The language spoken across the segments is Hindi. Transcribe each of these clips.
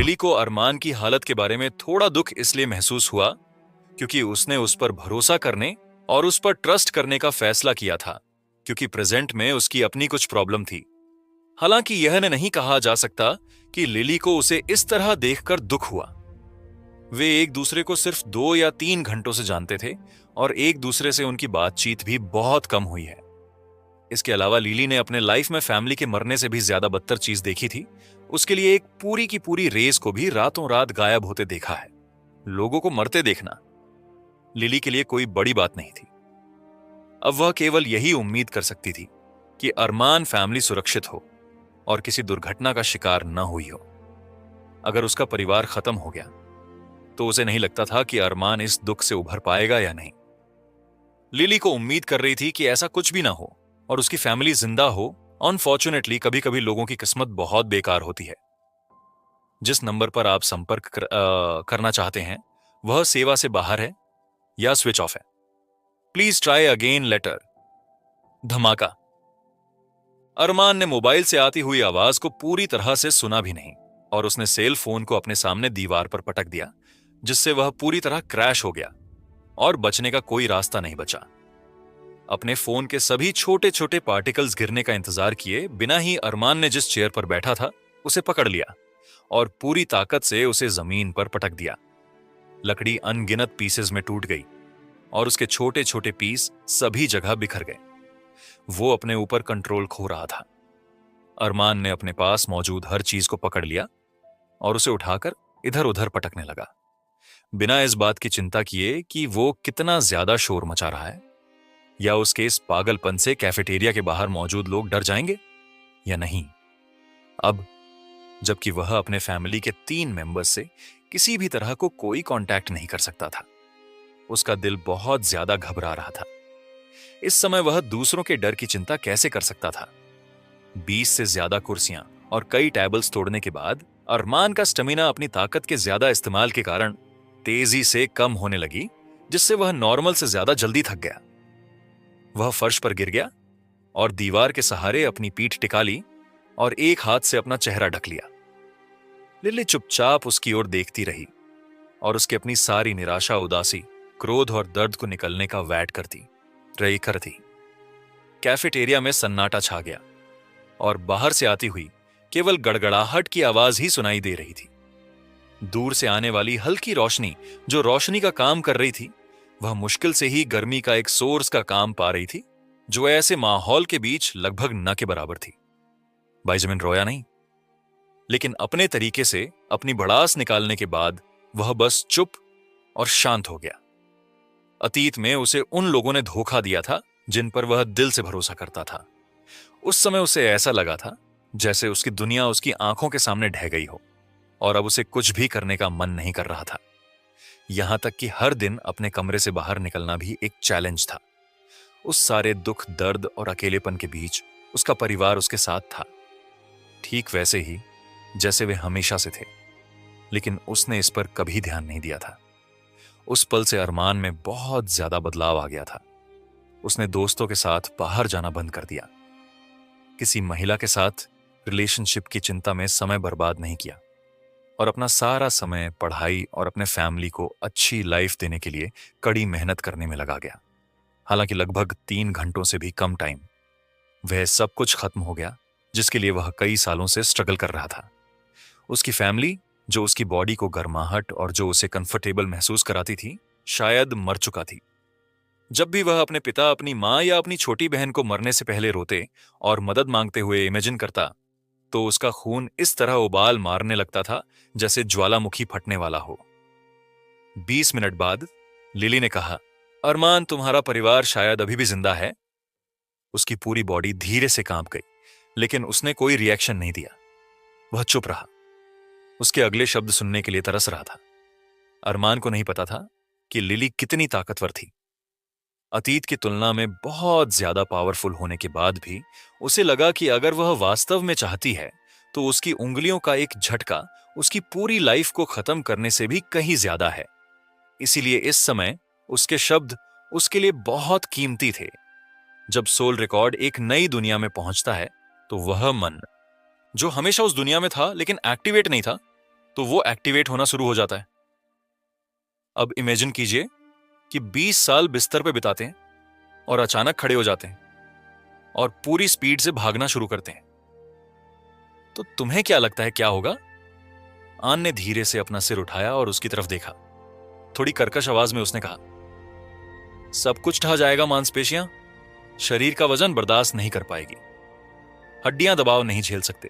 लिली को अरमान की हालत के बारे में थोड़ा दुख इसलिए महसूस हुआ क्योंकि उसने उस पर भरोसा करने और उस पर ट्रस्ट करने का फैसला किया था, क्योंकि प्रेजेंट में उसकी अपनी कुछ प्रॉब्लम थी। हालांकि यह नहीं कहा जा सकता कि लिली को उसे इस तरह देखकर दुख हुआ। वे एक दूसरे को सिर्फ 2 या 3 घंटों से जानते थे और एक दूसरे से उनकी बातचीत भी बहुत कम हुई है। इसके अलावा लिली ने अपने लाइफ में फैमिली के मरने से भी ज्यादा बदतर चीज देखी थी। उसके लिए एक पूरी की पूरी रेस को भी रातों रात गायब होते देखा है। लोगों को मरते देखना लिली के लिए कोई बड़ी बात नहीं थी। अब वह केवल यही उम्मीद कर सकती थी कि अरमान फैमिली सुरक्षित हो और किसी दुर्घटना का शिकार न हुई हो। अगर उसका परिवार खत्म हो गया तो उसे नहीं लगता था कि अरमान इस दुख से उभर पाएगा या नहीं। लिली को उम्मीद कर रही थी कि ऐसा कुछ भी ना हो और उसकी फैमिली जिंदा हो। अनफॉर्चुनेटली कभी कभी लोगों की किस्मत बहुत बेकार होती है। जिस नंबर पर आप संपर्क करना चाहते हैं वह सेवा से बाहर है या स्विच ऑफ है। Please try again later. धमाका। अरमान ने मोबाइल से आती हुई आवाज को पूरी तरह से सुना भी नहीं और उसने सेल फोन को अपने सामने दीवार पर पटक दिया, जिससे वह पूरी तरह क्रैश हो गया और बचने का कोई रास्ता नहीं बचा। अपने फोन के सभी छोटे छोटे पार्टिकल्स गिरने का इंतजार किए बिना ही अरमान ने जिस चेयर पर बैठा था उसे पकड़ लिया और पूरी ताकत से उसे जमीन पर पटक दिया। लकड़ी अनगिनत पीसेस में टूट गई और उसके छोटे छोटे पीस सभी जगह बिखर गए। वो अपने ऊपर कंट्रोल खो रहा था। अरमान ने अपने पास मौजूद हर चीज को पकड़ लिया और उसे उठाकर इधर उधर पटकने लगा, बिना इस बात की चिंता किए कि वो कितना ज्यादा शोर मचा रहा है या उसके इस पागलपन से कैफेटेरिया के बाहर मौजूद लोग डर जाएंगे या नहीं। अब जबकि वह अपने फैमिली के 3 मेंबर्स से किसी भी तरह को कोई कांटेक्ट नहीं कर सकता था, उसका दिल बहुत ज्यादा घबरा रहा था। इस समय वह दूसरों के डर की चिंता कैसे कर सकता था। 20 से ज्यादा कुर्सियां और कई टेबल्स तोड़ने के बाद अरमान का स्टेमिना अपनी ताकत के ज्यादा इस्तेमाल के कारण तेजी से कम होने लगी, जिससे वह नॉर्मल से ज्यादा जल्दी थक गया। वह फर्श पर गिर गया और दीवार के सहारे अपनी पीठ टिका ली और एक हाथ से अपना चेहरा ढक लिया। लिली चुपचाप उसकी ओर देखती रही और उसकी अपनी सारी निराशा, उदासी, क्रोध और दर्द को निकलने का वैट करती रही। कैफेटेरिया में सन्नाटा छा गया और बाहर से आती हुई केवल गड़गड़ाहट की आवाज ही सुनाई दे रही थी। दूर से आने वाली हल्की रोशनी जो रोशनी का काम कर रही थी, वह मुश्किल से ही गर्मी का एक सोर्स का काम पा रही थी, जो ऐसे माहौल के बीच लगभग न के बराबर थी। बेंजामिन रोया नहीं, लेकिन अपने तरीके से अपनी भड़ास निकालने के बाद वह बस चुप और शांत हो गया। अतीत में उसे उन लोगों ने धोखा दिया था जिन पर वह दिल से भरोसा करता था। उस समय उसे ऐसा लगा था जैसे उसकी दुनिया उसकी आंखों के सामने ढह गई हो और अब उसे कुछ भी करने का मन नहीं कर रहा था। यहां तक कि हर दिन अपने कमरे से बाहर निकलना भी एक चैलेंज था। उस सारे दुख, दर्द और अकेलेपन के बीच उसका परिवार उसके साथ था, ठीक वैसे ही जैसे वे हमेशा से थे, लेकिन उसने इस पर कभी ध्यान नहीं दिया था। उस पल से अरमान में बहुत ज्यादा बदलाव आ गया था। उसने दोस्तों के साथ बाहर जाना बंद कर दिया, किसी महिला के साथ रिलेशनशिप की चिंता में समय बर्बाद नहीं किया और अपना सारा समय पढ़ाई और अपने फैमिली को अच्छी लाइफ देने के लिए कड़ी मेहनत करने में लगा गया। हालांकि लगभग 3 घंटों से भी कम टाइम वह सब कुछ खत्म हो गया जिसके लिए वह कई सालों से स्ट्रगल कर रहा था। उसकी फैमिली, जो उसकी बॉडी को गर्माहट और जो उसे कंफर्टेबल महसूस कराती थी, शायद मर चुका थी। जब भी वह अपने पिता, अपनी मां या अपनी छोटी बहन को मरने से पहले रोते और मदद मांगते हुए इमेजिन करता, तो उसका खून इस तरह उबाल मारने लगता था जैसे ज्वालामुखी फटने वाला हो। 20 मिनट बाद लिली ने कहा, अरमान, तुम्हारा परिवार शायद अभी भी जिंदा है। उसकी पूरी बॉडी धीरे से कांप गई, लेकिन उसने कोई रिएक्शन नहीं दिया। वह चुप रहा, उसके अगले शब्द सुनने के लिए तरस रहा था। अरमान को नहीं पता था कि लिली कितनी ताकतवर थी। अतीत की तुलना में बहुत ज्यादा पावरफुल होने के बाद भी उसे लगा कि अगर वह वास्तव में चाहती है तो उसकी उंगलियों का एक झटका उसकी पूरी लाइफ को खत्म करने से भी कहीं ज्यादा है। इसीलिए इस समय उसके शब्द उसके लिए बहुत कीमती थे। जब सोल रिकॉर्ड एक नई दुनिया में पहुंचता है तो वह मन, जो हमेशा उस दुनिया में था लेकिन एक्टिवेट नहीं था, तो वो एक्टिवेट होना शुरू हो जाता है। अब इमेजिन कीजिए कि 20 साल बिस्तर पे बिताते हैं और अचानक खड़े हो जाते हैं और पूरी स्पीड से भागना शुरू करते हैं। तो तुम्हें क्या लगता है क्या होगा? आन ने धीरे से अपना सिर उठाया और उसकी तरफ देखा। थोड़ी कर्कश आवाज में उसने कहा, सब कुछ ढह जाएगा, मांसपेशियां शरीर का वजन बर्दाश्त नहीं कर पाएगी, हड्डियां दबाव नहीं झेल सकते,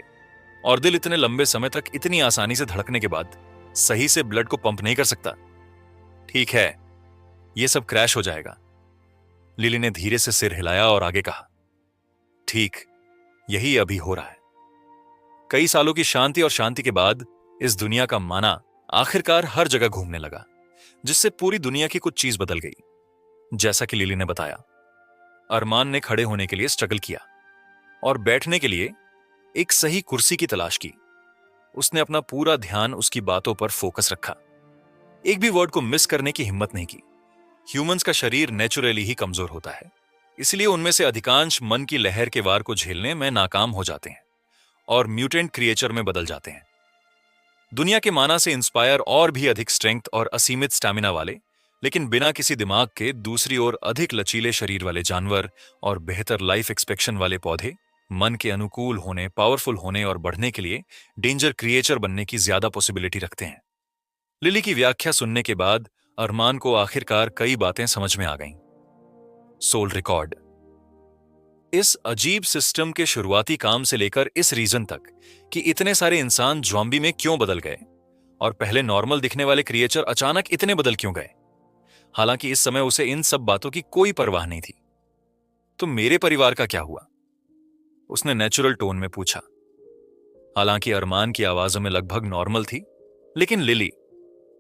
और दिल इतने लंबे समय तक इतनी आसानी से धड़कने के बाद सही से ब्लड को पंप नहीं कर सकता। ठीक है, यह सब क्रैश हो जाएगा। लिली ने धीरे से सिर हिलाया और आगे कहा, ठीक यही अभी हो रहा है। कई सालों की शांति और शांति के बाद इस दुनिया का माना आखिरकार हर जगह घूमने लगा, जिससे पूरी दुनिया की कुछ चीज बदल गई। जैसा कि लिली ने बताया, अरमान ने खड़े होने के लिए स्ट्रगल किया और बैठने के लिए एक सही कुर्सी की तलाश की। उसने अपना पूरा ध्यान उसकी बातों पर फोकस रखा, एक भी वर्ड को मिस करने की हिम्मत नहीं की। ह्यूमंस का शरीर नेचुरली ही कमजोर होता है, इसलिए उनमें से अधिकांश मन की लहर के वार को झेलने में नाकाम हो जाते हैं और म्यूटेंट क्रिएचर में बदल जाते हैं। दुनिया के माना से इंस्पायर और भी अधिक स्ट्रेंथ और असीमित स्टैमिना वाले, लेकिन बिना किसी दिमाग के दूसरी ओर अधिक लचीले शरीर वाले जानवर और बेहतर लाइफ एक्सपेक्टेशन वाले पौधे मन के अनुकूल होने, पावरफुल होने और बढ़ने के लिए डेंजर क्रिएचर बनने की ज्यादा पॉसिबिलिटी रखते हैं। लिली की व्याख्या सुनने के बाद अरमान को आखिरकार कई बातें समझ में आ गईं। सोल रिकॉर्ड, इस अजीब सिस्टम के शुरुआती काम से लेकर इस रीजन तक कि इतने सारे इंसान ज़ॉम्बी में क्यों बदल गए और पहले नॉर्मल दिखने वाले क्रिएचर अचानक इतने बदल क्यों गए। हालांकि इस समय उसे इन सब बातों की कोई परवाह नहीं थी। तो मेरे परिवार का क्या हुआ? उसने नेचुरल टोन में पूछा। हालांकि अरमान की आवाजों में लगभग नॉर्मल थी, लेकिन लिली,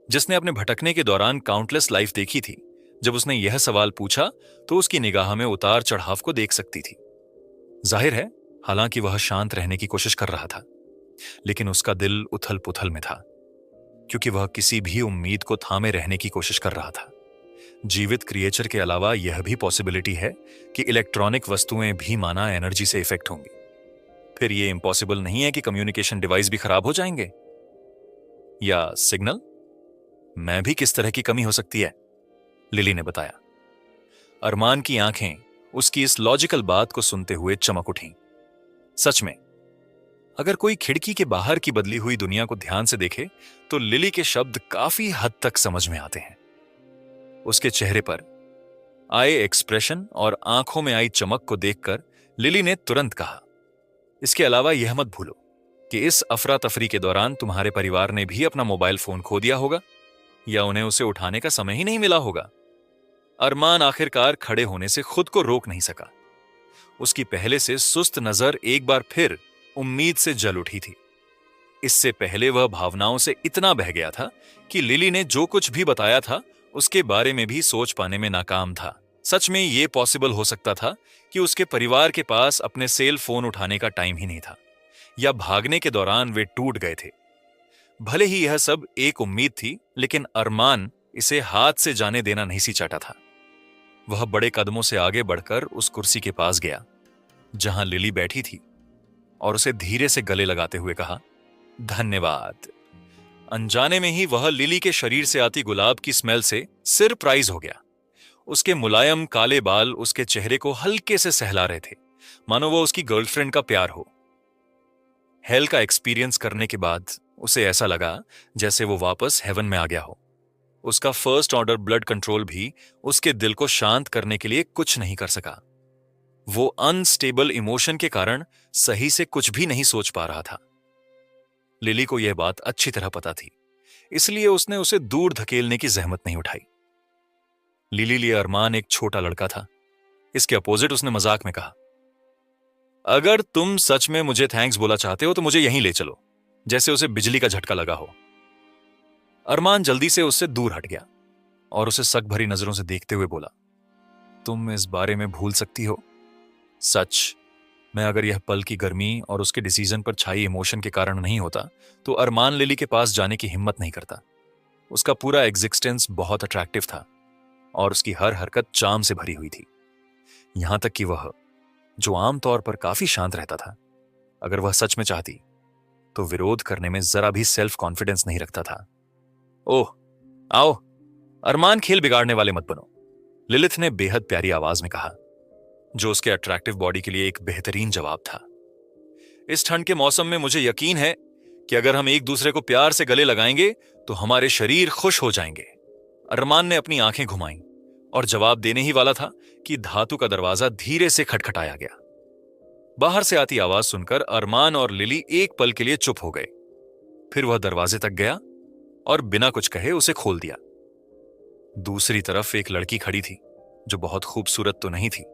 जिसने अपने भटकने के दौरान काउंटलेस लाइफ देखी थी, जब उसने यह सवाल पूछा तो उसकी निगाह में उतार चढ़ाव को देख सकती थी। जाहिर है, हालांकि वह शांत रहने की कोशिश कर रहा था, लेकिन उसका दिल उथल पुथल में था, क्योंकि वह किसी भी उम्मीद को थामे रहने की कोशिश कर रहा था। जीवित क्रिएचर के अलावा यह भी पॉसिबिलिटी है कि इलेक्ट्रॉनिक वस्तुएं भी माना एनर्जी से इफेक्ट होंगी। फिर यह इम्पॉसिबल नहीं है कि कम्युनिकेशन डिवाइस भी खराब हो जाएंगे, या सिग्नल में भी किस तरह की कमी हो सकती है, लिली ने बताया। अरमान की आंखें उसकी इस लॉजिकल बात को सुनते हुए चमक उठीं। सच में, अगर कोई खिड़की के बाहर की बदली हुई दुनिया को ध्यान से देखे तो लिली के शब्द काफी हद तक समझ में आते हैं। उसके चेहरे पर आए एक्सप्रेशन और आंखों में आई चमक को देखकर लिली ने तुरंत कहा, इसके अलावा यह मत भूलो कि इस अफरा तफरी के दौरान तुम्हारे परिवार ने भी अपना मोबाइल फोन खो दिया होगा, या उन्हें उसे उठाने का समय ही नहीं मिला होगा। अरमान आखिरकार खड़े होने से खुद को रोक नहीं सका। उसकी पहले से सुस्त नजर एक बार फिर उम्मीद से जल उठी थी। इससे पहले वह भावनाओं से इतना बह गया था कि लिली ने जो कुछ भी बताया था उसके बारे में भी सोच पाने में नाकाम था। सच में यह पॉसिबल हो सकता था कि उसके परिवार के पास अपने सेल फोन उठाने का टाइम ही नहीं था, या भागने के दौरान वे टूट गए थे। भले ही यह सब एक उम्मीद थी, लेकिन अरमान इसे हाथ से जाने देना नहीं सी चाहता था। वह बड़े कदमों से आगे बढ़कर उस कुर्सी के पास गया जहां लिली बैठी थी और उसे धीरे से गले लगाते हुए कहा, धन्यवाद। अनजाने में ही वह लिली के शरीर से आती गुलाब की स्मेल से सरप्राइज हो गया। उसके मुलायम काले बाल उसके चेहरे को हल्के से सहला रहे थे, मानो वो उसकी गर्लफ्रेंड का प्यार हो। हेल का एक्सपीरियंस करने के बाद उसे ऐसा लगा जैसे वो वापस हेवन में आ गया हो। उसका फर्स्ट ऑर्डर ब्लड कंट्रोल भी उसके दिल को शांत करने के लिए कुछ नहीं कर सका। वो अनस्टेबल इमोशन के कारण सही से कुछ भी नहीं सोच पा रहा था। लिली को यह बात अच्छी तरह पता थी, इसलिए उसने उसे दूर धकेलने की जहमत नहीं उठाई। लिली लिए अरमान एक छोटा लड़का था। इसके अपोजिट उसने मजाक में कहा, अगर तुम सच में मुझे थैंक्स बोला चाहते हो तो मुझे यहीं ले चलो, जैसे उसे बिजली का झटका लगा हो। अरमान जल्दी से उससे दूर हट गया और उसे शक भरी नजरों से देखते हुए बोला, तुम इस बारे में भूल सकती हो। सच मैं अगर यह पल की गर्मी और उसके डिसीजन पर छाई इमोशन के कारण नहीं होता तो अरमान लिली के पास जाने की हिम्मत नहीं करता। उसका पूरा एग्जिस्टेंस बहुत अट्रैक्टिव था और उसकी हर हरकत चार्म से भरी हुई थी। यहां तक कि वह, जो आमतौर पर काफी शांत रहता था, अगर वह सच में चाहती तो विरोध करने में जरा भी सेल्फ कॉन्फिडेंस नहीं रखता था। ओह, आओ, अरमान खेल बिगाड़ने वाले मत बनो, लिलिथ ने बेहद प्यारी आवाज में कहा, जो उसके अट्रैक्टिव बॉडी के लिए एक बेहतरीन जवाब था। इस ठंड के मौसम में मुझे यकीन है कि अगर हम एक दूसरे को प्यार से गले लगाएंगे तो हमारे शरीर खुश हो जाएंगे। अरमान ने अपनी आंखें घुमाईं और जवाब देने ही वाला था कि धातु का दरवाजा धीरे से खटखटाया गया। बाहर से आती आवाज सुनकर अरमान और लिली एक पल के लिए चुप हो गए। फिर वह दरवाजे तक गया और बिना कुछ कहे उसे खोल दिया। दूसरी तरफ एक लड़की खड़ी थी, जो बहुत खूबसूरत तो नहीं थी,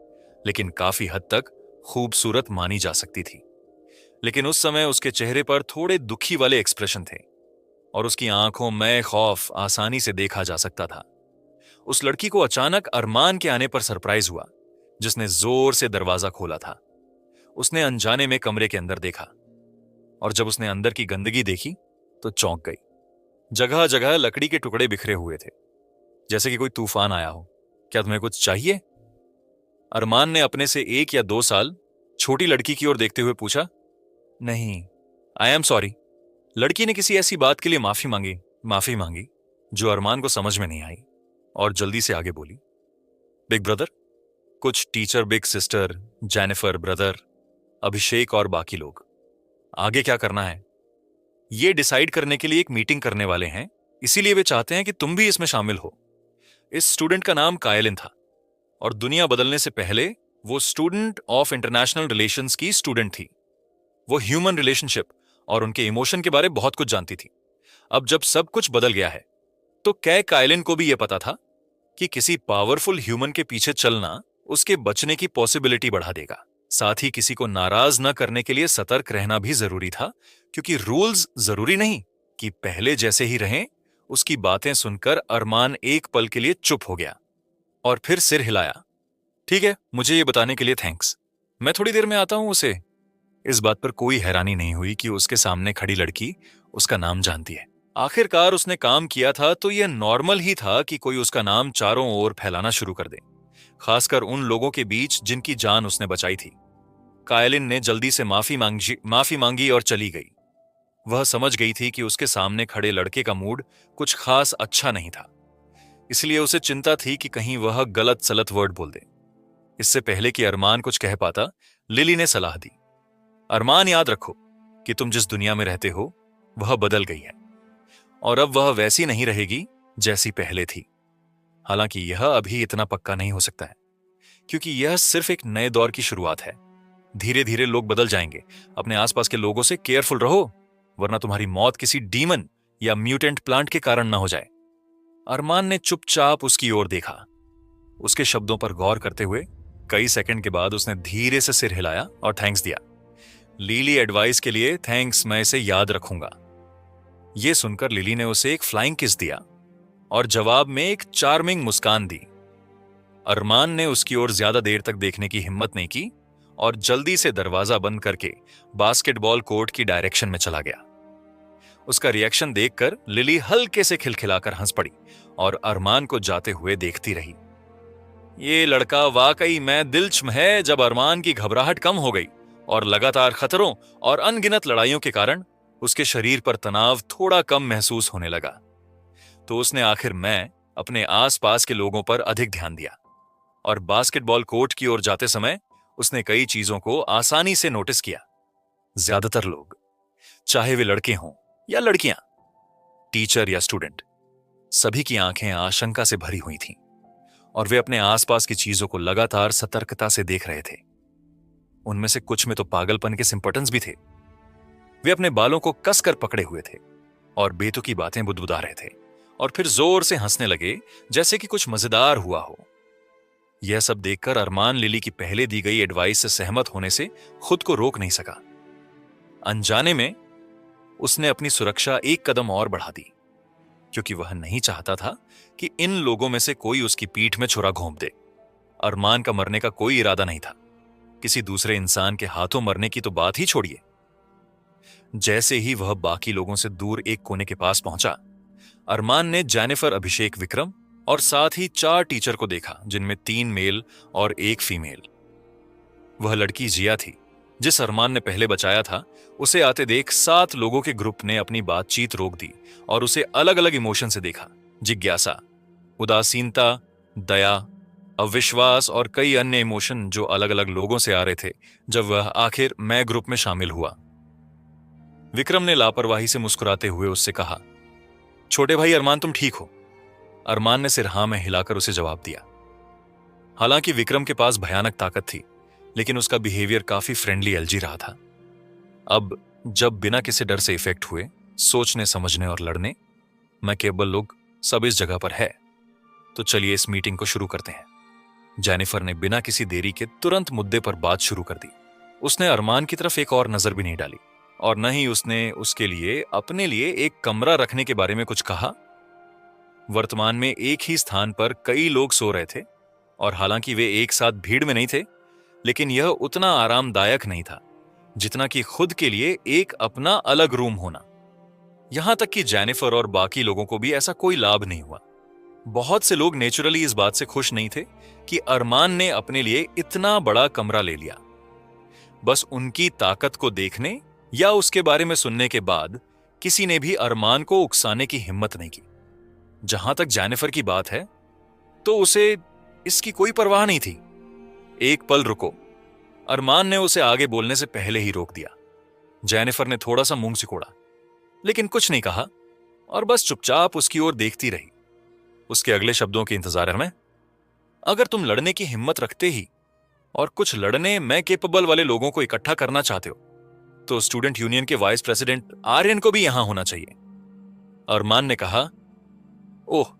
लेकिन काफी हद तक खूबसूरत मानी जा सकती थी। लेकिन उस समय उसके चेहरे पर थोड़े दुखी वाले एक्सप्रेशन थे और उसकी आंखों में खौफ आसानी से देखा जा सकता था। उस लड़की को अचानक अरमान के आने पर सरप्राइज हुआ, जिसने जोर से दरवाजा खोला था। उसने अनजाने में कमरे के अंदर देखा और जब उसने अंदर की गंदगी देखी तो चौंक गई। जगह जगह लकड़ी के टुकड़े बिखरे हुए थे, जैसे कि कोई तूफान आया हो। क्या तुम्हें कुछ चाहिए? अरमान ने अपने से 1 या 2 साल छोटी लड़की की ओर देखते हुए पूछा। नहीं, आई एम सॉरी। लड़की ने किसी ऐसी बात के लिए माफी मांगी जो अरमान को समझ में नहीं आई और जल्दी से आगे बोली, बिग ब्रदर, कुछ teacher, big sister, Jennifer brother, Abhishek और बाकी लोग। आगे क्या करना है ये डिसाइड करने के लिए एक मीटिंग करने वाले हैं, इसीलिए वे चाहते हैं कि तुम भी इसमें शामिल हो। इस स्टूडेंट का नाम कायलिन था और दुनिया बदलने से पहले वो स्टूडेंट ऑफ इंटरनेशनल रिलेशंस की स्टूडेंट थी। वो ह्यूमन रिलेशनशिप और उनके इमोशन के बारे बहुत कुछ जानती थी। अब जब सब कुछ बदल गया है तो कायलिन को भी यह पता था कि किसी पावरफुल ह्यूमन के पीछे चलना उसके बचने की पॉसिबिलिटी बढ़ा देगा। साथ ही किसी को नाराज न करने के लिए सतर्क रहना भी जरूरी था, क्योंकि रूल्स जरूरी नहीं कि पहले जैसे ही रहें। उसकी बातें सुनकर अरमान एक पल के लिए चुप हो गया और फिर सिर हिलाया। ठीक है, मुझे ये बताने के लिए थैंक्स, मैं थोड़ी देर में आता हूं। उसे इस बात पर कोई हैरानी नहीं हुई कि उसके सामने खड़ी लड़की उसका नाम जानती है। आखिरकार उसने काम किया था तो यह नॉर्मल ही था कि कोई उसका नाम चारों ओर फैलाना शुरू कर दे, खासकर उन लोगों के बीच जिनकी जान उसने बचाई थी। कायलिन ने जल्दी से माफी मांगी और चली गई। वह समझ गई थी कि उसके सामने खड़े लड़के का मूड कुछ खास अच्छा नहीं था, इसलिए उसे चिंता थी कि कहीं वह गलत सलत वर्ड बोल दे। इससे पहले कि अरमान कुछ कह पाता, लिली ने सलाह दी, अरमान, याद रखो कि तुम जिस दुनिया में रहते हो वह बदल गई है और अब वह वैसी नहीं रहेगी जैसी पहले थी। हालांकि यह अभी इतना पक्का नहीं हो सकता है, क्योंकि यह सिर्फ एक नए दौर की शुरुआत है। धीरे धीरे लोग बदल जाएंगे। अपने आसपास के लोगों से केयरफुल रहो, वरना तुम्हारी मौत किसी डीमन या म्यूटेंट प्लांट के कारण ना हो जाए। अरमान ने चुपचाप उसकी ओर देखा, उसके शब्दों पर गौर करते हुए। कई सेकंड के बाद उसने धीरे से सिर हिलाया और थैंक्स दिया। लिली, एडवाइस के लिए थैंक्स, मैं इसे याद रखूंगा। यह सुनकर लिली ने उसे एक फ्लाइंग किस दिया और जवाब में एक चार्मिंग मुस्कान दी। अरमान ने उसकी ओर ज्यादा देर तक देखने की हिम्मत नहीं की और जल्दी से दरवाजा बंद करके बास्केटबॉल कोर्ट की डायरेक्शन में चला गया। उसका रिएक्शन देखकर लिली हल्के से खिलखिलाकर हंस पड़ी और अरमान को जाते हुए देखती रही। ये लड़का वाकई में दिलचस्प है। जब अरमान की घबराहट कम हो गई और लगातार खतरों और अनगिनत लड़ाइयों के कारण उसके शरीर पर तनाव थोड़ा कम महसूस होने लगा, तो उसने आखिर में अपने आसपास के लोगों पर अधिक ध्यान दिया और बास्केटबॉल कोर्ट की ओर जाते समय उसने कई चीजों को आसानी से नोटिस किया। ज्यादातर लोग, चाहे वे लड़के हों या लड़कियां, टीचर या स्टूडेंट, सभी की आंखें आशंका से भरी हुई थीं और वे अपने आसपास की चीजों को लगातार सतर्कता से देख रहे थे। उनमें से कुछ में तो पागलपन के सिम्पटम्स भी थे। वे अपने बालों को कसकर पकड़े हुए थे और बेतुकी बातें बुदबुदा रहे थे और फिर जोर से हंसने लगे, जैसे कि कुछ मजेदार हुआ हो। यह सब देखकर अरमान लिली की पहले दी गई एडवाइस से सहमत होने से खुद को रोक नहीं सका। अनजाने में उसने अपनी सुरक्षा एक कदम और बढ़ा दी, क्योंकि वह नहीं चाहता था कि इन लोगों में से कोई उसकी पीठ में छुरा घोंप दे। अरमान का मरने का कोई इरादा नहीं था, किसी दूसरे इंसान के हाथों मरने की तो बात ही छोड़िए। जैसे ही वह बाकी लोगों से दूर एक कोने के पास पहुंचा, अरमान ने जेनिफर, अभिषेक, विक्रम और साथ ही 4 टीचर को देखा, जिनमें 3 मेल और 1 फीमेल। वह लड़की जिया थी, जिस अरमान ने पहले बचाया था, उसे आते देख 7 लोगों के ग्रुप ने अपनी बातचीत रोक दी और उसे अलग अलग इमोशन से देखा। जिज्ञासा, उदासीनता, दया, अविश्वास और कई अन्य इमोशन जो अलग अलग लोगों से आ रहे थे जब वह आखिर मैं ग्रुप में शामिल हुआ। विक्रम ने लापरवाही से मुस्कुराते हुए उससे कहा, छोटे भाई अरमान, तुम ठीक हो? अरमान ने सिर हाँ में हिलाकर उसे जवाब दिया। हालांकि विक्रम के पास भयानक ताकत थी, लेकिन उसका बिहेवियर काफी फ्रेंडली एलजी रहा था। अब जब बिना किसी डर से इफेक्ट हुए सोचने समझने और लड़ने मैं केवल लोग सब इस जगह पर है, तो चलिए इस मीटिंग को शुरू करते हैं। जेनिफर ने बिना किसी देरी के तुरंत मुद्दे पर बात शुरू कर दी। उसने अरमान की तरफ एक और नजर भी नहीं डाली और न ही उसने उसके लिए अपने लिए एक कमरा रखने के बारे में कुछ कहा। वर्तमान में एक ही स्थान पर कई लोग सो रहे थे और हालांकि वे एक साथ भीड़ में नहीं थे, लेकिन यह उतना आरामदायक नहीं था जितना कि खुद के लिए एक अपना अलग रूम होना। यहां तक कि जेनिफर और बाकी लोगों को भी ऐसा कोई लाभ नहीं हुआ। बहुत से लोग नेचुरली इस बात से खुश नहीं थे कि अरमान ने अपने लिए इतना बड़ा कमरा ले लिया। बस उनकी ताकत को देखने या उसके बारे में सुनने के बाद किसी ने भी अरमान को उकसाने की हिम्मत नहीं की। जहां तक जेनिफर की बात है तो उसे इसकी कोई परवाह नहीं थी। एक पल रुको, अरमान ने उसे आगे बोलने से पहले ही रोक दिया। जेनिफर ने थोड़ा सा मुंह सिकोड़ा, लेकिन कुछ नहीं कहा और बस चुपचाप उसकी ओर देखती रही। उसके अगले शब्दों के इंतजार में, अगर तुम लड़ने की हिम्मत रखते ही और कुछ लड़ने में केपेबल वाले लोगों को इकट्ठा करना चाहते हो, तो स्टूडेंट यूनियन के वाइस प्रेसिडेंट आर्यन को भी यहां होना चाहिए। अरमान ने कहा। ओह।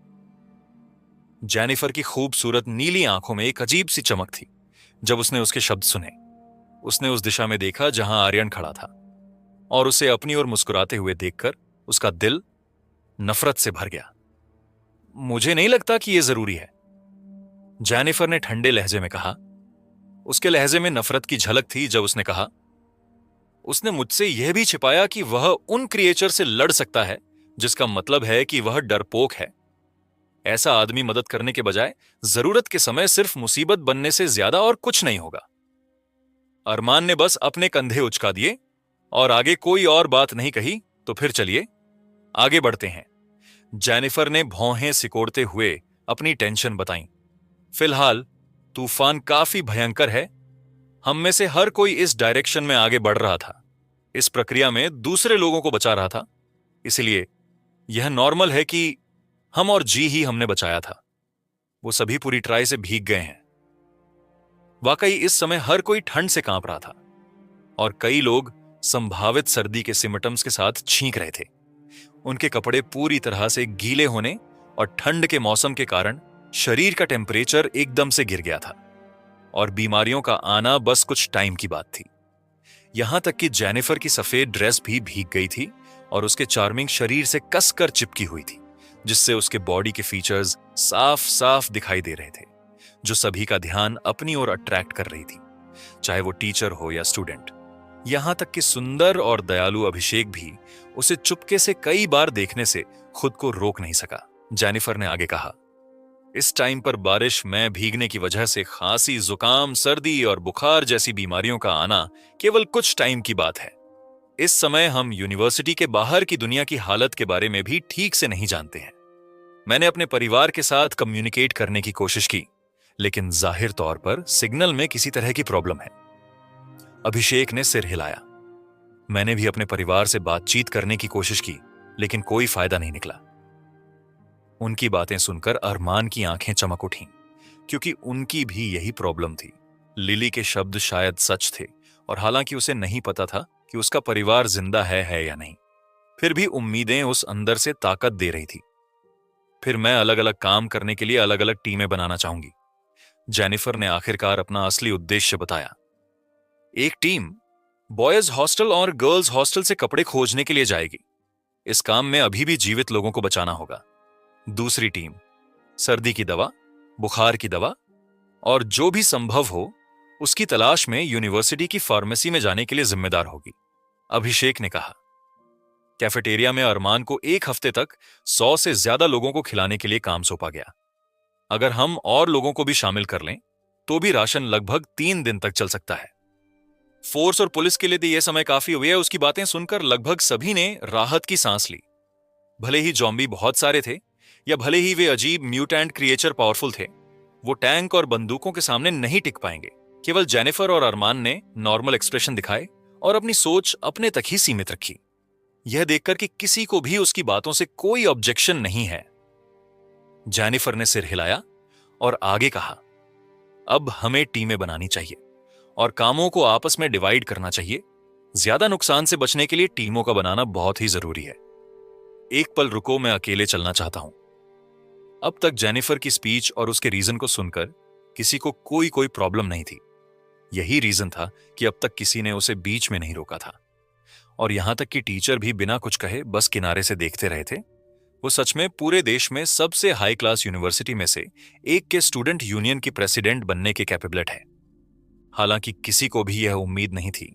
जेनिफर की खूबसूरत नीली आंखों में एक अजीब सी चमक थी जब उसने उसके शब्द सुने। उसने उस दिशा में देखा जहां आर्यन खड़ा था और उसे अपनी ओर मुस्कुराते हुए देखकर उसका दिल नफरत से भर गया। मुझे नहीं लगता कि यह जरूरी है, जेनिफर ने ठंडे लहजे में कहा। उसके लहजे में नफरत की झलक थी जब उसने कहा, उसने मुझसे यह भी छिपाया कि वह उन क्रिएचर से लड़ सकता है, जिसका मतलब है कि वह डरपोक है। ऐसा आदमी मदद करने के बजाय जरूरत के समय सिर्फ मुसीबत बनने से ज्यादा और कुछ नहीं होगा। अरमान ने बस अपने कंधे उचका दिए और आगे कोई और बात नहीं कही। तो फिर चलिए आगे बढ़ते हैं। जेनिफर ने भौहें सिकोड़ते हुए अपनी टेंशन बताई। फिलहाल तूफान काफी भयंकर है। हम में से हर कोई इस डायरेक्शन में आगे बढ़ रहा था, इस प्रक्रिया में दूसरे लोगों को बचा रहा था। इसलिए यह नॉर्मल है कि हम और जी ही हमने बचाया था। वो सभी पूरी ट्राई से भीग गए हैं। वाकई इस समय हर कोई ठंड से कांप रहा था और कई लोग संभावित सर्दी के सिम्टम्स के साथ छींक रहे थे। उनके कपड़े पूरी तरह से गीले होने और ठंड के मौसम के कारण शरीर का टेम्परेचर एकदम से गिर गया था और बीमारियों का आना बस कुछ टाइम की बात थी। यहां तक कि जेनिफर की सफेद ड्रेस भी भीग गई थी और उसके चार्मिंग शरीर से कसकर चिपकी हुई थी, जिससे उसके बॉडी के फीचर्स साफ साफ दिखाई दे रहे थे, जो सभी का ध्यान अपनी ओर अट्रैक्ट कर रही थी, चाहे वो टीचर हो या स्टूडेंट। यहां तक कि सुंदर और दयालु अभिषेक भी उसे चुपके से कई बार देखने से खुद को रोक नहीं सका। जेनिफर ने आगे कहा, इस टाइम पर बारिश में भीगने की वजह से खांसी, जुकाम, सर्दी और बुखार जैसी बीमारियों का आना केवल कुछ टाइम की बात है। इस समय हम यूनिवर्सिटी के बाहर की दुनिया की हालत के बारे में भी ठीक से नहीं जानते हैं। मैंने अपने परिवार के साथ कम्युनिकेट करने की कोशिश की, लेकिन जाहिर तौर पर सिग्नल में किसी तरह की प्रॉब्लम है। अभिषेक ने सिर हिलाया। मैंने भी अपने परिवार से बातचीत करने की कोशिश की, लेकिन कोई फायदा नहीं निकला। उनकी बातें सुनकर अरमान की आंखें चमक उठीं, क्योंकि उनकी भी यही प्रॉब्लम थी। लिली के शब्द शायद सच थे और हालांकि उसे नहीं पता था कि उसका परिवार जिंदा है या नहीं, फिर भी उम्मीदें उस अंदर से ताकत दे रही थी। फिर मैं अलग अलग काम करने के लिए अलग अलग टीमें बनाना चाहूंगी। जेनिफर ने आखिरकार अपना असली उद्देश्य बताया। एक टीम बॉयज हॉस्टल और गर्ल्स हॉस्टल से कपड़े खोजने के लिए जाएगी। इस काम में अभी भी जीवित लोगों को बचाना होगा। दूसरी टीम सर्दी की दवा, बुखार की दवा और जो भी संभव हो उसकी तलाश में यूनिवर्सिटी की फार्मेसी में जाने के लिए जिम्मेदार होगी, अभिषेक ने कहा। कैफेटेरिया में अरमान को एक हफ्ते तक 100 से ज्यादा लोगों को खिलाने के लिए काम सौंपा गया। अगर हम और लोगों को भी शामिल कर लें तो भी राशन लगभग 3 दिन तक चल सकता है। फोर्स और पुलिस के लिए तो यह समय काफी हुआ है। उसकी बातें सुनकर लगभग सभी ने राहत की सांस ली। भले ही जॉम्बी बहुत सारे थे या भले ही वे अजीब म्यूटेंट क्रिएचर पावरफुल थे, वो टैंक और बंदूकों के सामने नहीं टिक पाएंगे। केवल जेनिफर और अरमान ने नॉर्मल एक्सप्रेशन दिखाए और अपनी सोच अपने तक ही सीमित रखी, यह देखकर कि किसी को भी उसकी बातों से कोई ऑब्जेक्शन नहीं है। जेनिफर ने सिर हिलाया और आगे कहा, अब हमें टीमें बनानी चाहिए और कामों को आपस में डिवाइड करना चाहिए। ज्यादा नुकसान से बचने के लिए टीमों का बनाना बहुत ही जरूरी है। एक पल रुको, मैं अकेले चलना चाहता हूं। अब तक जेनिफर की स्पीच और उसके रीजन को सुनकर किसी को कोई प्रॉब्लम नहीं थी। यही रीजन था कि अब तक किसी ने उसे बीच में नहीं रोका था, और यहां तक कि टीचर भी बिना कुछ कहे बस किनारे से देखते रहे थे। वो सच में पूरे देश में सबसे हाई क्लास यूनिवर्सिटी में से एक के स्टूडेंट यूनियन की प्रेसिडेंट बनने के कैपेबल है। हालांकि किसी को भी यह उम्मीद नहीं थी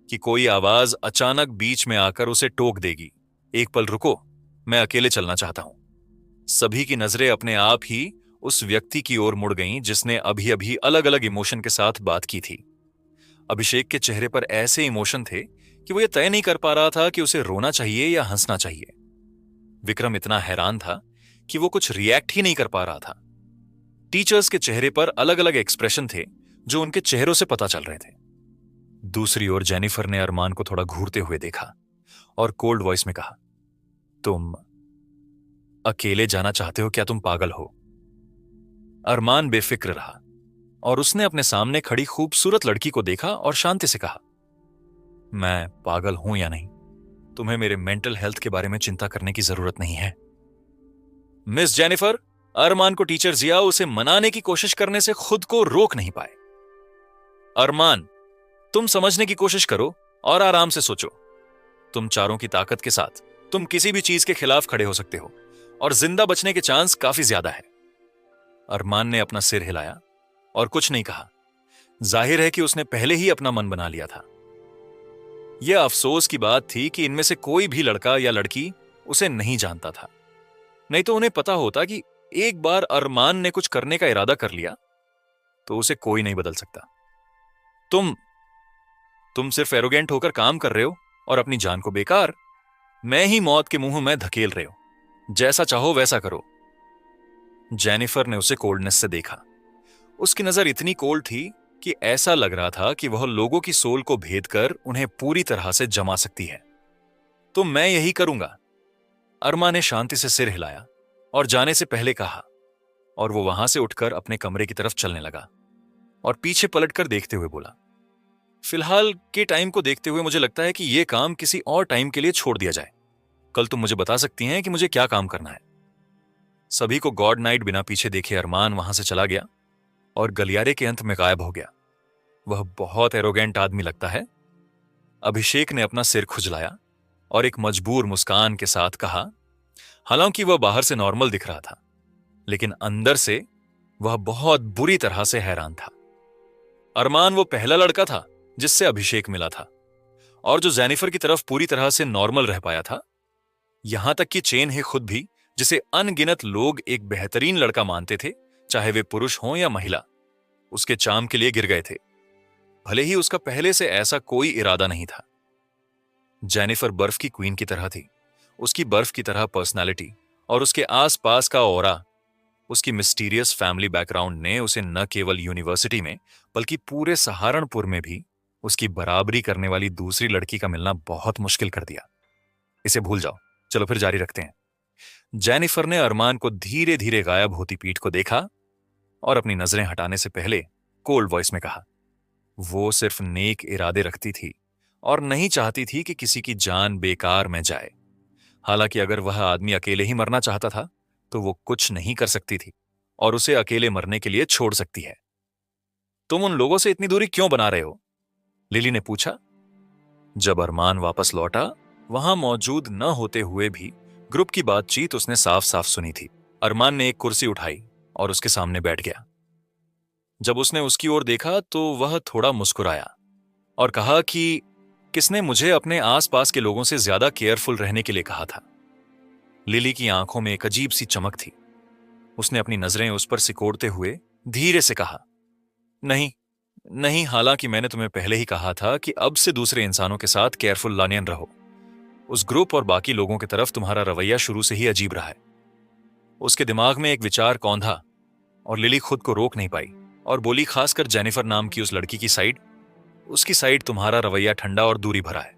कि कोई आवाज अचानक बीच में आकर उसे टोक देगी। एक पल रुको, मैं अकेले चलना चाहता हूं। सभी की नजरें अपने आप ही उस व्यक्ति की ओर मुड़ गईं जिसने अभी अभी अलग अलग इमोशन के साथ बात की थी। अभिषेक के चेहरे पर ऐसे इमोशन थे कि वो ये तय नहीं कर पा रहा था कि उसे रोना चाहिए या हंसना चाहिए। विक्रम इतना हैरान था कि वो कुछ रिएक्ट ही नहीं कर पा रहा था। टीचर्स के चेहरे पर अलग अलग एक्सप्रेशन थे जो उनके चेहरों से पता चल रहे थे। दूसरी ओर जेनिफर ने अरमान को थोड़ा घूरते हुए देखा और कोल्ड वॉइस में कहा, तुम अकेले जाना चाहते हो क्या? तुम पागल हो? अरमान बेफिक्र रहा और उसने अपने सामने खड़ी खूबसूरत लड़की को देखा और शांति से कहा, मैं पागल हूं या नहीं, तुम्हें मेरे मेंटल हेल्थ के बारे में चिंता करने की जरूरत नहीं है। मिस जेनिफर, अरमान को टीचर जिया उसे मनाने की कोशिश करने से खुद को रोक नहीं पाए। अरमान, तुम समझने की कोशिश करो और आराम से सोचो। तुम चारों की ताकत के साथ तुम किसी भी चीज के खिलाफ खड़े हो सकते हो और जिंदा बचने के चांस काफी ज्यादा है। अरमान ने अपना सिर हिलाया और कुछ नहीं कहा। जाहिर है कि उसने पहले ही अपना मन बना लिया था। यह अफसोस की बात थी कि इनमें से कोई भी लड़का या लड़की उसे नहीं जानता था, नहीं तो उन्हें पता होता कि एक बार अरमान ने कुछ करने का इरादा कर लिया तो उसे कोई नहीं बदल सकता। तुम सिर्फ एरोगेंट होकर काम कर रहे हो और अपनी जान को बेकार मैं ही मौत के मुंह में धकेल रहे हो। जैसा चाहो वैसा करो। जेनिफर ने उसे कोल्डनेस से देखा। उसकी नजर इतनी कोल्ड थी कि ऐसा लग रहा था कि वह लोगों की सोल को भेद कर उन्हें पूरी तरह से जमा सकती है। तो मैं यही करूंगा। अरमा ने शांति से सिर हिलाया और जाने से पहले कहा, और वो वहां से उठकर अपने कमरे की तरफ चलने लगा और पीछे पलटकर देखते हुए बोला, फिलहाल के टाइम को देखते हुए मुझे लगता है कि यह काम किसी और टाइम के लिए छोड़ दिया जाए। कल तुम मुझे बता सकती हैं कि मुझे क्या काम करना है। सभी को गॉड नाइट बिना पीछे देखे अरमान वहां से चला गया और गलियारे के अंत में गायब हो गया। वह बहुत एरोगेंट आदमी लगता है। अभिषेक ने अपना सिर खुजलाया और एक मजबूर मुस्कान के साथ कहा, हालांकि वह बाहर से नॉर्मल दिख रहा था लेकिन अंदर से वह बहुत बुरी तरह से हैरान था। अरमान वो पहला लड़का था जिससे अभिषेक मिला था और जो जेनिफर की तरफ पूरी तरह से नॉर्मल रह पाया था। यहां तक कि चेन ही खुद भी, जिसे अनगिनत लोग एक बेहतरीन लड़का मानते थे, चाहे वे पुरुष हों या महिला, उसके चाम के लिए गिर गए थे, भले ही उसका पहले से ऐसा कोई इरादा नहीं था। जेनिफर बर्फ की क्वीन की तरह थी। उसकी बर्फ की तरह पर्सनालिटी और उसके आसपास का ऑरा, उसकी मिस्टीरियस फैमिली बैकग्राउंड ने उसे न केवल यूनिवर्सिटी में बल्कि पूरे सहारनपुर में भी उसकी बराबरी करने वाली दूसरी लड़की का मिलना बहुत मुश्किल कर दिया। इसे भूल जाओ, चलो फिर जारी रखते हैं। जेनिफर ने अरमान को धीरे धीरे गायब होती पीठ को देखा और अपनी नजरें हटाने से पहले कोल्ड वॉइस में कहा, वो सिर्फ नेक इरादे रखती थी और नहीं चाहती थी कि किसी की जान बेकार में जाए। हालांकि अगर वह आदमी अकेले ही मरना चाहता था तो वो कुछ नहीं कर सकती थी और उसे अकेले मरने के लिए छोड़ सकती है। तुम उन लोगों से इतनी दूरी क्यों बना रहे हो? लिली ने पूछा। जब अरमान वापस लौटा, वहां मौजूद न होते हुए भी ग्रुप की बातचीत उसने साफ साफ सुनी थी। अरमान ने एक कुर्सी उठाई और उसके सामने बैठ गया। जब उसने उसकी ओर देखा तो वह थोड़ा मुस्कुराया और कहा कि किसने मुझे अपने आसपास के लोगों से ज्यादा केयरफुल रहने के लिए कहा था। लिली की आंखों में एक अजीब सी चमक थी। उसने अपनी नजरें उस पर सिकोड़ते हुए धीरे से कहा, नहीं, नहीं, हालांकि मैंने तुम्हें पहले ही कहा था कि अब से दूसरे इंसानों के साथ केयरफुल लानियन रहो। उस ग्रुप और बाकी लोगों की तरफ तुम्हारा रवैया शुरू से ही अजीब रहा है। उसके दिमाग में एक विचार कौंधा और लिली खुद को रोक नहीं पाई और बोली, खासकर जेनिफर नाम की उस लड़की की साइड, उसकी साइड तुम्हारा रवैया ठंडा और दूरी भरा है।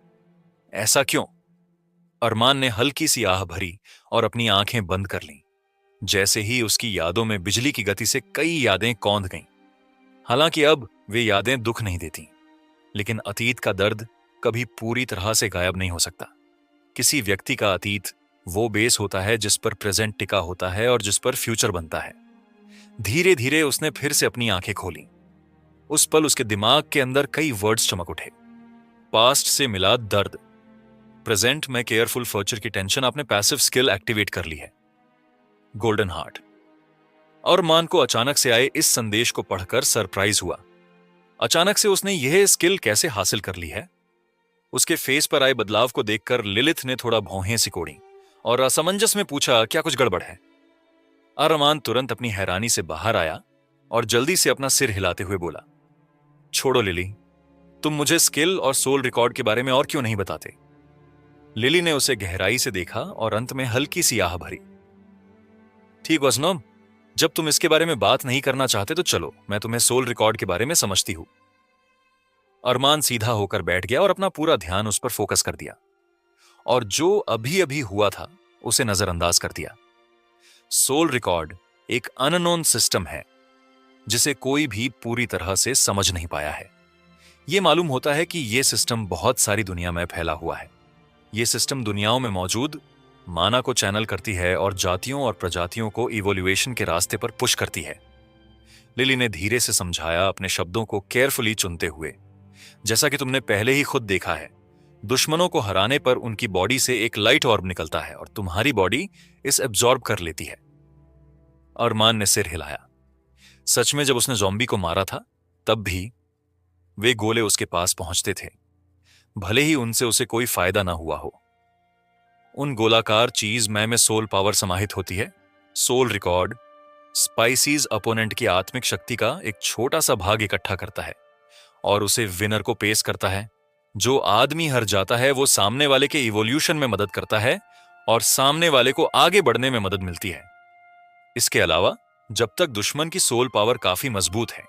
ऐसा क्यों? अरमान ने हल्की सी आह भरी और अपनी आंखें बंद कर लीं। जैसे ही उसकी यादों में बिजली की गति से कई यादें कौंध गईं। हालांकि अब वे यादें दुख नहीं देती, लेकिन अतीत का दर्द कभी पूरी तरह से गायब नहीं हो सकता। किसी व्यक्ति का अतीत वो बेस होता है जिस पर प्रेजेंट टिका होता है और जिस पर फ्यूचर बनता है। धीरे धीरे उसने फिर से अपनी आंखें खोली। उस पल उसके दिमाग के अंदर कई वर्ड्स चमक उठे। पास्ट से मिला दर्द, प्रेजेंट में केयरफुल फर्चर की टेंशन, आपने पैसिव स्किल एक्टिवेट कर ली है, गोल्डन हार्ट। और मान को अचानक से आए इस संदेश को पढ़कर सरप्राइज हुआ। अचानक से उसने यह स्किल कैसे हासिल कर ली है? उसके फेस पर आए बदलाव को देखकर लिलिथ ने थोड़ा भौहें सिकोड़ी और असमंजस में पूछा, क्या कुछ गड़बड़ है? अरमान तुरंत अपनी हैरानी से बाहर आया और जल्दी से अपना सिर हिलाते हुए बोला, छोड़ो लिली, तुम मुझे स्किल और सोल रिकॉर्ड के बारे में और क्यों नहीं बताते? लिली ने उसे गहराई से देखा और अंत में हल्की सी आह भरी। ठीक वजनो, जब तुम इसके बारे में बात नहीं करना चाहते तो चलो, मैं तुम्हें सोल रिकॉर्ड के बारे में समझती हूं। अरमान सीधा होकर बैठ गया और अपना पूरा ध्यान उस पर फोकस कर दिया और जो अभी अभी हुआ था उसे नजरअंदाज कर दिया। सोल रिकॉर्ड एक अननोन सिस्टम है जिसे कोई भी पूरी तरह से समझ नहीं पाया है। यह मालूम होता है कि यह सिस्टम बहुत सारी दुनिया में फैला हुआ है। यह सिस्टम दुनियाओं में मौजूद माना को चैनल करती है और जातियों और प्रजातियों को इवोल्यूएशन के रास्ते पर पुश करती है। लिली ने धीरे से समझाया, अपने शब्दों को केयरफुली चुनते हुए। जैसा कि तुमने पहले ही खुद देखा है, दुश्मनों को हराने पर उनकी बॉडी से एक लाइट ऑर्ब निकलता है और तुम्हारी बॉडी इस एब्जॉर्ब कर लेती है। अरमान ने सिर हिलाया। सच में जब उसने ज़ॉम्बी को मारा था तब भी वे गोले उसके पास पहुंचते थे, भले ही उनसे उसे कोई फायदा ना हुआ हो। उन गोलाकार चीज में सोल पावर समाहित होती है। सोल रिकॉर्ड स्पाइसीज अपोनेंट की आत्मिक शक्ति का एक छोटा सा भाग इकट्ठा करता है और उसे विनर को पेश करता है। जो आदमी हार जाता है वो सामने वाले के इवोल्यूशन में मदद करता है और सामने वाले को आगे बढ़ने में मदद मिलती है। इसके अलावा जब तक दुश्मन की सोल पावर काफी मजबूत है,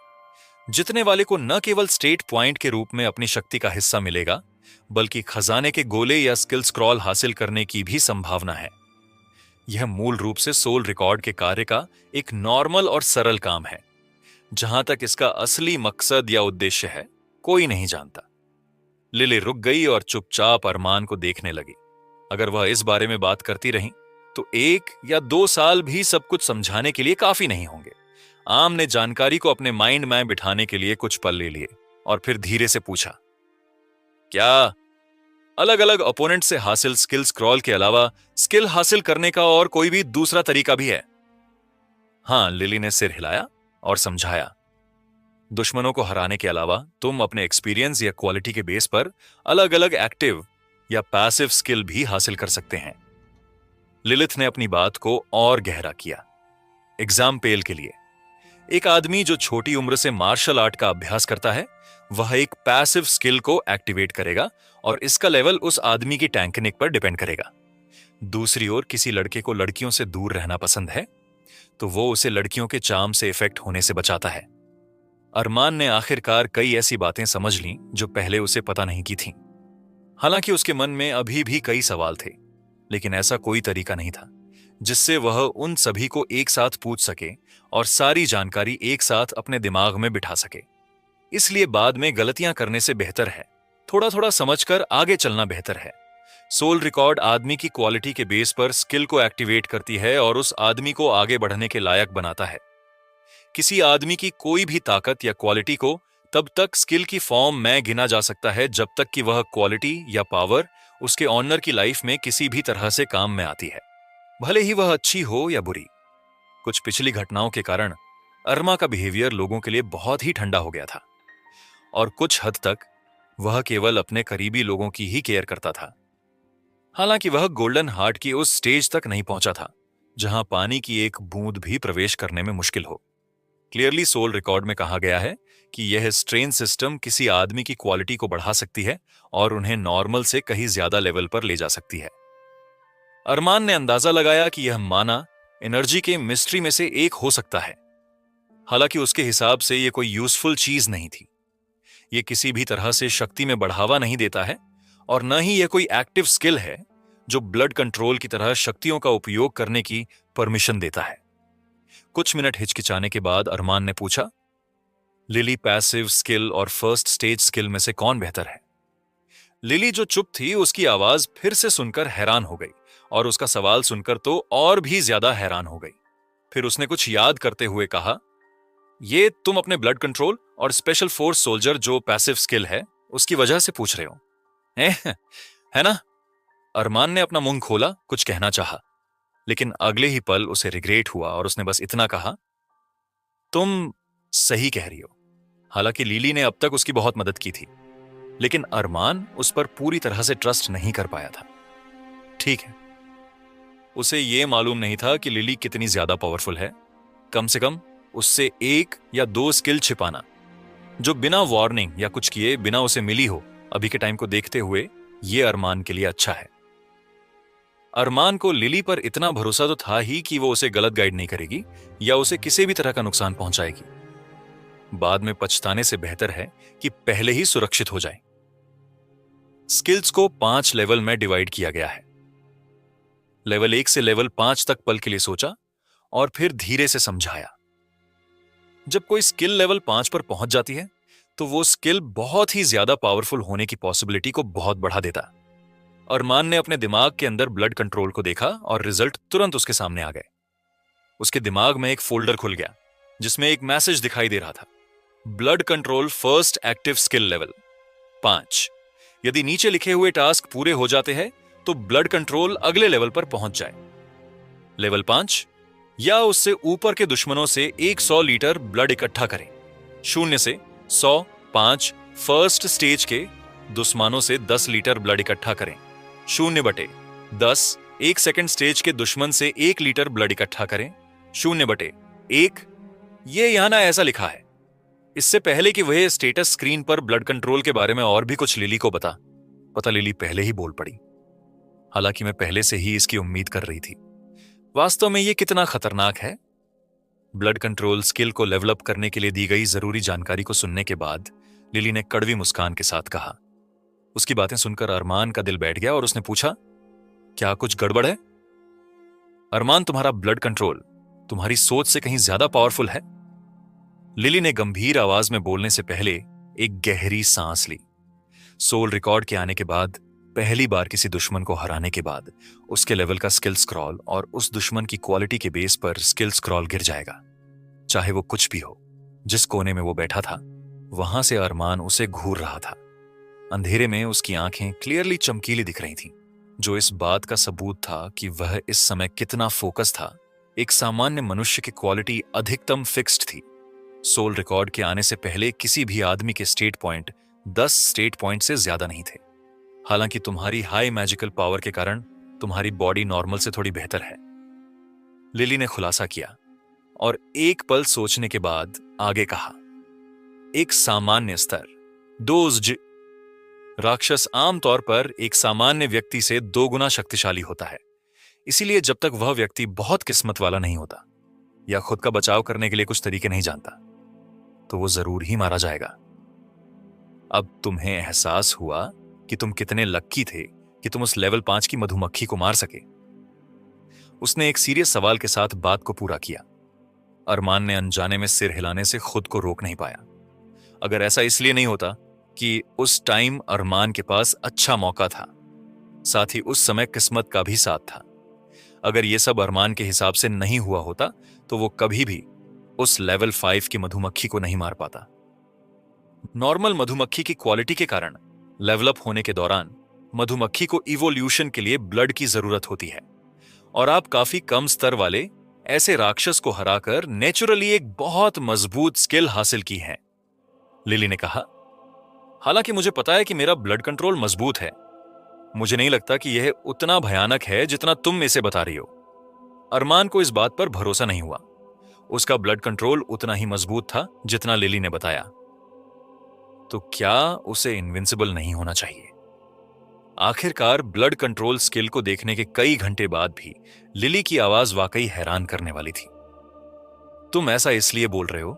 जितने वाले को न केवल स्टेट पॉइंट के रूप में अपनी शक्ति का हिस्सा मिलेगा, बल्कि खजाने के गोले या स्किल स्क्रॉल हासिल करने की भी संभावना है। यह मूल रूप से सोल रिकॉर्ड के कार्य का एक नॉर्मल और सरल काम है। जहां तक इसका असली मकसद या उद्देश्य है, कोई नहीं जानता। लिली रुक गई और चुपचाप अरमान को देखने लगी। अगर वह इस बारे में बात करती रही तो 1 या 2 साल भी सब कुछ समझाने के लिए काफी नहीं होंगे। आम ने जानकारी को अपने माइंड में बिठाने के लिए कुछ पल ले लिए और फिर धीरे से पूछा, क्या अलग अलग ओपोनेंट से हासिल स्किल स्क्रॉल के अलावा स्किल हासिल करने का और कोई भी दूसरा तरीका भी है? हां, लिली ने सिर हिलाया और समझाया। दुश्मनों को हराने के अलावा तुम अपने एक्सपीरियंस या क्वालिटी के बेस पर अलग अलग एक्टिव या पैसिव स्किल भी हासिल कर सकते हैं। लिलिथ ने अपनी बात को और गहरा किया। एग्जाम्पल के लिए, एक आदमी जो छोटी उम्र से मार्शल आर्ट का अभ्यास करता है, वह एक पैसिव स्किल को एक्टिवेट करेगा और इसका लेवल उस आदमी की टैंकनिक पर डिपेंड करेगा। दूसरी ओर, किसी लड़के को लड़कियों से दूर रहना पसंद है तो वो उसे लड़कियों के चार्म से इफेक्ट होने से बचाता है। अरमान ने आखिरकार कई ऐसी बातें समझ लीं जो पहले उसे पता नहीं की थीं। हालांकि उसके मन में अभी भी कई सवाल थे, लेकिन ऐसा कोई तरीका नहीं था जिससे वह उन सभी को एक साथ पूछ सके और सारी जानकारी एक साथ अपने दिमाग में बिठा सके। इसलिए बाद में गलतियां करने से बेहतर है थोड़ा थोड़ा समझकर आगे चलना बेहतर है। सोल रिकॉर्ड आदमी की क्वालिटी के बेस पर स्किल को एक्टिवेट करती है और उस आदमी को आगे बढ़ने के लायक बनाता है। किसी आदमी की कोई भी ताकत या क्वालिटी को तब तक स्किल की फॉर्म में गिना जा सकता है जब तक कि वह क्वालिटी या पावर उसके ऑनर की लाइफ में किसी भी तरह से काम में आती है, भले ही वह अच्छी हो या बुरी। कुछ पिछली घटनाओं के कारण अरमा का बिहेवियर लोगों के लिए बहुत ही ठंडा हो गया था और कुछ हद तक वह केवल अपने करीबी लोगों की ही केयर करता था। हालांकि वह गोल्डन हार्ट की उस स्टेज तक नहीं पहुंचा था जहां पानी की एक बूंद भी प्रवेश करने में मुश्किल हो। क्लियरली सोल रिकॉर्ड में कहा गया है कि यह स्ट्रेन सिस्टम किसी आदमी की क्वालिटी को बढ़ा सकती है और उन्हें नॉर्मल से कहीं ज्यादा लेवल पर ले जा सकती है। अरमान ने अंदाजा लगाया कि यह माना एनर्जी के मिस्ट्री में से एक हो सकता है। हालांकि उसके हिसाब से यह कोई यूजफुल चीज नहीं थी। यह किसी भी तरह से शक्ति में बढ़ावा नहीं देता है और न ही यह कोई एक्टिव स्किल है जो ब्लड कंट्रोल की तरह शक्तियों का उपयोग करने की परमिशन देता है। कुछ मिनट हिचकिचाने के बाद अरमान ने पूछा, लिली पैसिव स्किल और फर्स्ट स्टेज स्किल में से कौन बेहतर है? लिली जो चुप थी उसकी आवाज फिर से सुनकर हैरान हो गई और उसका सवाल सुनकर तो और भी ज्यादा हैरान हो गई। फिर उसने कुछ याद करते हुए कहा, ये तुम अपने ब्लड कंट्रोल और स्पेशल फोर्स सोल्जर जो पैसिव स्किल है उसकी वजह से पूछ रहे हो, है ना? अरमान ने अपना मुंह खोला, कुछ कहना चाहा, लेकिन अगले ही पल उसे रिग्रेट हुआ और उसने बस इतना कहा, तुम सही कह रही हो। हालांकि लिली ने अब तक उसकी बहुत मदद की थी, लेकिन अरमान उस पर पूरी तरह से ट्रस्ट नहीं कर पाया था। ठीक है, उसे यह मालूम नहीं था कि लिली कितनी ज्यादा पावरफुल है। कम से कम उससे 1 या 2 स्किल छिपाना जो बिना वार्निंग या कुछ किए बिना उसे मिली हो, अभी के टाइम को देखते हुए यह अरमान के लिए अच्छा है। अरमान को लिली पर इतना भरोसा तो था ही कि वो उसे गलत गाइड नहीं करेगी या उसे किसी भी तरह का नुकसान पहुंचाएगी। बाद में पछताने से बेहतर है कि पहले ही सुरक्षित हो जाए। स्किल्स को 5 लेवल में डिवाइड किया गया है। लेवल 1 से लेवल 5 तक पल के लिए सोचा और फिर धीरे से समझाया। जब कोई स्किल लेवल 5 पर पहुंच जाती है तो वो स्किल बहुत ही ज्यादा पावरफुल होने की पॉसिबिलिटी को बहुत बढ़ा देता। अरमान ने अपने दिमाग के अंदर ब्लड कंट्रोल को देखा और रिजल्ट तुरंत उसके सामने आ गए। उसके दिमाग में एक फोल्डर खुल गया जिसमें एक मैसेज दिखाई दे रहा था, blood control first active skill level 5। यदि नीचे लिखे हुए टास्क पूरे हो जाते हैं तो ब्लड कंट्रोल अगले लेवल पर पहुंच जाए। लेवल 5 या उससे ऊपर के दुश्मनों से 100 लीटर ब्लड इकट्ठा करें। 0 से 100 5 फर्स्ट स्टेज के दुश्मनों से 10 लीटर ब्लड इकट्ठा करें। 0/10 1 सेकंड स्टेज के दुश्मन से 1 लीटर ब्लड इकट्ठा करें। 0/1 ये यहां ना ऐसा लिखा है। इससे पहले कि वह स्टेटस स्क्रीन पर ब्लड कंट्रोल के बारे में और भी कुछ लिली को पता लिली पहले ही बोल पड़ी। हालांकि मैं पहले से ही इसकी उम्मीद कर रही थी। वास्तव में यह कितना खतरनाक है। ब्लड कंट्रोल स्किल को डेवलप करने के लिए दी गई जरूरी जानकारी को सुनने के बाद लिली ने कड़वी मुस्कान के साथ कहा। उसकी बातें सुनकर अरमान का दिल बैठ गया और उसने पूछा, क्या कुछ गड़बड़ है? अरमान, तुम्हारा ब्लड कंट्रोल तुम्हारी सोच से कहीं ज्यादा पावरफुल है। लिली ने गंभीर आवाज में बोलने से पहले एक गहरी सांस ली। सोल रिकॉर्ड के आने के बाद पहली बार किसी दुश्मन को हराने के बाद उसके लेवल का स्किल स्क्रॉल और उस दुश्मन की क्वालिटी के बेस पर स्किल स्क्रॉल गिर जाएगा, चाहे वो कुछ भी हो। जिस कोने में वो बैठा था वहां से अरमान उसे घूर रहा था। अंधेरे में उसकी आंखें क्लियरली चमकीली दिख रही थीं, जो इस बात का सबूत था कि वह इस समय कितना फोकस था। एक सामान्य मनुष्य की क्वालिटी अधिकतम फिक्स्ड थी। सोल रिकॉर्ड के आने से पहले किसी भी आदमी के स्टेट पॉइंट 10 स्टेट पॉइंट से ज्यादा नहीं थे। हालांकि तुम्हारी हाई मैजिकल पावर के कारण तुम्हारी बॉडी नॉर्मल से थोड़ी बेहतर है, लिली ने खुलासा किया और एक पल सोचने के बाद आगे कहा। एक सामान्य स्तर राक्षस आमतौर पर एक सामान्य व्यक्ति से 2 गुना शक्तिशाली होता है। इसीलिए जब तक वह व्यक्ति बहुत किस्मत वाला नहीं होता या खुद का बचाव करने के लिए कुछ तरीके नहीं जानता तो वो जरूर ही मारा जाएगा। अब तुम्हें एहसास हुआ कि तुम कितने लक्की थे कि तुम उस लेवल 5 की मधुमक्खी को मार सके। उसने एक सीरियस सवाल के साथ बात को पूरा किया। अरमान ने अनजाने में सिर हिलाने से खुद को रोक नहीं पाया। अगर ऐसा इसलिए नहीं होता कि उस टाइम अरमान के पास अच्छा मौका था, साथ ही उस समय किस्मत का भी साथ था। अगर यह सब अरमान के हिसाब से नहीं हुआ होता तो वो कभी भी उस लेवल 5 की मधुमक्खी को नहीं मार पाता। नॉर्मल मधुमक्खी की क्वालिटी के कारण लेवल अप होने के दौरान मधुमक्खी को इवोल्यूशन के लिए ब्लड की जरूरत होती है और आप काफी कम स्तर वाले ऐसे राक्षस को हराकर नेचुरली एक बहुत मजबूत स्किल हासिल की है, लिली ने कहा। हालांकि मुझे पता है कि मेरा ब्लड कंट्रोल मजबूत है, मुझे नहीं लगता कि यह उतना भयानक है जितना तुम इसे बता रही हो। अरमान को इस बात पर भरोसा नहीं हुआ। उसका ब्लड कंट्रोल उतना ही मजबूत था जितना लिली ने बताया। तो क्या उसे इनविंसिबल नहीं होना चाहिए? आखिरकार ब्लड कंट्रोल स्किल को देखने के कई घंटे बाद भी लिली की आवाज वाकई हैरान करने वाली थी। तुम ऐसा इसलिए बोल रहे हो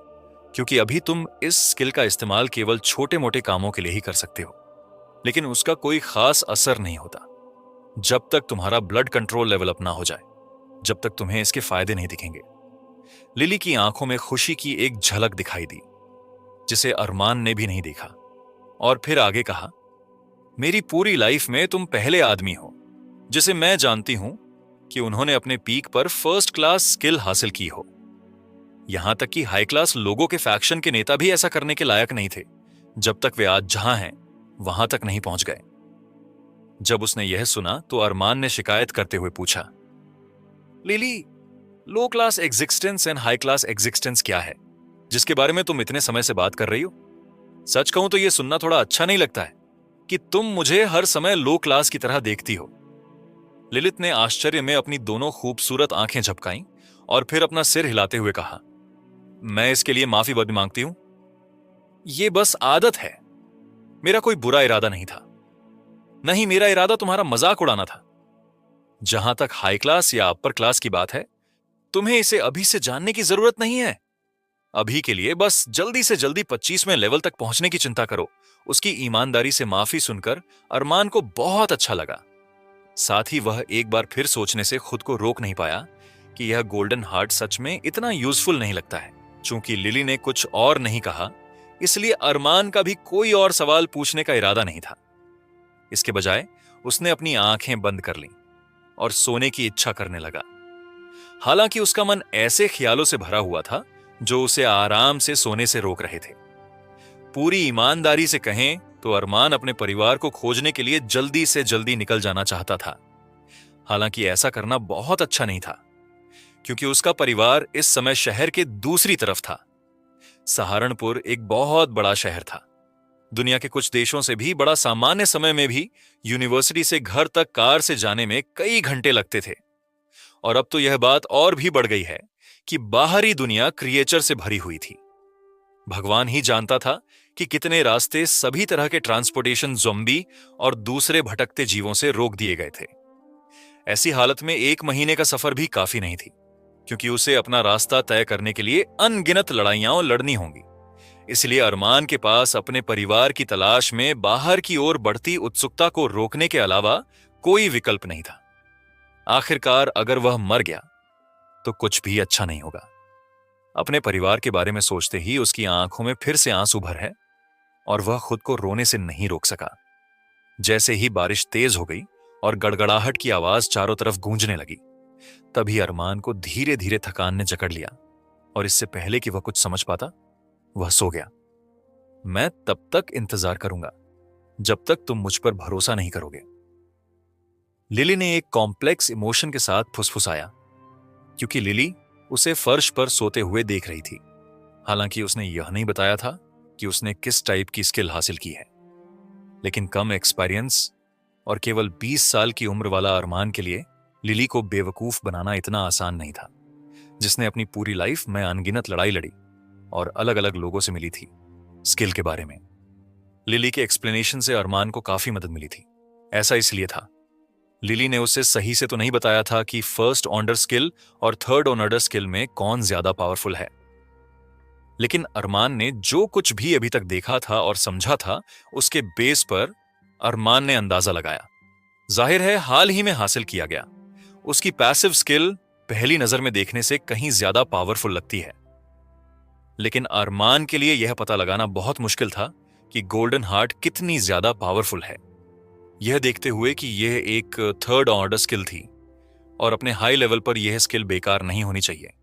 क्योंकि अभी तुम इस स्किल का इस्तेमाल केवल छोटे मोटे कामों के लिए ही कर सकते हो, लेकिन उसका कोई खास असर नहीं होता जब तक तुम्हारा ब्लड कंट्रोल लेवल अप ना हो जाए, जब तक तुम्हें इसके फायदे नहीं दिखेंगे। लिली की आंखों में खुशी की एक झलक दिखाई दी जिसे अरमान ने भी नहीं देखा, और फिर आगे कहा, मेरी पूरी लाइफ में तुम पहले आदमी हो जिसे मैं जानती हूं कि उन्होंने अपने पीक पर फर्स्ट क्लास स्किल हासिल की हो। यहां तक कि हाई क्लास लोगों के फैक्शन के नेता भी ऐसा करने के लायक नहीं थे जब तक वे आज जहां हैं वहां तक नहीं पहुंच गए। जब उसने यह सुना तो अरमान ने शिकायत करते हुए पूछा, lily, low class existence and high class existence क्या है जिसके बारे में तुम इतने समय से बात कर रही हो? सच कहूं तो यह सुनना थोड़ा अच्छा नहीं लगता है कि तुम मुझे हर समय लो क्लास की तरह देखती हो। ललित ने आश्चर्य में अपनी दोनों खूबसूरत आंखें झपकाईं और फिर अपना सिर हिलाते हुए कहा, मैं इसके लिए माफी मांगती हूं। यह बस आदत है, मेरा कोई बुरा इरादा नहीं था। नहीं, मेरा इरादा तुम्हारा मजाक उड़ाना था। जहां तक हाई क्लास या अपर क्लास की बात है, तुम्हें इसे अभी से जानने की जरूरत नहीं है। अभी के लिए बस जल्दी से जल्दी 25वें लेवल तक पहुंचने की चिंता करो। उसकी ईमानदारी से माफी सुनकर अरमान को बहुत अच्छा लगा। साथ ही वह एक बार फिर सोचने से खुद को रोक नहीं पाया कि यह गोल्डन हार्ट सच में इतना यूजफुल नहीं लगता है। चूंकि लिली ने कुछ और नहीं कहा, इसलिए अरमान का भी कोई और सवाल पूछने का इरादा नहीं था। इसके बजाय उसने अपनी आंखें बंद कर लीं और सोने की इच्छा करने लगा। हालांकि उसका मन ऐसे ख्यालों से भरा हुआ था जो उसे आराम से सोने से रोक रहे थे। पूरी ईमानदारी से कहें तो अरमान अपने परिवार को खोजने के लिए जल्दी से जल्दी निकल जाना चाहता था। हालांकि ऐसा करना बहुत अच्छा नहीं था क्योंकि उसका परिवार इस समय शहर के दूसरी तरफ था। सहारनपुर एक बहुत बड़ा शहर था। दुनिया के कुछ देशों से भी बड़ा सामान्य समय में भी यूनिवर्सिटी से घर तक कार से जाने में कई घंटे लगते थे। और अब तो यह बात और भी बढ़ गई है कि बाहरी दुनिया क्रिएचर से भरी हुई थी। भगवान ही जानता था कि कितने रास्ते सभी तरह के ट्रांसपोर्टेशन ज़ॉम्बी और दूसरे भटकते जीवों से रोक दिए गए थे। ऐसी हालत में 1 महीने का सफर भी काफी नहीं थी क्योंकि उसे अपना रास्ता तय करने के लिए अनगिनत लड़ाइयां लड़नी होंगी। इसलिए अरमान के पास अपने परिवार की तलाश में बाहर की ओर बढ़ती उत्सुकता को रोकने के अलावा कोई विकल्प नहीं था। आखिरकार अगर वह मर गया तो कुछ भी अच्छा नहीं होगा। अपने परिवार के बारे में सोचते ही उसकी आंखों में फिर से आंसू भर है और वह खुद को रोने से नहीं रोक सका। जैसे ही बारिश तेज हो गई और गड़गड़ाहट की आवाज चारों तरफ गूंजने लगी, तभी अरमान को धीरे धीरे थकान ने जकड़ लिया और इससे पहले कि वह कुछ समझ पाता, वह सो गया। मैं तब तक इंतजार करूंगा जब तक तुम मुझ पर भरोसा नहीं करोगे। लिली ने एक कॉम्प्लेक्स इमोशन के साथ फुसफुसाया क्योंकि लिली उसे फर्श पर सोते हुए देख रही थी। हालांकि उसने यह नहीं बताया था कि उसने किस टाइप की स्किल हासिल की है। लेकिन कम एक्सपीरियंस और केवल 20 साल की उम्र वाला अरमान के लिए लिली को बेवकूफ बनाना इतना आसान नहीं था, जिसने अपनी पूरी लाइफ में अनगिनत लड़ाई लड़ी और अलग अलग लोगों से मिली थी स्किल के बारे में। लिली के एक्सप्लेनेशन से अरमान को काफी मदद मिली थी। ऐसा इसलिए था, लिली ने उसे सही से तो नहीं बताया था कि फर्स्ट ऑर्डर स्किल और थर्ड ऑर्डर स्किल में कौन ज्यादा पावरफुल है। लेकिन अरमान ने जो कुछ भी अभी तक देखा था और समझा था, उसके बेस पर अरमान ने अंदाजा लगाया। जाहिर है हाल ही में हासिल किया गया उसकी पैसिव स्किल पहली नजर में देखने से कहीं ज्यादा पावरफुल लगती है। लेकिन अरमान के लिए यह पता लगाना बहुत मुश्किल था कि गोल्डन हार्ट कितनी ज्यादा पावरफुल है, यह देखते हुए कि यह एक थर्ड ऑर्डर स्किल थी और अपने हाई लेवल पर यह स्किल बेकार नहीं होनी चाहिए।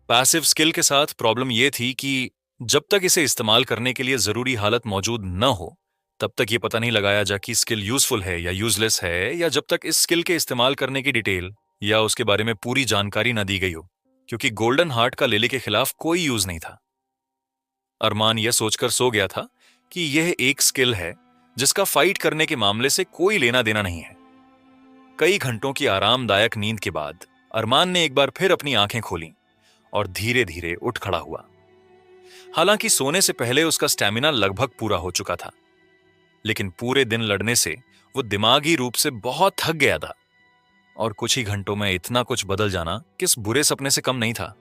पैसिव स्किल के साथ प्रॉब्लम यह थी कि जब तक इसे इस्तेमाल करने के लिए जरूरी हालत मौजूद न हो, तब तक यह पता नहीं लगाया जा कि स्किल यूजफुल है या यूजलेस है, या जब तक इस स्किल के इस्तेमाल करने की डिटेल या उसके बारे में पूरी जानकारी न दी गई हो, क्योंकि गोल्डन हार्ट का लिली के खिलाफ कोई यूज नहीं था। अरमान यह सोचकर सो गया था कि यह एक स्किल है जिसका फाइट करने के मामले से कोई लेना देना नहीं है। कई घंटों की आरामदायक नींद के बाद अरमान ने एक बार फिर अपनी आंखें खोलीं और धीरे धीरे उठ खड़ा हुआ। हालांकि सोने से पहले उसका स्टैमिना लगभग पूरा हो चुका था, लेकिन पूरे दिन लड़ने से वो दिमागी रूप से बहुत थक गया था और कुछ ही घंटों में इतना कुछ बदल जाना किस बुरे सपने से कम नहीं था।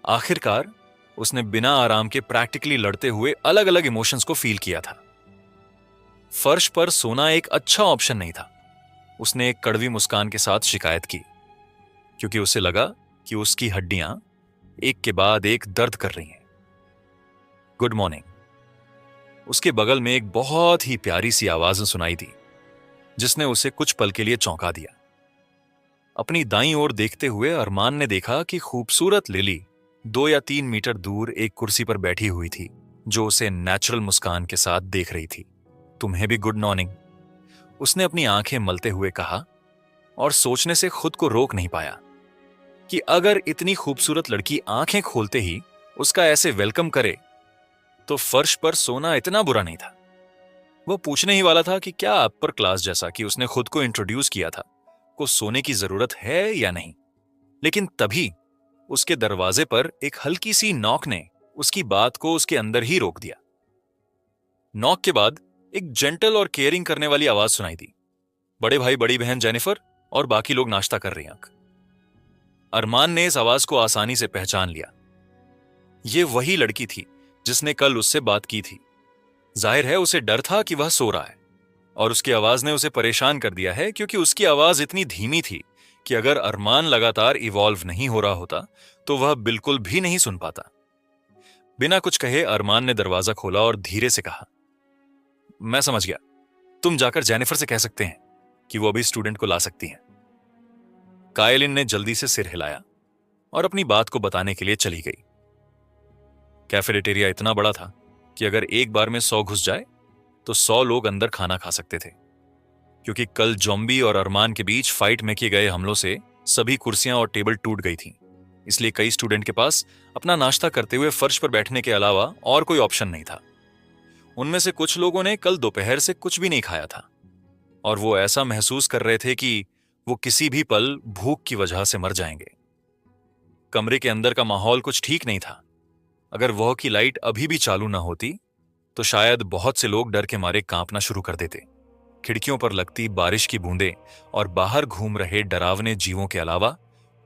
आखिरकार उसने बिना आराम के प्रैक्टिकली लड़ते हुए अलग अलग इमोशंस को फील किया था। फर्श पर सोना एक अच्छा ऑप्शन नहीं था। उसने एक कड़वी मुस्कान के साथ शिकायत की, क्योंकि उसे लगा कि उसकी हड्डियां एक के बाद एक दर्द कर रही हैं। Good morning. उसके बगल में एक बहुत ही प्यारी सी आवाज सुनाई दी, जिसने उसे कुछ पल के लिए चौंका दिया। अपनी दाईं ओर देखते हुए अरमान ने देखा कि खूबसूरत लिली 2 या 3 मीटर दूर एक कुर्सी पर बैठी हुई थी, जो उसे नेचुरल मुस्कान के साथ देख रही थी। तुम्हें भी गुड मॉर्निंग, उसने अपनी आंखें मलते हुए कहा, और सोचने से खुद को रोक नहीं पाया कि अगर इतनी खूबसूरत लड़की आंखें खोलते ही उसका ऐसे वेलकम करे तो फर्श पर सोना इतना बुरा नहीं था। वो पूछने ही वाला था कि क्या अपर क्लास, जैसा कि उसने खुद को इंट्रोड्यूस किया था, को सोने की जरूरत है या नहीं। लेकिन तभी उसके दरवाजे पर एक हल्की सी नॉक ने उसकी बात को उसके अंदर ही रोक दिया। नॉक के बाद एक जेंटल और केयरिंग करने वाली आवाज सुनाई दी, बड़े भाई बड़ी बहन जेनिफर और बाकी लोग नाश्ता कर रही हैं। अरमान ने इस आवाज को आसानी से पहचान लिया। यह वही लड़की थी जिसने कल उससे बात की थी। जाहिर है उसे डर था कि वह सो रहा है, और उसकी आवाज ने उसे परेशान कर दिया है, क्योंकि उसकी आवाज इतनी धीमी थी कि अगर अरमान लगातार इवॉल्व नहीं हो रहा होता तो वह बिल्कुल भी नहीं सुन पाता। बिना कुछ कहे अरमान ने दरवाजा खोला और धीरे से कहा, मैं समझ गया, तुम जाकर जेनिफर से कह सकते हैं कि वो अभी स्टूडेंट को ला सकती हैं। कायलिन ने जल्दी से सिर हिलाया और अपनी बात को बताने के लिए चली गई। कैफेटेरिया इतना बड़ा था कि अगर एक बार में 100 घुस जाए तो 100 लोग अंदर खाना खा सकते थे, क्योंकि कल जॉम्बी और अरमान के बीच फाइट में किए गए हमलों से सभी कुर्सियां और टेबल टूट गई थीं। इसलिए कई स्टूडेंट के पास अपना नाश्ता करते हुए फर्श पर बैठने के अलावा और कोई ऑप्शन नहीं था। उनमें से कुछ लोगों ने कल दोपहर से कुछ भी नहीं खाया था, और वो ऐसा महसूस कर रहे थे कि वो किसी भी पल भूख की वजह से मर जाएंगे। कमरे के अंदर का माहौल कुछ ठीक नहीं था। अगर वह की लाइट अभी भी चालू न होती तो शायद बहुत से लोग डर के मारे कांपना शुरू कर देते। खिड़कियों पर लगती बारिश की बूंदें और बाहर घूम रहे डरावने जीवों के अलावा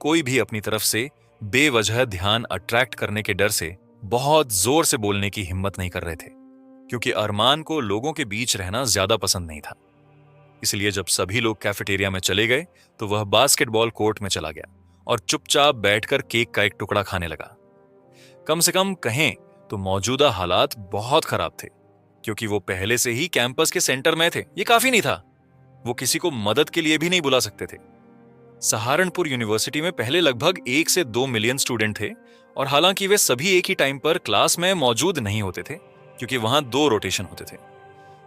कोई भी अपनी तरफ से बेवजह ध्यान अट्रैक्ट करने के डर से बहुत जोर से बोलने की हिम्मत नहीं कर रहे थे, क्योंकि अरमान को लोगों के बीच रहना ज्यादा पसंद नहीं था। इसलिए जब सभी लोग कैफेटेरिया में चले गए तो वह बास्केटबॉल कोर्ट में चला गया और चुपचाप बैठकर केक का एक टुकड़ा खाने लगा। कम से कम कहें तो मौजूदा हालात बहुत खराब थे, क्योंकि वो पहले से ही कैंपस के सेंटर में थे। ये काफी नहीं था, वो किसी को मदद के लिए भी नहीं बुला सकते थे। सहारनपुर यूनिवर्सिटी में पहले लगभग 1 से 2 मिलियन स्टूडेंट थे, और हालांकि वे सभी एक ही टाइम पर क्लास में मौजूद नहीं होते थे, क्योंकि वहां 2 रोटेशन होते थे।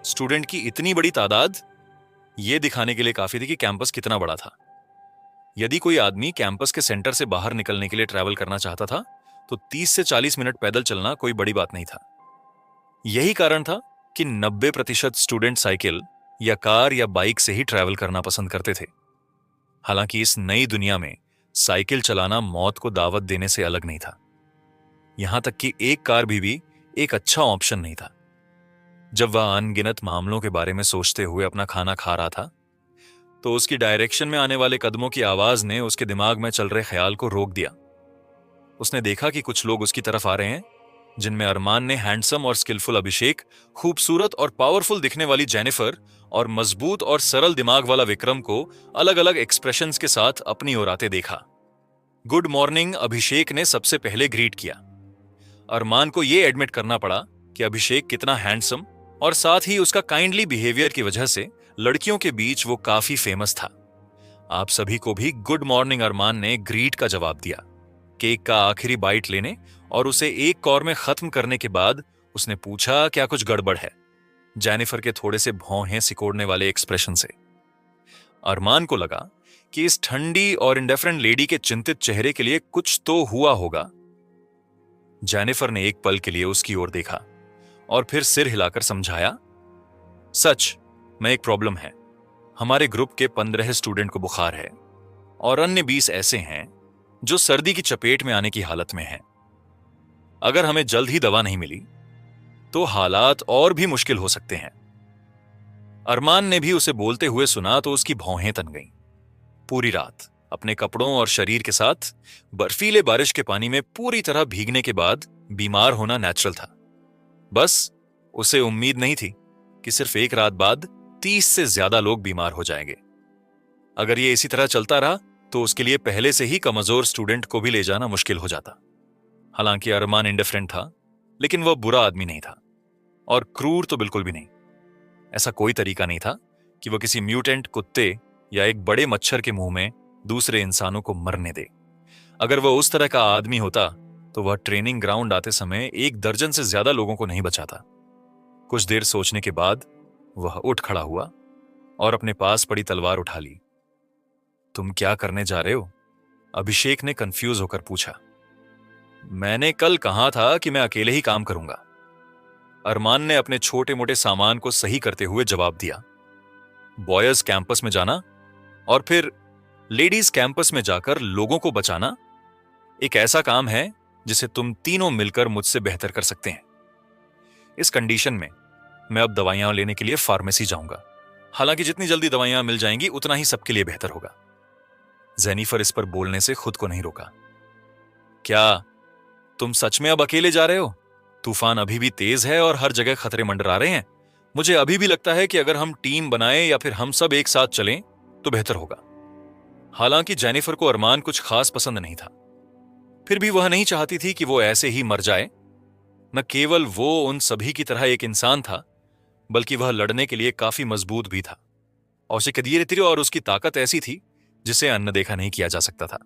स्टूडेंट की इतनी बड़ी तादाद ये दिखाने के लिए काफी थी कि कैंपस कितना बड़ा था। यदि कोई आदमी कैंपस के सेंटर से बाहर निकलने के लिए ट्रैवल करना चाहता था तो 30 से 40 मिनट पैदल चलना कोई बड़ी बात नहीं था। यही कारण था कि 90% स्टूडेंट साइकिल या कार या बाइक से ही ट्रैवल करना पसंद करते थे। हालांकि इस नई दुनिया में साइकिल चलाना मौत को दावत देने से अलग नहीं था। यहां तक कि एक कार भी एक अच्छा ऑप्शन नहीं था। जब वह अनगिनत मामलों के बारे में सोचते हुए अपना खाना खा रहा था तो उसकी डायरेक्शन में आने वाले कदमों की आवाज ने उसके दिमाग में चल रहे ख्याल को रोक दिया। उसने देखा कि कुछ लोग उसकी तरफ आ रहे हैं, जिनमें अरमान ने हैंडसम और स्किलफुल अभिषेक, खूबसूरत और पावरफुल दिखने वाली जेनिफर और मजबूत और सरल दिमाग वाला विक्रम को अलग अलग एक्सप्रेशंस के साथ अपनी ओर आते देखा। गुड मॉर्निंग अभिषेक ने सबसे पहले ग्रीट किया। अरमान को यह एडमिट करना पड़ा कि अभिषेक कितना हैंडसम, और साथ ही उसका काइंडली बिहेवियर की वजह से लड़कियों के बीच वो काफी फेमस था। आप सभी को भी गुड मॉर्निंग अरमान ने ग्रीट का जवाब दिया। केक का आखिरी बाइट लेने और उसे एक कौर में खत्म करने के बाद उसने पूछा, क्या कुछ गड़बड़ है? जेनिफर के थोड़े से भौहें सिकोड़ने वाले एक्सप्रेशन से। अरमान को लगा कि इस ठंडी और इंडिफरेंट लेडी के चिंतित चेहरे के लिए कुछ तो हुआ होगा। जेनिफर ने एक पल के लिए उसकी ओर देखा और फिर सिर हिलाकर समझाया, सच में एक प्रॉब्लम है। हमारे ग्रुप के 15 स्टूडेंट को बुखार है और अन्य 20 ऐसे हैं जो सर्दी की चपेट में आने की हालत में हैं। अगर हमें जल्द ही दवा नहीं मिली तो हालात और भी मुश्किल हो सकते हैं। अरमान ने भी उसे बोलते हुए सुना तो उसकी भौहें तन गईं। पूरी रात अपने कपड़ों और शरीर के साथ बर्फीले बारिश के पानी में पूरी तरह भीगने के बाद बीमार होना नेचुरल था। बस उसे उम्मीद नहीं थी कि सिर्फ एक रात बाद 30 से ज्यादा लोग बीमार हो जाएंगे। अगर ये इसी तरह चलता रहा तो उसके लिए पहले से ही कमजोर स्टूडेंट को भी ले जाना मुश्किल हो जाता। हालांकि अरमान इंडिफरेंट था, लेकिन वह बुरा आदमी नहीं था और क्रूर तो बिल्कुल भी नहीं। ऐसा कोई तरीका नहीं था कि वह किसी म्यूटेंट कुत्ते या एक बड़े मच्छर के मुंह में दूसरे इंसानों को मरने दे। अगर वह उस तरह का आदमी होता तो वह ट्रेनिंग ग्राउंड आते समय 1 दर्जन से ज्यादा लोगों को नहीं बचाता। कुछ देर सोचने के बाद वह उठ खड़ा हुआ और अपने पास पड़ी तलवार उठा ली। तुम क्या करने जा रहे हो? अभिषेक ने कंफ्यूज होकर पूछा। मैंने कल कहा था कि मैं अकेले ही काम करूंगा, अरमान ने अपने छोटे मोटे सामान को सही करते हुए जवाब दिया। बॉयज कैंपस में जाना और फिर लेडीज कैंपस में जाकर लोगों को बचाना एक ऐसा काम है जिसे तुम तीनों मिलकर मुझसे बेहतर कर सकते हैं। इस कंडीशन में मैं अब दवाइयां लेने के लिए फार्मेसी जाऊंगा। हालांकि जितनी जल्दी दवाइयां मिल जाएंगी उतना ही सबके लिए बेहतर होगा। जेनिफर इस पर बोलने से खुद को नहीं रोका। क्या तुम सच में अब अकेले जा रहे हो? तूफान अभी भी तेज है और हर जगह खतरे मंडरा रहे हैं। मुझे अभी भी लगता है कि अगर हम टीम बनाएं या फिर हम सब एक साथ चलें तो बेहतर होगा। हालांकि जेनिफर को अरमान कुछ खास पसंद नहीं था, फिर भी वह नहीं चाहती थी कि वो ऐसे ही मर जाए। न केवल वो उन सभी की तरह एक इंसान था, बल्कि वह लड़ने के लिए काफी मजबूत भी था। और उसकी ताकत ऐसी थी जिसे अनदेखा नहीं किया जा सकता था।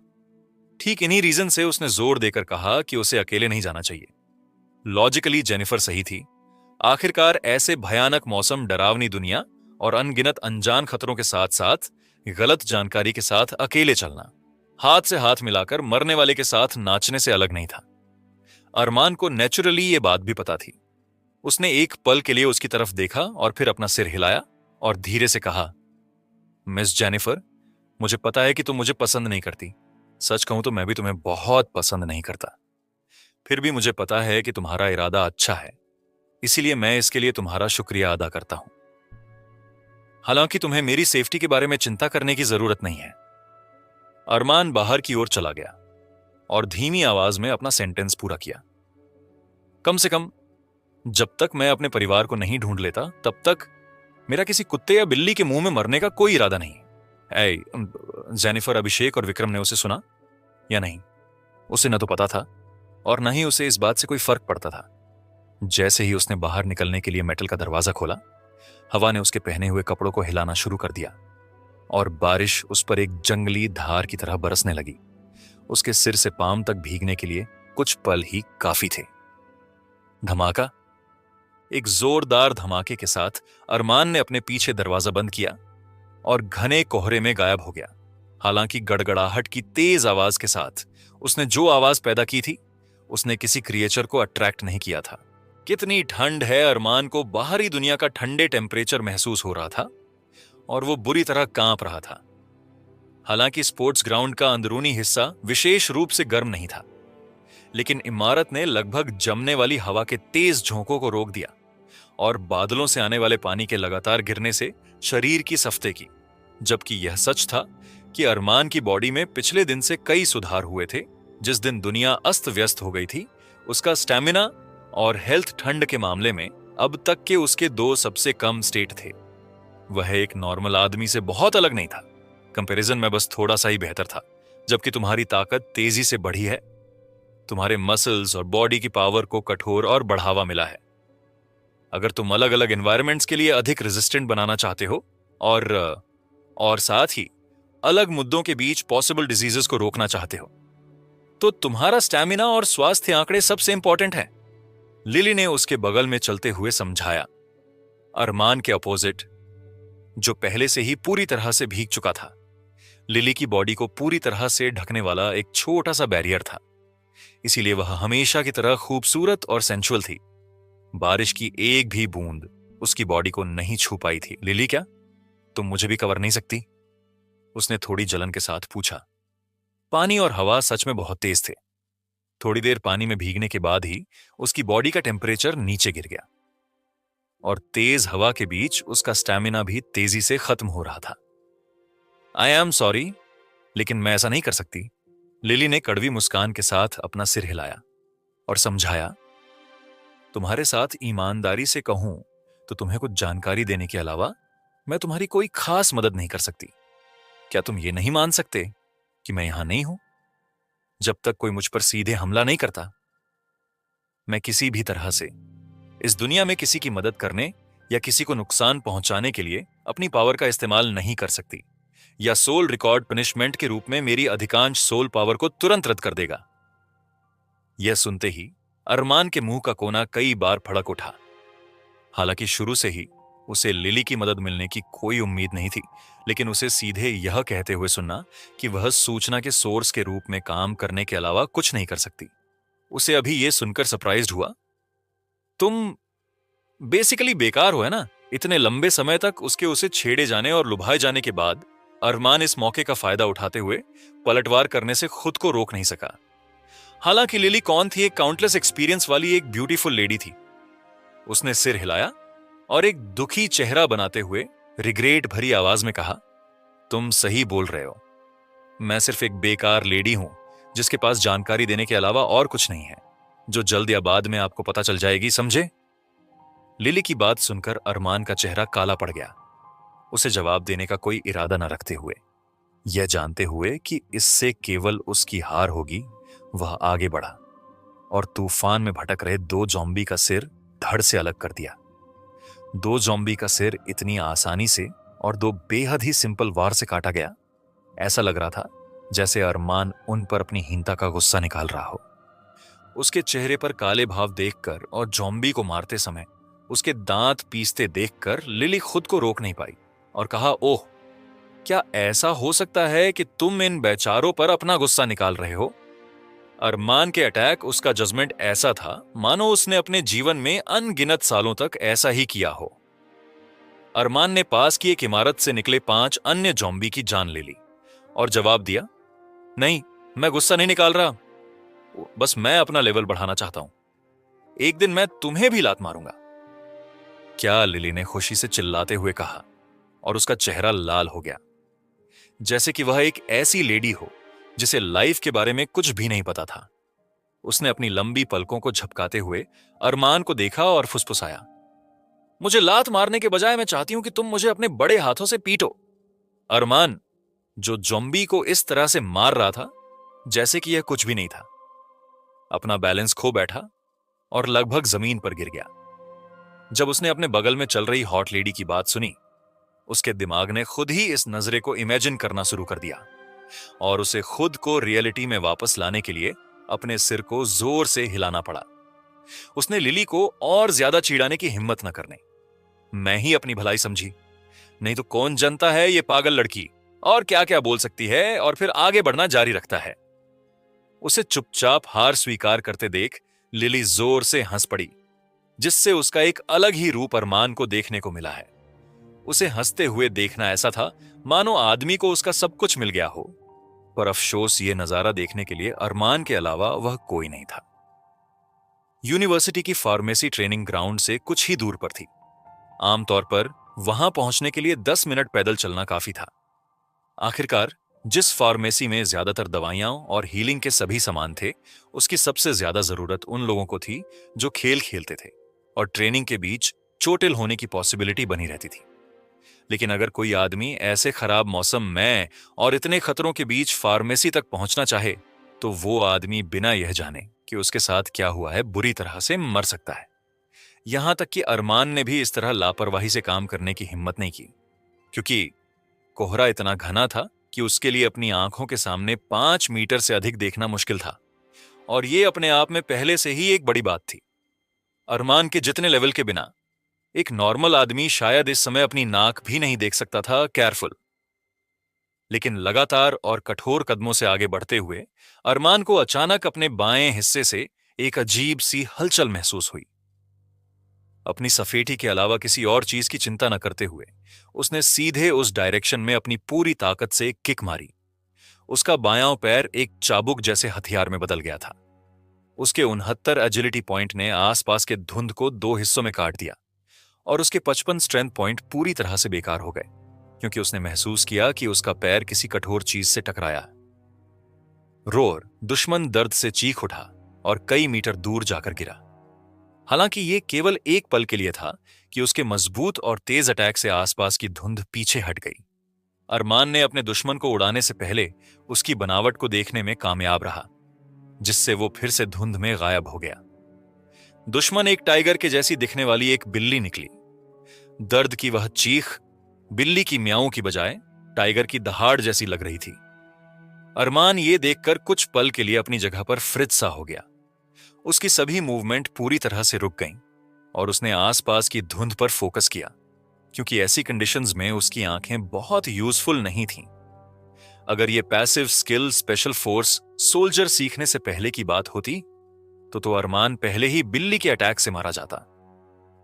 ठीक इन्हीं रीजन से उसने जोर देकर कहा कि उसे अकेले नहीं जाना चाहिए। लॉजिकली जेनिफर सही थी। आखिरकार ऐसे भयानक मौसम, डरावनी दुनिया और अनगिनत अनजान खतरों के साथ साथ गलत जानकारी के साथ अकेले चलना हाथ से हाथ मिलाकर मरने वाले के साथ नाचने से अलग नहीं था। अरमान को नेचुरली यह बात भी पता थी। उसने एक पल के लिए उसकी तरफ देखा और फिर अपना सिर हिलाया और धीरे से कहा, मिस जेनिफर, मुझे पता है कि तुम मुझे पसंद नहीं करती। सच कहूं तो मैं भी तुम्हें बहुत पसंद नहीं करता। फिर भी मुझे पता है कि तुम्हारा इरादा अच्छा है, इसीलिए मैं इसके लिए तुम्हारा शुक्रिया अदा करता हूं। हालांकि तुम्हें मेरी सेफ्टी के बारे में चिंता करने की जरूरत नहीं है। अरमान बाहर की ओर चला गया और धीमी आवाज में अपना सेंटेंस पूरा किया। कम से कम जब तक मैं अपने परिवार को नहीं ढूंढ लेता तब तक मेरा किसी कुत्ते या बिल्ली के मुंह में मरने का कोई इरादा नहीं। जेनिफर, अभिषेक और विक्रम ने उसे सुना या नहीं? उसे न तो पता था और न ही उसे इस बात से कोई फर्क पड़ता था। जैसे ही उसने बाहर निकलने के लिए मेटल का दरवाजा खोला, हवा ने उसके पहने हुए कपड़ों को हिलाना शुरू कर दिया और बारिश उस पर एक जंगली धार की तरह बरसने लगी। उसके सिर से पांव तक भीगने के लिए कुछ पल ही काफी थे। धमाका! एक जोरदार धमाके के साथ अरमान ने अपने पीछे दरवाजा बंद किया और घने कोहरे में गायब हो गया। हालांकि गड़गड़ाहट की तेज आवाज के साथ उसने जो आवाज पैदा की थी, उसने किसी क्रिएचर को अट्रैक्ट नहीं किया था। कितनी ठंड है! अरमान को बाहरी दुनिया का ठंडे टेम्परेचर महसूस हो रहा था और वो बुरी तरह कांप रहा था। हालांकि स्पोर्ट्स ग्राउंड का अंदरूनी हिस्सा विशेष रूप से गर्म नहीं था, लेकिन इमारत ने लगभग जमने वाली हवा के तेज झोंकों को रोक दिया और बादलों से आने वाले पानी के लगातार गिरने से शरीर की सफ्ते की। जबकि यह सच था कि अरमान की बॉडी में पिछले दिन से कई सुधार हुए थे। जिस दिन दुनिया अस्त व्यस्त हो गई थी, उसका स्टैमिना और हेल्थ ठंड के मामले में अब तक के उसके 2 सबसे कम स्टेट थे। वह एक नॉर्मल आदमी से बहुत अलग नहीं था। कंपैरिजन में बस थोड़ा सा ही बेहतर था। जबकि तुम्हारी ताकत तेजी से बढ़ी है, तुम्हारे मसल्स और बॉडी की पावर को कठोर और बढ़ावा मिला है। अगर तुम अलग अलग एनवायरमेंट्स के लिए अधिक रेजिस्टेंट बनाना चाहते हो और साथ ही अलग मुद्दों के बीच पॉसिबल डिजीजेस को रोकना चाहते हो, तो तुम्हारा स्टैमिना और स्वास्थ्य आंकड़े सबसे इंपॉर्टेंट हैं, लिली ने उसके बगल में चलते हुए समझाया। अरमान के अपोजिट, जो पहले से ही पूरी तरह से भीग चुका था, लिली की बॉडी को पूरी तरह से ढकने वाला एक छोटा सा बैरियर था। इसीलिए वह हमेशा की तरह खूबसूरत और सेंसुअल थी। बारिश की एक भी बूंद उसकी बॉडी को नहीं छू पाई थी। लिली, क्या तुम मुझे भी कवर नहीं सकती? उसने थोड़ी जलन के साथ पूछा। पानी और हवा सच में बहुत तेज थे। थोड़ी देर पानी में भीगने के बाद ही उसकी बॉडी का टेम्परेचर नीचे गिर गया और तेज हवा के बीच उसका स्टैमिना भी तेजी से खत्म हो रहा था। आई एम सॉरी, लेकिन मैं ऐसा नहीं कर सकती। लिली ने कड़वी मुस्कान के साथ अपना सिर हिलाया और समझाया, तुम्हारे साथ ईमानदारी से कहूं तो तुम्हें कुछ जानकारी देने के अलावा मैं तुम्हारी कोई खास मदद नहीं कर सकती। क्या तुम ये नहीं मान सकते कि मैं यहां नहीं हूं जब तक कोई मुझ पर सीधे हमला नहीं करता? मैं किसी भी तरह से इस दुनिया में किसी की मदद करने या किसी को नुकसान पहुंचाने के लिए अपनी पावर का इस्तेमाल नहीं कर सकती, या सोल रिकॉर्ड पनिशमेंट के रूप में मेरी अधिकांश सोल पावर को तुरंत रद्द कर देगा। यह सुनते ही अरमान के मुंह का कोना कई बार फड़क उठा। हालांकि शुरू से ही उसे लिली की मदद मिलने की कोई उम्मीद नहीं थी, लेकिन उसे सीधे यह कहते हुए सुनना कि वह सूचना के सोर्स के रूप में काम करने के अलावा कुछ नहीं कर सकती, उसे अभी यह सुनकर सरप्राइज्ड हुआ। तुम बेसिकली बेकार हो, है ना? इतने लंबे समय तक उसे छेड़े जाने और लुभाए जाने के बाद अरमान इस मौके का फायदा उठाते हुए पलटवार करने से खुद को रोक नहीं सका। हालांकि लिली कौन थी? एक काउंटलेस एक्सपीरियंस वाली एक ब्यूटीफुल लेडी थी। उसने सिर हिलाया और एक दुखी चेहरा बनाते हुए रिग्रेट भरी आवाज में कहा, तुम सही बोल रहे हो। मैं सिर्फ एक बेकार लेडी हूं जिसके पास जानकारी देने के अलावा और कुछ नहीं है, जो जल्द या बाद में आपको पता चल जाएगी, समझे? लिली की बात सुनकर अरमान का चेहरा काला पड़ गया, उसे जवाब देने का कोई इरादा न रखते हुए। यह जानते हुए कि इससे केवल उसकी हार होगी, वह आगे बढ़ा और तूफान में भटक रहे दो ज़ॉम्बी का सिर धड़ से अलग कर दिया। दो ज़ॉम्बी का सिर इतनी आसानी से और दो बेहद ही सिंपल वार से काटा गया, ऐसा लग रहा था जैसे अरमान उन पर अपनी हीनता का गुस्सा निकाल रहा हो। उसके चेहरे पर काले भाव देखकर और ज़ॉम्बी को मारते समय उसके दांत पीसते देखकर लिली खुद को रोक नहीं पाई और कहा, ओह, क्या ऐसा हो सकता है कि तुम इन बेचारों पर अपना गुस्सा निकाल रहे हो? अरमान के अटैक, उसका जजमेंट ऐसा था मानो उसने अपने जीवन में अनगिनत सालों तक ऐसा ही किया हो। अरमान ने पास की एक इमारत से निकले 5 अन्य ज़ॉम्बी की जान ले ली और जवाब दिया, नहीं, मैं गुस्सा नहीं निकाल रहा, बस मैं अपना लेवल बढ़ाना चाहता हूं। एक दिन मैं तुम्हें भी लात मारूंगा। क्या? लिली ने खुशी से चिल्लाते हुए कहा और उसका चेहरा लाल हो गया, जैसे कि वह एक ऐसी लेडी हो जिसे लाइफ के बारे में कुछ भी नहीं पता था। उसने अपनी लंबी पलकों को झपकाते हुए अरमान को देखा और फुसफुसाया, मुझे लात मारने के बजाय मैं चाहती हूं कि तुम मुझे अपने बड़े हाथों से पीटो। अरमान, जो ज़ॉम्बी को इस तरह से मार रहा था जैसे कि यह कुछ भी नहीं था, अपना बैलेंस खो बैठा और लगभग जमीन पर गिर गया। जब उसने अपने बगल में चल रही हॉट लेडी की बात सुनी, उसके दिमाग ने खुद ही इस नजरे को इमेजिन करना शुरू कर दिया और उसे खुद को रियलिटी में वापस लाने के लिए अपने सिर को जोर से हिलाना पड़ा। उसने लिली को और ज्यादा चिढ़ाने की हिम्मत न करने, मैं ही अपनी भलाई समझी, नहीं तो कौन जानता है ये पागल लड़की और क्या क्या बोल सकती है, और फिर आगे बढ़ना जारी रखता है। उसे चुपचाप हार स्वीकार करते देख लिली जोर से हंस पड़ी, जिससे उसका एक अलग ही रूप अरमान को देखने को मिला है। उसे हंसते हुए देखना ऐसा था मानो आदमी को उसका सब कुछ मिल गया हो, पर अफसोस ये नजारा देखने के लिए अरमान के अलावा वह कोई नहीं था। यूनिवर्सिटी की फार्मेसी ट्रेनिंग ग्राउंड से कुछ ही दूर पर थी। आमतौर पर वहां पहुंचने के लिए 10 मिनट पैदल चलना काफी था। आखिरकार जिस फार्मेसी में ज्यादातर दवाइयां और हीलिंग के सभी सामान थे, उसकी सबसे ज्यादा जरूरत उन लोगों को थी जो खेल खेलते थे और ट्रेनिंग के बीच चोटिल होने की पॉसिबिलिटी बनी रहती थी। लेकिन अगर कोई आदमी ऐसे खराब मौसम में और इतने खतरों के बीच फार्मेसी तक पहुंचना चाहे, तो वो आदमी बिना यह जाने कि उसके साथ क्या हुआ है बुरी तरह से मर सकता है। यहां तक कि अरमान ने भी इस तरह लापरवाही से काम करने की हिम्मत नहीं की, क्योंकि कोहरा इतना घना था कि उसके लिए अपनी आंखों के सामने 5 मीटर से अधिक देखना मुश्किल था, और ये अपने आप में पहले से ही एक बड़ी बात थी। अरमान के जितने लेवल के बिना एक नॉर्मल आदमी शायद इस समय अपनी नाक भी नहीं देख सकता था, केयरफुल। लेकिन लगातार और कठोर कदमों से आगे बढ़ते हुए अरमान को अचानक अपने बाएं हिस्से से एक अजीब सी हलचल महसूस हुई। अपनी सफेदी के अलावा किसी और चीज की चिंता न करते हुए उसने सीधे उस डायरेक्शन में अपनी पूरी ताकत से एक किक मारी। उसका बायां पैर एक चाबुक जैसे हथियार में बदल गया था। उसके 69 एजिलिटी पॉइंट ने आसपास के धुंध को 2 हिस्सों में काट दिया और उसके 55 स्ट्रेंथ पॉइंट पूरी तरह से बेकार हो गए, क्योंकि उसने महसूस किया कि उसका पैर किसी कठोर चीज से टकराया। रोर, दुश्मन दर्द से चीख उठा और कई मीटर दूर जाकर गिरा। हालांकि यह केवल एक पल के लिए था कि उसके मजबूत और तेज अटैक से आसपास की धुंध पीछे हट गई। अरमान ने अपने दुश्मन को उड़ाने से पहले उसकी बनावट को देखने में कामयाब रहा, जिससे वो फिर से धुंध में गायब हो गया। दुश्मन एक टाइगर के जैसी दिखने वाली एक बिल्ली निकली। दर्द की वह चीख बिल्ली की म्याऊं की बजाय टाइगर की दहाड़ जैसी लग रही थी। अरमान ये देखकर कुछ पल के लिए अपनी जगह पर फ्रिज सा हो गया। उसकी सभी मूवमेंट पूरी तरह से रुक गईं और उसने आसपास की धुंध पर फोकस किया, क्योंकि ऐसी कंडीशंस में उसकी आंखें बहुत यूजफुल नहीं थीं। अगर यह passive skill special force soldier सीखने से पहले की बात होती तो अरमान पहले ही बिल्ली के अटैक से मारा जाता।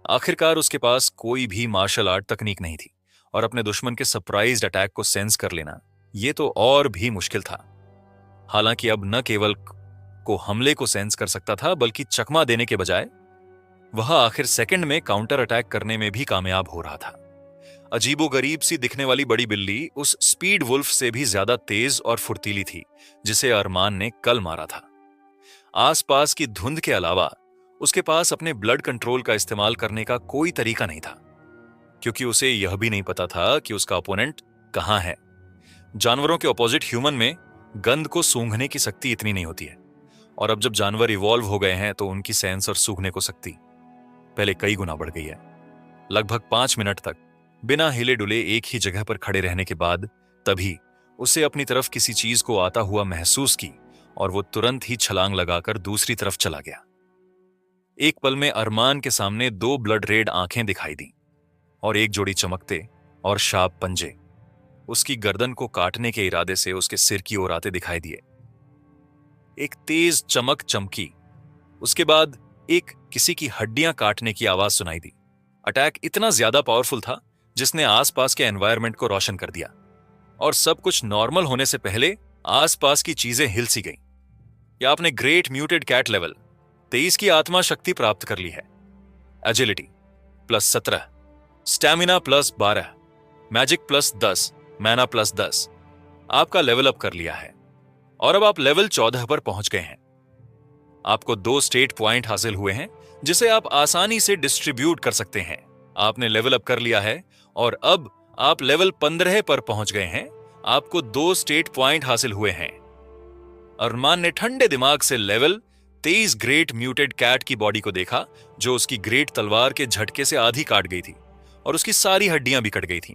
आखिरकार उसके पास कोई भी मार्शल आर्ट तकनीक नहीं थी और अपने दुश्मन के सरप्राइज्ड अटैक को सेंस कर लेना यह तो और भी मुश्किल था। हालांकि अब न केवल को हमले को सेंस कर सकता था, बल्कि चकमा देने के बजाय वह आखिर सेकंड में काउंटर अटैक करने में भी कामयाब हो रहा था। अजीबोगरीब सी दिखने वाली बड़ी बिल्ली उस स्पीड वुल्फ से भी ज्यादा तेज और फुर्तीली थी जिसे अरमान ने कल मारा था। आसपास की धुंध के अलावा उसके पास अपने ब्लड कंट्रोल का इस्तेमाल करने का कोई तरीका नहीं था, क्योंकि उसे यह भी नहीं पता था कि उसका ओपोनेंट कहां है। जानवरों के ऑपोजिट ह्यूमन में गंध को सूंघने की शक्ति इतनी नहीं होती है, और अब जब जानवर इवॉल्व हो गए हैं तो उनकी सेंस और सूंघने को शक्ति पहले कई गुना बढ़ गई है। लगभग 5 मिनट तक बिना हिले डुले एक ही जगह पर खड़े रहने के बाद तभी उसे अपनी तरफ किसी चीज को आता हुआ महसूस की और वो तुरंत ही छलांग लगाकर दूसरी तरफ चला गया। एक पल में अरमान के सामने 2 ब्लड रेड आंखें दिखाई दी और एक जोड़ी चमकते और शार्प पंजे उसकी गर्दन को काटने के इरादे से उसके सिर की ओर आते दिखाई दिए। एक तेज चमक चमकी, उसके बाद एक किसी की हड्डियां काटने की आवाज सुनाई दी। अटैक इतना ज्यादा पावरफुल था जिसने आसपास के एनवायरनमेंट को रोशन कर दिया, और सब कुछ नॉर्मल होने से पहले आसपास की चीजें हिल सी गईं। या आपने ग्रेट म्यूटेड कैट लेवल 23 की आत्मा शक्ति प्राप्त कर ली है। एजिलिटी +17, स्टैमिना +12, मैजिक +10, मैना +10 आपका लेवल अप कर लिया है और अब आप लेवल 14 पर पहुंच गए हैं। आपको 2 स्टेट पॉइंट हासिल हुए हैं जिसे आप आसानी से डिस्ट्रीब्यूट कर सकते हैं। आपने लेवल अप कर लिया है और अब आप लेवल 15 पर पहुंच गए हैं। आपको 2 स्टेट पॉइंट हासिल हुए हैं। अरमान ने ठंडे दिमाग से लेवल 23 ग्रेट म्यूटेड कैट की बॉडी को देखा, जो उसकी ग्रेट तलवार के झटके से आधी काट गई थी और उसकी सारी हड्डियां भी कट गई थीं।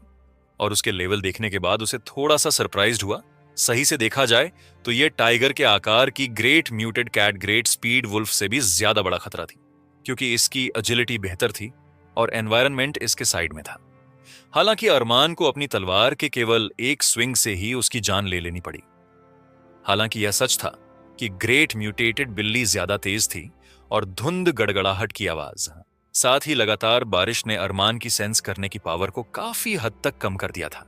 और उसके लेवल देखने के बाद उसे थोड़ा सा सरप्राइज्ड हुआ। सही से देखा जाए तो यह टाइगर के आकार की great muted cat great speed wolf से भी ज्यादा बड़ा खतरा थी, क्योंकि इसकी एजिलिटी बेहतर थी और एनवायरनमेंट इसके साइड में था। हालांकि अरमान को अपनी तलवार के केवल एक स्विंग से ही उसकी जान ले लेनी पड़ी। हालांकि यह सच था कि ग्रेट म्यूटेटेड बिल्ली ज्यादा तेज थी और धुंध गड़गड़ाहट की आवाज, साथ ही लगातार बारिश ने अरमान की सेंस करने की पावर को काफी हद तक कम कर दिया था।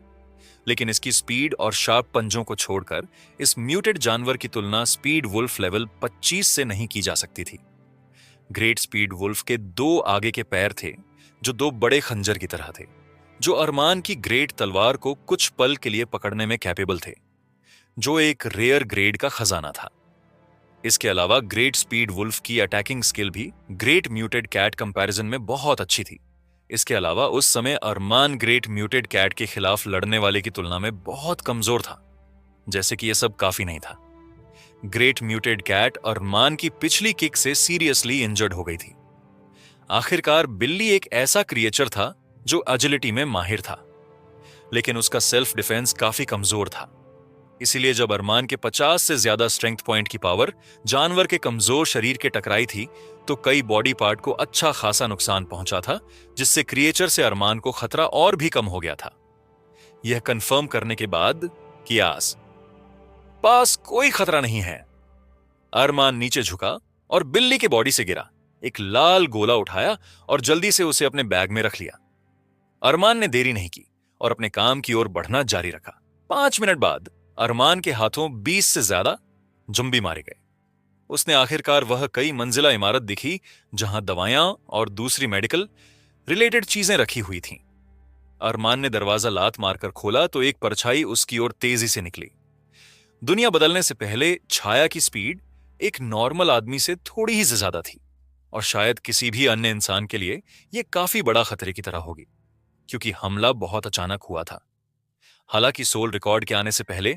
लेकिन इसकी स्पीड और शार्प पंजों को छोड़कर इस म्यूटेड जानवर की तुलना स्पीड वुल्फ लेवल 25 से नहीं की जा सकती थी। ग्रेट स्पीड वुल्फ के 2 आगे के पैर थे जो 2 बड़े खंजर की तरह थे, जो अरमान की ग्रेट तलवार को कुछ पल के लिए पकड़ने में कैपेबल थे, जो एक रेयर ग्रेड का खजाना था। इसके अलावा ग्रेट स्पीड वुल्फ की अटैकिंग स्किल भी ग्रेट म्यूटेड कैट कंपैरिजन में बहुत अच्छी थी। इसके अलावा उस समय अरमान ग्रेट म्यूटेड कैट के खिलाफ लड़ने वाले की तुलना में बहुत कमजोर था। जैसे कि यह सब काफी नहीं था, ग्रेट म्यूटेड कैट अरमान की पिछली किक से सीरियसली इंजर्ड हो गई थी। आखिरकार बिल्ली एक ऐसा क्रिएचर था जो एजिलिटी में माहिर था, लेकिन उसका सेल्फ डिफेंस काफी कमजोर था। इसीलिए जब अरमान के 50 से ज्यादा स्ट्रेंथ पॉइंट की पावर जानवर के कमजोर शरीर के टकराई थी तो कई बॉडी पार्ट को अच्छा खासा नुकसान पहुंचा था, जिससे क्रिएचर से अरमान को खतरा और भी कम हो गया था। यह कंफर्म करने के बाद कि आस पास कोई खतरा नहीं है, अरमान नीचे झुका और बिल्ली के बॉडी से गिरा, एक लाल गोला उठाया और जल्दी से उसे अपने बैग में रख लिया। अरमान ने देरी नहीं की और अपने काम की ओर बढ़ना जारी रखा। 5 मिनट बाद अरमान के हाथों 20 से ज्यादा जुम्बी मारे गए। उसने आखिरकार वह कई मंजिला इमारत दिखी जहां दवाइयां और दूसरी मेडिकल रिलेटेड चीजें रखी हुई थीं। अरमान ने दरवाजा लात मारकर खोला तो एक परछाई उसकी ओर तेजी से निकली। दुनिया बदलने से पहले छाया की स्पीड एक नॉर्मल आदमी से थोड़ी ही ज्यादा थी, और शायद किसी भी अन्य इंसान के लिए यह काफी बड़ा खतरे की तरह होगी, क्योंकि हमला बहुत अचानक हुआ था। हालांकि सोल रिकॉर्ड के आने से पहले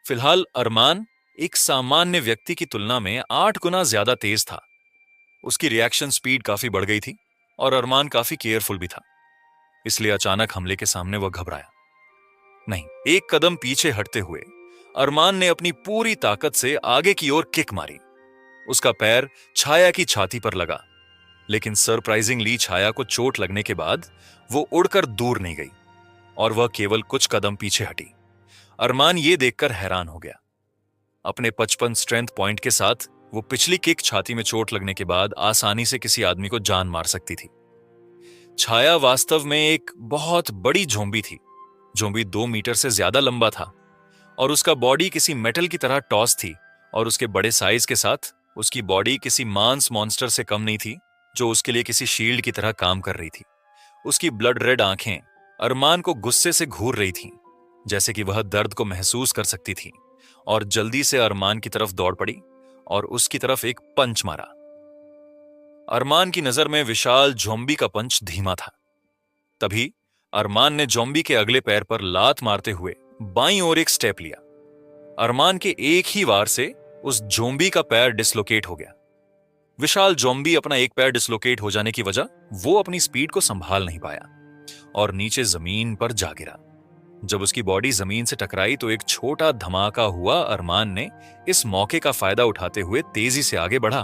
फिलहाल अरमान एक सामान्य व्यक्ति की तुलना में 8 गुना ज्यादा तेज था। उसकी रिएक्शन स्पीड काफी बढ़ गई थी और अरमान काफी केयरफुल भी था, इसलिए अचानक हमले के सामने वह घबराया नहीं। एक कदम पीछे हटते हुए अरमान ने अपनी पूरी ताकत से आगे की ओर किक मारी। उसका पैर छाया की छाती पर लगा, लेकिन सरप्राइजिंगली छाया को चोट लगने के बाद वो उड़कर दूर नहीं गई और वह केवल कुछ कदम पीछे हटी। अरमान ये देखकर हैरान हो गया। अपने 55 स्ट्रेंथ पॉइंट के साथ वो पिछली किक छाती में चोट लगने के बाद आसानी से किसी आदमी को जान मार सकती थी। छाया वास्तव में एक बहुत बड़ी ज़ॉम्बी थी। ज़ॉम्बी 2 मीटर से ज्यादा लंबा था और उसका बॉडी किसी मेटल की तरह टॉस थी, और उसके बड़े साइज के साथ उसकी बॉडी किसी मांस मॉन्स्टर से कम नहीं थी जो उसके लिए किसी शील्ड की तरह काम कर रही थी। उसकी ब्लड रेड आंखें अरमान को गुस्से से घूर रही थीं, जैसे कि वह दर्द को महसूस कर सकती थी, और जल्दी से अरमान की तरफ दौड़ पड़ी और उसकी तरफ एक पंच मारा। अरमान की नजर में विशाल ज़ॉम्बी का पंच धीमा था। तभी अरमान ने ज़ॉम्बी के अगले पैर पर लात मारते हुए बाईं ओर एक स्टेप लिया। अरमान के एक ही वार से उस ज़ॉम्बी का पैर डिसलोकेट हो गया। विशाल ज़ॉम्बी अपना एक पैर डिसलोकेट हो जाने की वजह वो अपनी स्पीड को संभाल नहीं पाया और नीचे जमीन पर जा गिरा। जब उसकी बॉडी जमीन से टकराई तो एक छोटा धमाका हुआ। अरमान ने इस मौके का फायदा उठाते हुए तेजी से आगे बढ़ा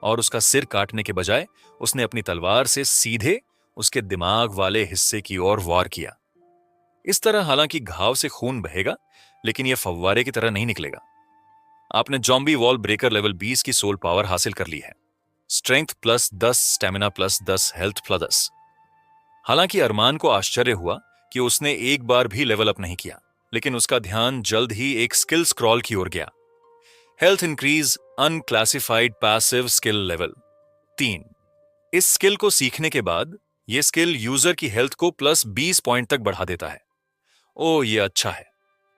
और उसका सिर काटने के बजाय उसने अपनी तलवार से सीधे उसके दिमाग वाले हिस्से की ओर वार किया। इस तरह हालांकि घाव से खून बहेगा, लेकिन यह फव्वारे की तरह नहीं निकलेगा। आपने ज़ॉम्बी वॉल ब्रेकर लेवल 20 की सोल पावर हासिल कर ली है। Strength plus 10, stamina plus 10, health plus 10। हालांकि अरमान को आश्चर्य हुआ कि उसने एक बार भी लेवल अप नहीं किया, लेकिन उसका ध्यान जल्द ही एक स्किल स्क्रॉल की ओर गया। Health increase unclassified passive skill level 3। इस स्किल को सीखने के बाद यह स्किल यूजर की हेल्थ को प्लस 20 पॉइंट तक बढ़ा देता है। ओह, यह अच्छा है।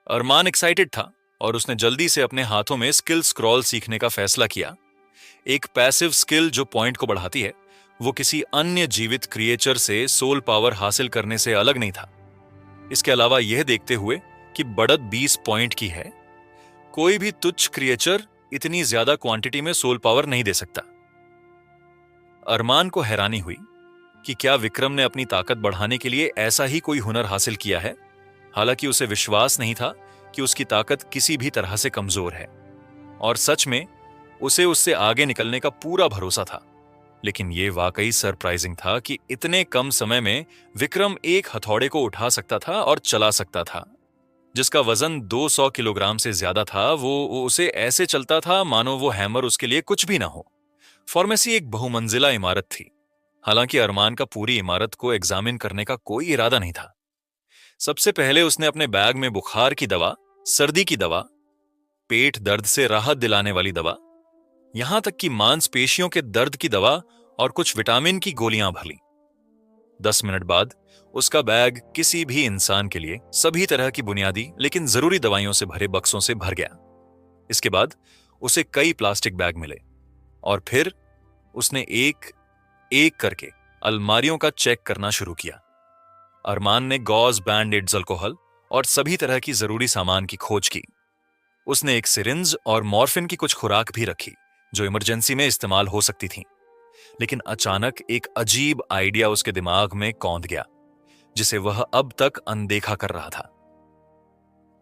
अरमान एक्साइटेड था और उसने जल्दी से अपने हाथों में स्किल स्क्रॉल सीखने का फैसला किया। एक पैसिव स्किल जो पॉइंट को बढ़ाती है, वो किसी अन्य जीवित क्रिएचर से सोल पावर हासिल करने से अलग नहीं था। इसके अलावा यह देखते हुए कि बढ़त 20 पॉइंट की है, कोई भी तुच्छ क्रिएचर इतनी ज्यादा क्वांटिटी में सोल पावर नहीं दे सकता। अरमान को हैरानी हुई कि क्या विक्रम ने अपनी ताकत बढ़ाने के लिए ऐसा ही कोई हुनर हासिल किया है। हालांकि उसे विश्वास नहीं था कि उसकी ताकत किसी भी तरह से कमजोर है, और सच में उसे उससे आगे निकलने का पूरा भरोसा था। लेकिन यह वाकई सरप्राइजिंग था कि इतने कम समय में विक्रम एक हथौड़े को उठा सकता था और चला सकता था, जिसका वजन 200 किलोग्राम से ज्यादा था। वो उसे ऐसे चलता था मानो वो हैमर उसके लिए कुछ भी ना हो। फार्मेसी एक बहुमंजिला इमारत थी। हालांकि अरमान का पूरी इमारत को एग्जामिन करने का कोई इरादा नहीं था। सबसे पहले उसने अपने बैग में बुखार की दवा, सर्दी की दवा, पेट दर्द से राहत दिलाने वाली दवा, यहां तक कि मांसपेशियों के दर्द की दवा और कुछ विटामिन की गोलियां भर ली। 10 मिनट बाद उसका बैग किसी भी इंसान के लिए सभी तरह की बुनियादी लेकिन जरूरी दवाइयों से भरे बक्सों से भर गया। इसके बाद उसे कई प्लास्टिक बैग मिले और फिर उसने एक एक करके अलमारियों का चेक करना शुरू किया। अरमान ने गॉज, बैंडेड्स, अल्कोहल और सभी तरह की जरूरी सामान की खोज की। उसने एक सिरिंज और मॉर्फिन की कुछ खुराक भी रखी जो इमरजेंसी में इस्तेमाल हो सकती थी। लेकिन अचानक एक अजीब आइडिया उसके दिमाग में कौंध गया, जिसे वह अब तक अनदेखा कर रहा था।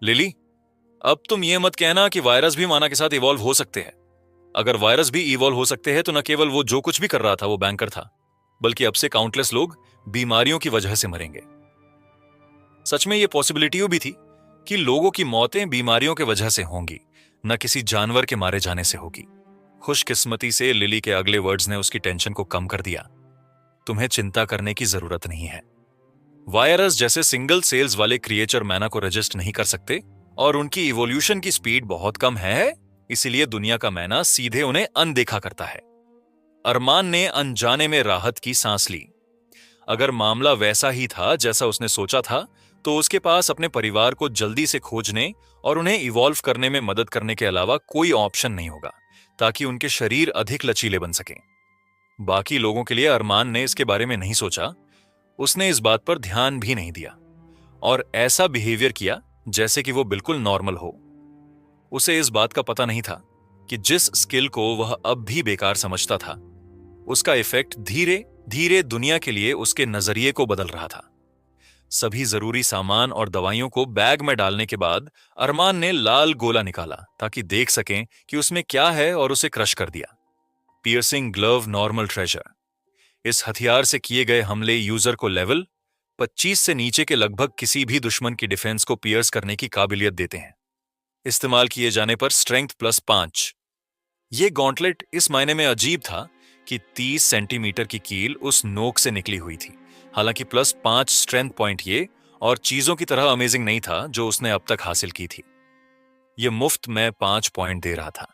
लिली, अब तुम ये मत कहना कि वायरस भी माना के साथ इवॉल्व हो सकते हैं। अगर वायरस भी इवॉल्व हो सकते हैं तो न केवल वो जो कुछ भी कर रहा था वो बैंकर था, बल्कि अब से काउंटलेस लोग बीमारियों की वजह से मरेंगे। सच में ये पॉसिबिलिटी भी थी कि लोगों की मौतें बीमारियों की वजह से होंगी, न किसी जानवर के मारे जाने से होगी। खुशकिस्मती से लिली के अगले वर्ड्स ने उसकी टेंशन को कम कर दिया। तुम्हें चिंता करने की जरूरत नहीं है। वायरस जैसे सिंगल सेल्स वाले क्रिएचर मैना को रजिस्ट नहीं कर सकते और उनकी इवोल्यूशन की स्पीड बहुत कम है, इसीलिए दुनिया का मैना सीधे उन्हें अनदेखा करता है। अरमान ने अनजाने में राहत की सांस ली। अगर मामला वैसा ही था जैसा उसने सोचा था, तो उसके पास अपने परिवार को जल्दी से खोजने और उन्हें इवॉल्व करने में मदद करने के अलावा कोई ऑप्शन नहीं होगा, ताकि उनके शरीर अधिक लचीले बन सकें। बाकी लोगों के लिए अरमान ने इसके बारे में नहीं सोचा। उसने इस बात पर ध्यान भी नहीं दिया और ऐसा बिहेवियर किया जैसे कि वो बिल्कुल नॉर्मल हो। उसे इस बात का पता नहीं था कि जिस स्किल को वह अब भी बेकार समझता था, उसका इफेक्ट धीरे धीरे दुनिया के लिए उसके नजरिए को बदल रहा था। सभी जरूरी सामान और दवाइयों को बैग में डालने के बाद अरमान ने लाल गोला निकाला ताकि देख सकें कि उसमें क्या है और उसे क्रश कर दिया। Piercing glove normal treasure. इस हथियार से किए गए हमले यूजर को लेवल 25 से नीचे के लगभग किसी भी दुश्मन की डिफेंस को पियर्स करने की काबिलियत देते हैं। इस्तेमाल किए जाने पर स्ट्रेंथ +5। यह गॉन्टलेट इस मायने में अजीब था कि 30 सेंटीमीटर की कील उस नोक से निकली हुई थी। हालांकि +5 स्ट्रेंथ पॉइंट ये और चीजों की तरह अमेजिंग नहीं था जो उसने अब तक हासिल की थी। यह मुफ्त में 5 पॉइंट दे रहा था,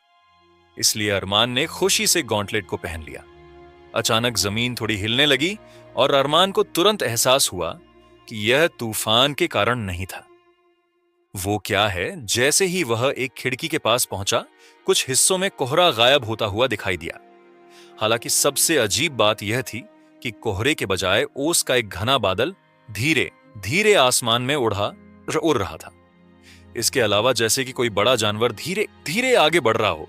इसलिए अरमान ने खुशी से गॉन्टलेट को पहन लिया। अचानक जमीन थोड़ी हिलने लगी और अरमान को तुरंत एहसास हुआ कि यह तूफान के कारण नहीं था। वो क्या है, जैसे ही वह एक खिड़की के पास पहुंचा, कुछ हिस्सों में कोहरा गायब होता हुआ दिखाई दिया। हालांकि सबसे अजीब बात यह थी कि कोहरे के बजाय ओस का एक घना बादल धीरे धीरे आसमान में उड़ रहा था। इसके अलावा जैसे कि कोई बड़ा जानवर धीरे धीरे आगे बढ़ रहा हो।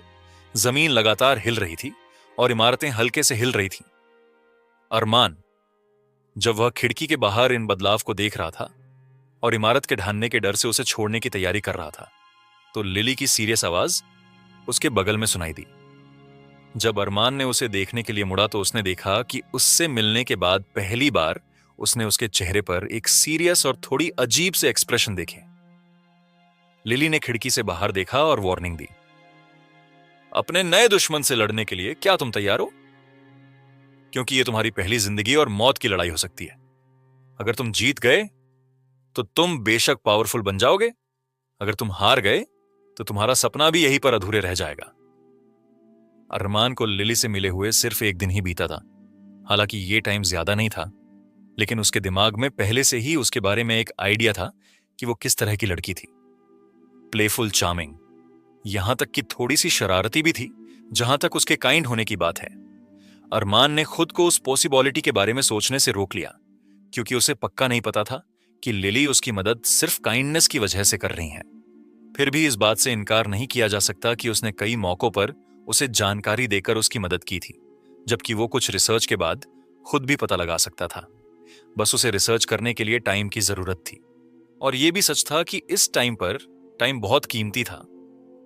जमीन लगातार हिल रही थी और इमारतें हल्के से हिल रही थीं। अरमान, जब वह खिड़की के बाहर इन बदलाव को देख रहा था और इमारत के ढहने के डर से उसे छोड़ने की तैयारी कर रहा था, तो लिली की सीरियस आवाज उसके बगल में सुनाई दी। जब अरमान ने उसे देखने के लिए मुड़ा तो उसने देखा कि उससे मिलने के बाद पहली बार उसने उसके चेहरे पर एक सीरियस और थोड़ी अजीब से एक्सप्रेशन देखे। लिली ने खिड़की से बाहर देखा और वार्निंग दी, अपने नए दुश्मन से लड़ने के लिए क्या तुम तैयार हो? क्योंकि यह तुम्हारी पहली जिंदगी और मौत की लड़ाई हो सकती है। अगर तुम जीत गए तो तुम बेशक पावरफुल बन जाओगे, अगर तुम हार गए तो तुम्हारा सपना भी यहीं पर अधूरे रह जाएगा। अरमान को लिली से मिले हुए सिर्फ एक दिन ही बीता था। हालांकि ये टाइम ज्यादा नहीं था, लेकिन उसके दिमाग में पहले से ही उसके बारे में एक आइडिया था कि वो किस तरह की लड़की थी। प्लेफुल, चार्मिंग, यहां तक कि थोड़ी सी शरारती भी थी जहां तक उसके काइंड होने की बात है। अरमान ने खुद को उस पॉसिबिलिटी के बारे में सोचने से रोक लिया, क्योंकि उसे पक्का नहीं पता था कि लिली उसकी मदद सिर्फ काइंडनेस की वजह से कर रही हैं। फिर भी इस बात से इनकार नहीं किया जा सकता कि उसने कई मौकों पर उसे जानकारी देकर उसकी मदद की थी, जबकि वो कुछ रिसर्च के बाद खुद भी पता लगा सकता था। बस उसे रिसर्च करने के लिए टाइम की जरूरत थी। और यह भी सच था कि इस टाइम पर टाइम बहुत कीमती था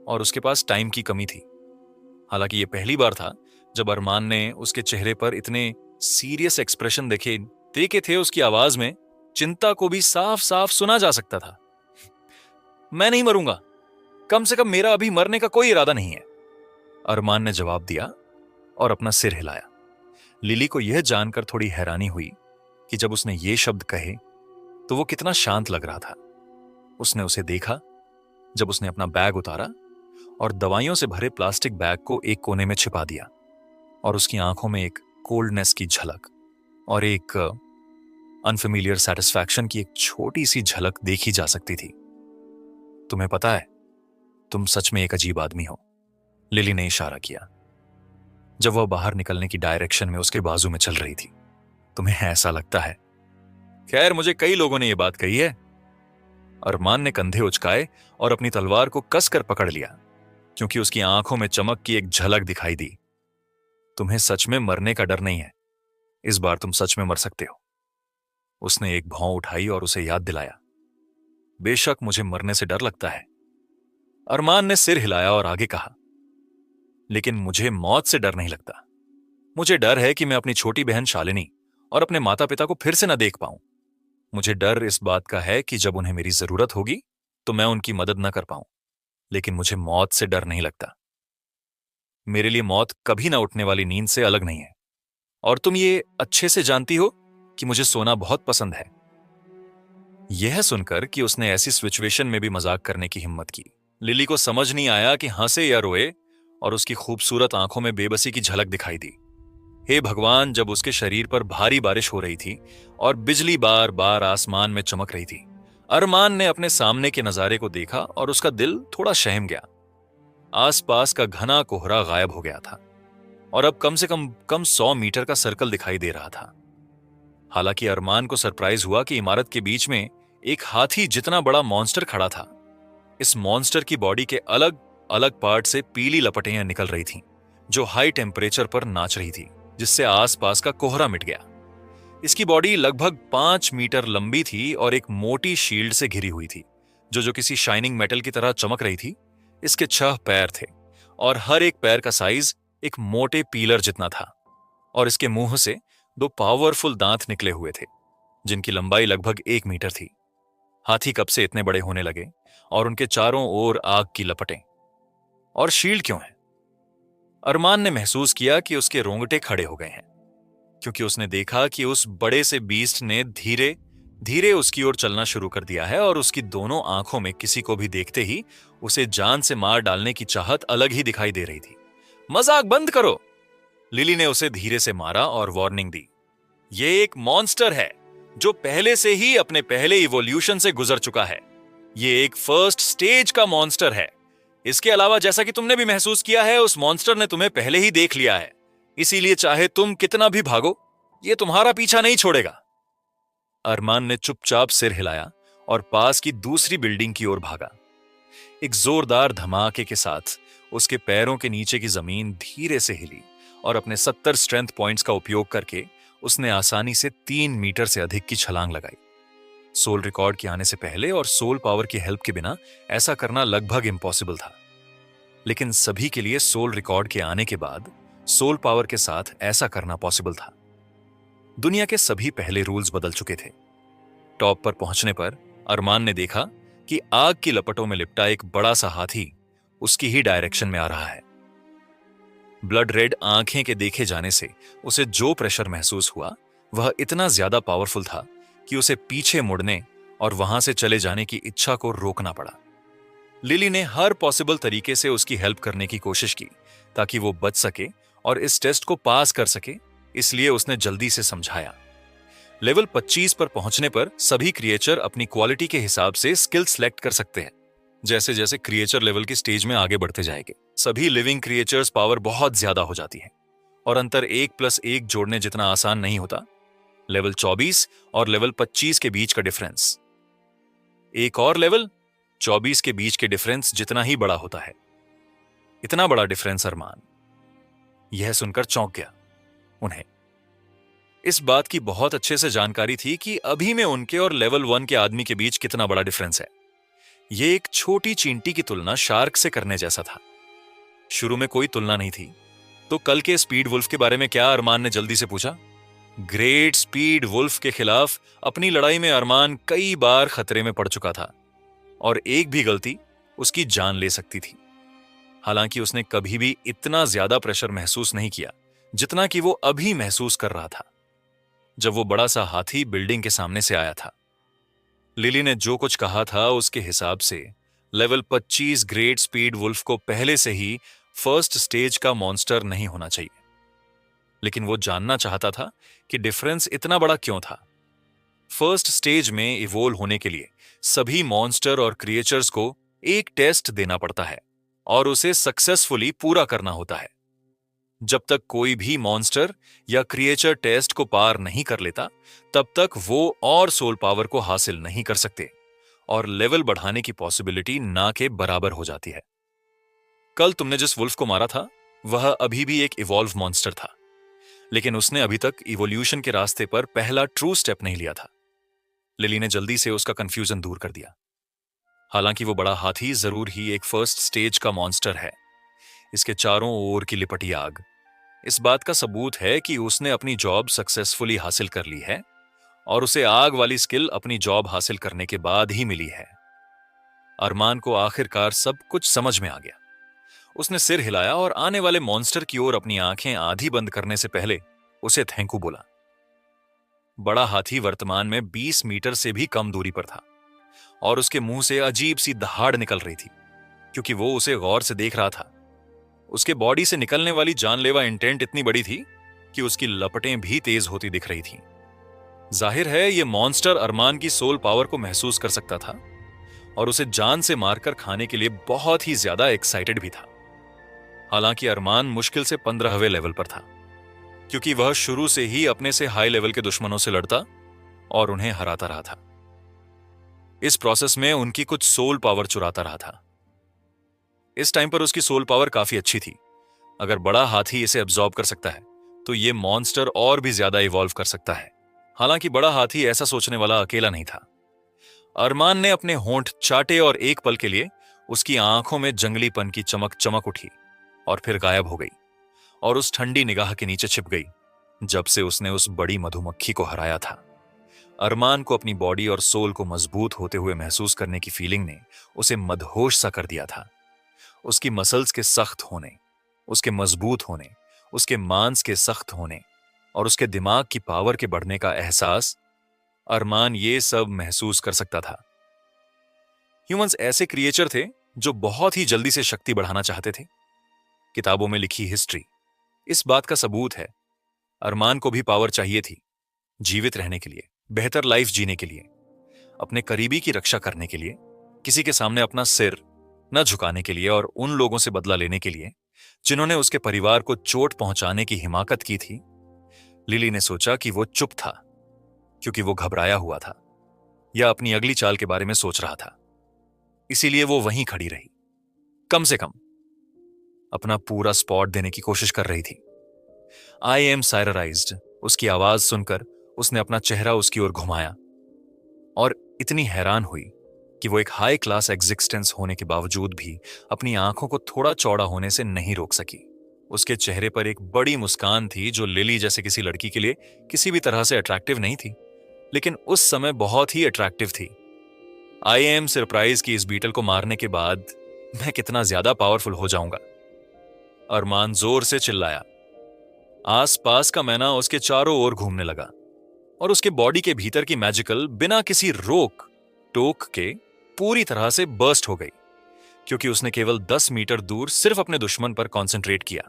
और उसके पास टाइम की कमी थी। हालांकि यह पहली बार था जब अरमान ने उसके चेहरे पर इतने सीरियस एक्सप्रेशन देखे थे। उसकी आवाज में चिंता को भी साफ साफ सुना जा सकता था। मैं नहीं मरूंगा, कम से कम मेरा अभी मरने का कोई इरादा नहीं है, अरमान ने जवाब दिया और अपना सिर हिलाया। लिली को यह जानकर थोड़ी हैरानी हुई कि जब उसने ये शब्द कहे तो वो कितना शांत लग रहा था। उसने उसे देखा जब उसने अपना बैग उतारा और दवाइयों से भरे प्लास्टिक बैग को एक कोने में छिपा दिया, और उसकी आंखों में एक कोल्डनेस की झलक और एक अनफेमिलियर सेटिस्फैक्शन की एक छोटी सी झलक देखी जा सकती थी। तुम्हें पता है, तुम सच में एक अजीब आदमी हो, लिली ने इशारा किया जब वह बाहर निकलने की डायरेक्शन में उसके बाजू में चल रही थी। तुम्हें ऐसा लगता है? खैर, मुझे कई लोगों ने यह बात कही है। अरमान ने कंधे उचकाए और अपनी तलवार को कसकर पकड़ लिया, क्योंकि उसकी आंखों में चमक की एक झलक दिखाई दी। तुम्हें सच में मरने का डर नहीं है, इस बार तुम सच में मर सकते हो। उसने एक भौं उठाई और उसे याद दिलाया, बेशक मुझे मरने से डर लगता है। अरमान ने सिर हिलाया और आगे कहा, लेकिन मुझे मौत से डर नहीं लगता। मुझे डर है कि मैं अपनी छोटी बहन शालिनी और अपने माता पिता को फिर से न देख पाऊं। मुझे डर इस बात का है कि जब उन्हें मेरी जरूरत होगी तो मैं उनकी मदद न कर पाऊं। लेकिन मुझे मौत से डर नहीं लगता। मेरे लिए मौत कभी ना उठने वाली नींद से अलग नहीं है, और तुम ये अच्छे से जानती हो कि मुझे सोना बहुत पसंद है। यह सुनकर कि उसने ऐसी सिचुएशन में भी मजाक करने की हिम्मत की, लिली को समझ नहीं आया कि हंसे या रोए, और उसकी खूबसूरत आंखों में बेबसी की झलक दिखाई दी। हे भगवान, जब उसके शरीर पर भारी बारिश हो रही थी और बिजली बार बार आसमान में चमक रही थी, अरमान ने अपने सामने के नजारे को देखा और उसका दिल थोड़ा सहम गया। आसपास का घना कोहरा गायब हो गया था और अब कम से कम 100 मीटर का सर्कल दिखाई दे रहा था। हालांकि अरमान को सरप्राइज हुआ कि इमारत के बीच में एक हाथी जितना बड़ा मॉन्स्टर खड़ा था। इस मॉन्स्टर की बॉडी के अलग अलग पार्ट से पीली लपटें निकल रही थीं, जो हाई टेम्परेचर पर नाच रही थी, जिससे आसपास का कोहरा मिट गया। इसकी बॉडी लगभग 5 मीटर लंबी थी और एक मोटी शील्ड से घिरी हुई थी, जो किसी शाइनिंग मेटल की तरह चमक रही थी। इसके 6 पैर थे और हर एक पैर का साइज एक मोटे पीलर जितना था, और इसके मुंह से 2 पावरफुल दांत निकले हुए थे, जिनकी लंबाई लगभग 1 मीटर थी। हाथी कब से इतने बड़े होने लगे और उनके चारों ओर आग की लपटें? और शील्ड क्यों है? अरमान ने महसूस किया कि उसके रोंगटे खड़े हो गए हैं, क्योंकि उसने देखा कि उस बड़े से बीस्ट ने धीरे धीरे उसकी ओर चलना शुरू कर दिया है, और उसकी दोनों आंखों में किसी को भी देखते ही उसे जान से मार डालने की चाहत अलग ही दिखाई दे रही थी। मजाक बंद करो, लिली ने उसे धीरे से मारा और वार्निंग दी। ये एक मॉन्स्टर है जो पहले से ही अपने पहले इवोल्यूशन से गुजर चुका है। ये एक फर्स्ट स्टेज का मॉन्स्टर है। इसके अलावा, जैसा कि तुमने भी महसूस किया है, उस मॉन्स्टर ने तुम्हें पहले ही देख लिया है, इसीलिए चाहे तुम कितना भी भागो, ये तुम्हारा पीछा नहीं छोड़ेगा। अरमान ने चुपचाप सिर हिलाया और पास की दूसरी बिल्डिंग की ओर भागा। एक जोरदार धमाके के साथ उसके पैरों के नीचे की जमीन धीरे से हिली और अपने 70 स्ट्रेंथ पॉइंट्स का उपयोग करके उसने आसानी से 3 मीटर से अधिक की छलांग लगाई। सोल रिकॉर्ड के आने से पहले और सोल पावर की हेल्प के बिना ऐसा करना लगभग इम्पॉसिबल था, लेकिन सभी के लिए सोल रिकॉर्ड के आने के बाद सोल पावर के साथ ऐसा करना पॉसिबल था। दुनिया के सभी पहले रूल्स बदल चुके थे। टॉप पर पहुंचने पर अरमान ने देखा कि आग की लपटों में लिपटा एक बड़ा सा हाथी उसकी ही डायरेक्शन में आ रहा है। ब्लड रेड आंखें के देखे जाने से उसे जो प्रेशर महसूस हुआ वह इतना ज्यादा पावरफुल था कि उसे पीछे मुड़ने और वहां से चले जाने की इच्छा को रोकना पड़ा। लिली ने हर पॉसिबल तरीके से उसकी हेल्प करने की कोशिश की ताकि वो बच सके और इस टेस्ट को पास कर सके, इसलिए उसने जल्दी से समझाया। लेवल 25 पर पहुंचने पर सभी क्रिएचर अपनी क्वालिटी के हिसाब से स्किल सिलेक्ट कर सकते हैं। जैसे जैसे क्रिएचर लेवल की स्टेज में आगे बढ़ते जाएंगे, सभी लिविंग क्रिएचर्स पावर बहुत ज्यादा हो जाती है और अंतर 1+1 जोड़ने जितना आसान नहीं होता। लेवल 24 और लेवल 25 के बीच का डिफरेंस, एक और लेवल 24 के बीच के डिफरेंस जितना ही बड़ा होता है। इतना बड़ा डिफरेंस! अरमान यह सुनकर चौंक गया। उन्हें इस बात की बहुत अच्छे से जानकारी थी कि अभी में उनके और लेवल 1 के आदमी के बीच कितना बड़ा डिफरेंस है। यह एक छोटी चींटी की तुलना शार्क से करने जैसा था। शुरू में कोई तुलना नहीं थी, तो कल के स्पीड वुल्फ के बारे में क्या? अरमान ने जल्दी से पूछा। ग्रेट स्पीड वुल्फ के खिलाफ अपनी लड़ाई में अरमान कई बार खतरे में पड़ चुका था और एक भी गलती उसकी जान ले सकती थी। हालांकि उसने कभी भी इतना ज्यादा प्रेशर महसूस नहीं किया जितना कि वो अभी महसूस कर रहा था, जब वो बड़ा सा हाथी बिल्डिंग के सामने से आया था। लिली ने जो कुछ कहा था उसके हिसाब से लेवल 25 ग्रेट स्पीड वुल्फ को पहले से ही फर्स्ट स्टेज का मॉन्स्टर नहीं होना चाहिए, लेकिन वो जानना चाहता था कि डिफरेंस इतना बड़ा क्यों था। फर्स्ट स्टेज में इवोल्व होने के लिए सभी मॉन्स्टर और क्रिएचर्स को एक टेस्ट देना पड़ता है और उसे सक्सेसफुली पूरा करना होता है। जब तक कोई भी मॉन्स्टर या क्रिएचर टेस्ट को पार नहीं कर लेता, तब तक वो और सोल पावर को हासिल नहीं कर सकते और लेवल बढ़ाने की पॉसिबिलिटी ना के बराबर हो जाती है। कल तुमने जिस वुल्फ को मारा था वह अभी भी एक इवॉल्व मॉन्स्टर था, लेकिन उसने अभी तक इवोल्यूशन के रास्ते पर पहला ट्रू स्टेप नहीं लिया था। लिली ने जल्दी से उसका कंफ्यूजन दूर कर दिया। हालांकि वो बड़ा हाथी जरूर ही एक फर्स्ट स्टेज का मॉन्स्टर है। इसके चारों ओर की लिपटी आग इस बात का सबूत है कि उसने अपनी जॉब सक्सेसफुली हासिल कर ली है और उसे आग वाली स्किल अपनी जॉब हासिल करने के बाद ही मिली है। अरमान को आखिरकार सब कुछ समझ में आ गया। उसने सिर हिलाया और आने वाले मॉन्स्टर की ओर अपनी आंखें आधी बंद करने से पहले उसे थैंक यू बोला। बड़ा हाथी वर्तमान में 20 मीटर से भी कम दूरी पर था और उसके मुंह से अजीब सी दहाड़ निकल रही थी, क्योंकि वो उसे गौर से देख रहा था। उसके बॉडी से निकलने वाली जानलेवा इंटेंट इतनी बड़ी थी कि उसकी लपटें भी तेज होती दिख रही थीं। जाहिर है ये मॉन्स्टर अरमान की सोल पावर को महसूस कर सकता था और उसे जान से मारकर खाने के लिए बहुत ही ज्यादा एक्साइटेड भी था। हालांकि अरमान मुश्किल से 15वें लेवल पर था, क्योंकि वह शुरू से ही अपने से हाई लेवल के दुश्मनों से लड़ता और उन्हें हराता रहा था। इस प्रोसेस में उनकी कुछ सोल पावर चुराता रहा था। इस टाइम पर उसकी सोल पावर काफी अच्छी थी। अगर बड़ा हाथी इसे एब्जॉर्ब कर सकता है तो ये मॉन्स्टर और भी ज्यादा इवॉल्व कर सकता है। हालांकि बड़ा हाथी ऐसा सोचने वाला अकेला नहीं था। अरमान ने अपने होंठ चाटे और एक पल के लिए उसकी आंखों में जंगलीपन की चमक चमक उठी और फिर गायब हो गई और उस ठंडी निगाह के नीचे छिप गई जब से उसने उस बड़ी मधुमक्खी को हराया था। अरमान को अपनी बॉडी और सोल को मजबूत होते हुए महसूस करने की फीलिंग ने उसे मदहोश सा कर दिया था। उसकी मसल्स के सख्त होने, उसके मजबूत होने, उसके मांस के सख्त होने और उसके दिमाग की पावर के बढ़ने का एहसास, अरमान ये सब महसूस कर सकता था। ह्यूमंस ऐसे क्रिएचर थे जो बहुत ही जल्दी से शक्ति बढ़ाना चाहते थे। किताबों में लिखी हिस्ट्री इस बात का सबूत है। अरमान को भी पावर चाहिए थी, जीवित रहने के लिए, बेहतर लाइफ जीने के लिए, अपने करीबी की रक्षा करने के लिए, किसी के सामने अपना सिर न झुकाने के लिए और उन लोगों से बदला लेने के लिए जिन्होंने उसके परिवार को चोट पहुंचाने की हिमाकत की थी। लिली ने सोचा कि वो चुप था क्योंकि वो घबराया हुआ था या अपनी अगली चाल के बारे में सोच रहा था। इसीलिए वो वहीं खड़ी रही, कम से कम अपना पूरा स्पॉट देने की कोशिश कर रही थी। आई एम सायरराइज्ड, उसकी आवाज सुनकर उसने अपना चेहरा उसकी ओर घुमाया और इतनी हैरान हुई कि वो एक हाई क्लास एग्जिस्टेंस होने के बावजूद भी अपनी आंखों को थोड़ा चौड़ा होने से नहीं रोक सकी। उसके चेहरे पर एक बड़ी मुस्कान थी जो लिली जैसे किसी लड़की के लिए किसी भी तरह से अट्रैक्टिव नहीं थी, लेकिन उस समय बहुत ही अट्रैक्टिव थी। आई एम सरप्राइज कि इस बीटल को मारने के बाद मैं कितना ज्यादा पावरफुल हो जाऊंगा। अरमान जोर से चिल्लाया। आसपास का मैना उसके चारों ओर घूमने लगा और उसके बॉडी के भीतर की मैजिकल बिना किसी रोक टोक के पूरी तरह से बर्स्ट हो गई, क्योंकि उसने केवल 10 मीटर दूर सिर्फ अपने दुश्मन पर कंसंट्रेट किया।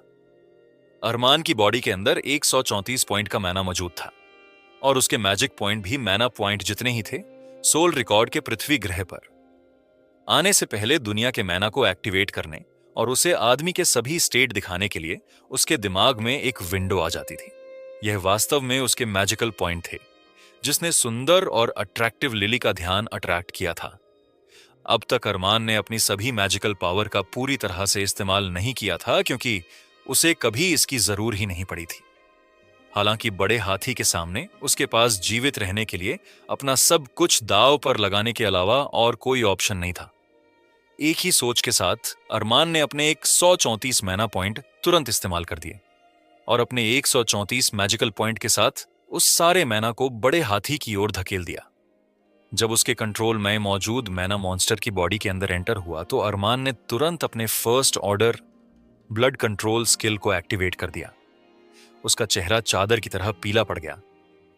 अरमान की बॉडी के अंदर 134 पॉइंट का मैना मौजूद था और उसके मैजिक पॉइंट भी मैना पॉइंट जितने ही थे सोल रिकॉर्ड के पृथ्वी ग्रह पर। आने से पहले दुनिया के मैना को एक्टिवेट करने और उसे आदमी के सभी स्टेट दिखाने के लिए उसके दिमाग में एक विंडो आ जाती थी। यह वास्तव में उसके मैजिकल पॉइंट थे जिसने सुंदर और अट्रैक्टिव लिली का ध्यान अट्रैक्ट किया था। अब तक अरमान ने अपनी सभी मैजिकल पावर का पूरी तरह से इस्तेमाल नहीं किया था क्योंकि उसे कभी इसकी जरूर ही नहीं पड़ी थी। हालांकि बड़े हाथी के सामने उसके पास जीवित रहने के लिए अपना सब कुछ दांव पर लगाने के अलावा और कोई ऑप्शन नहीं था। एक ही सोच के साथ अरमान ने अपने 134 मैना पॉइंट तुरंत इस्तेमाल कर दिए और अपने 134 मैजिकल पॉइंट के साथ उस सारे मैना को बड़े हाथी की ओर धकेल दिया। जब उसके कंट्रोल में मौजूद मैना मॉन्स्टर की बॉडी के अंदर एंटर हुआ तो अरमान ने तुरंत अपने first order blood control skill को एक्टिवेट कर दिया। उसका चेहरा चादर की तरह पीला पड़ गया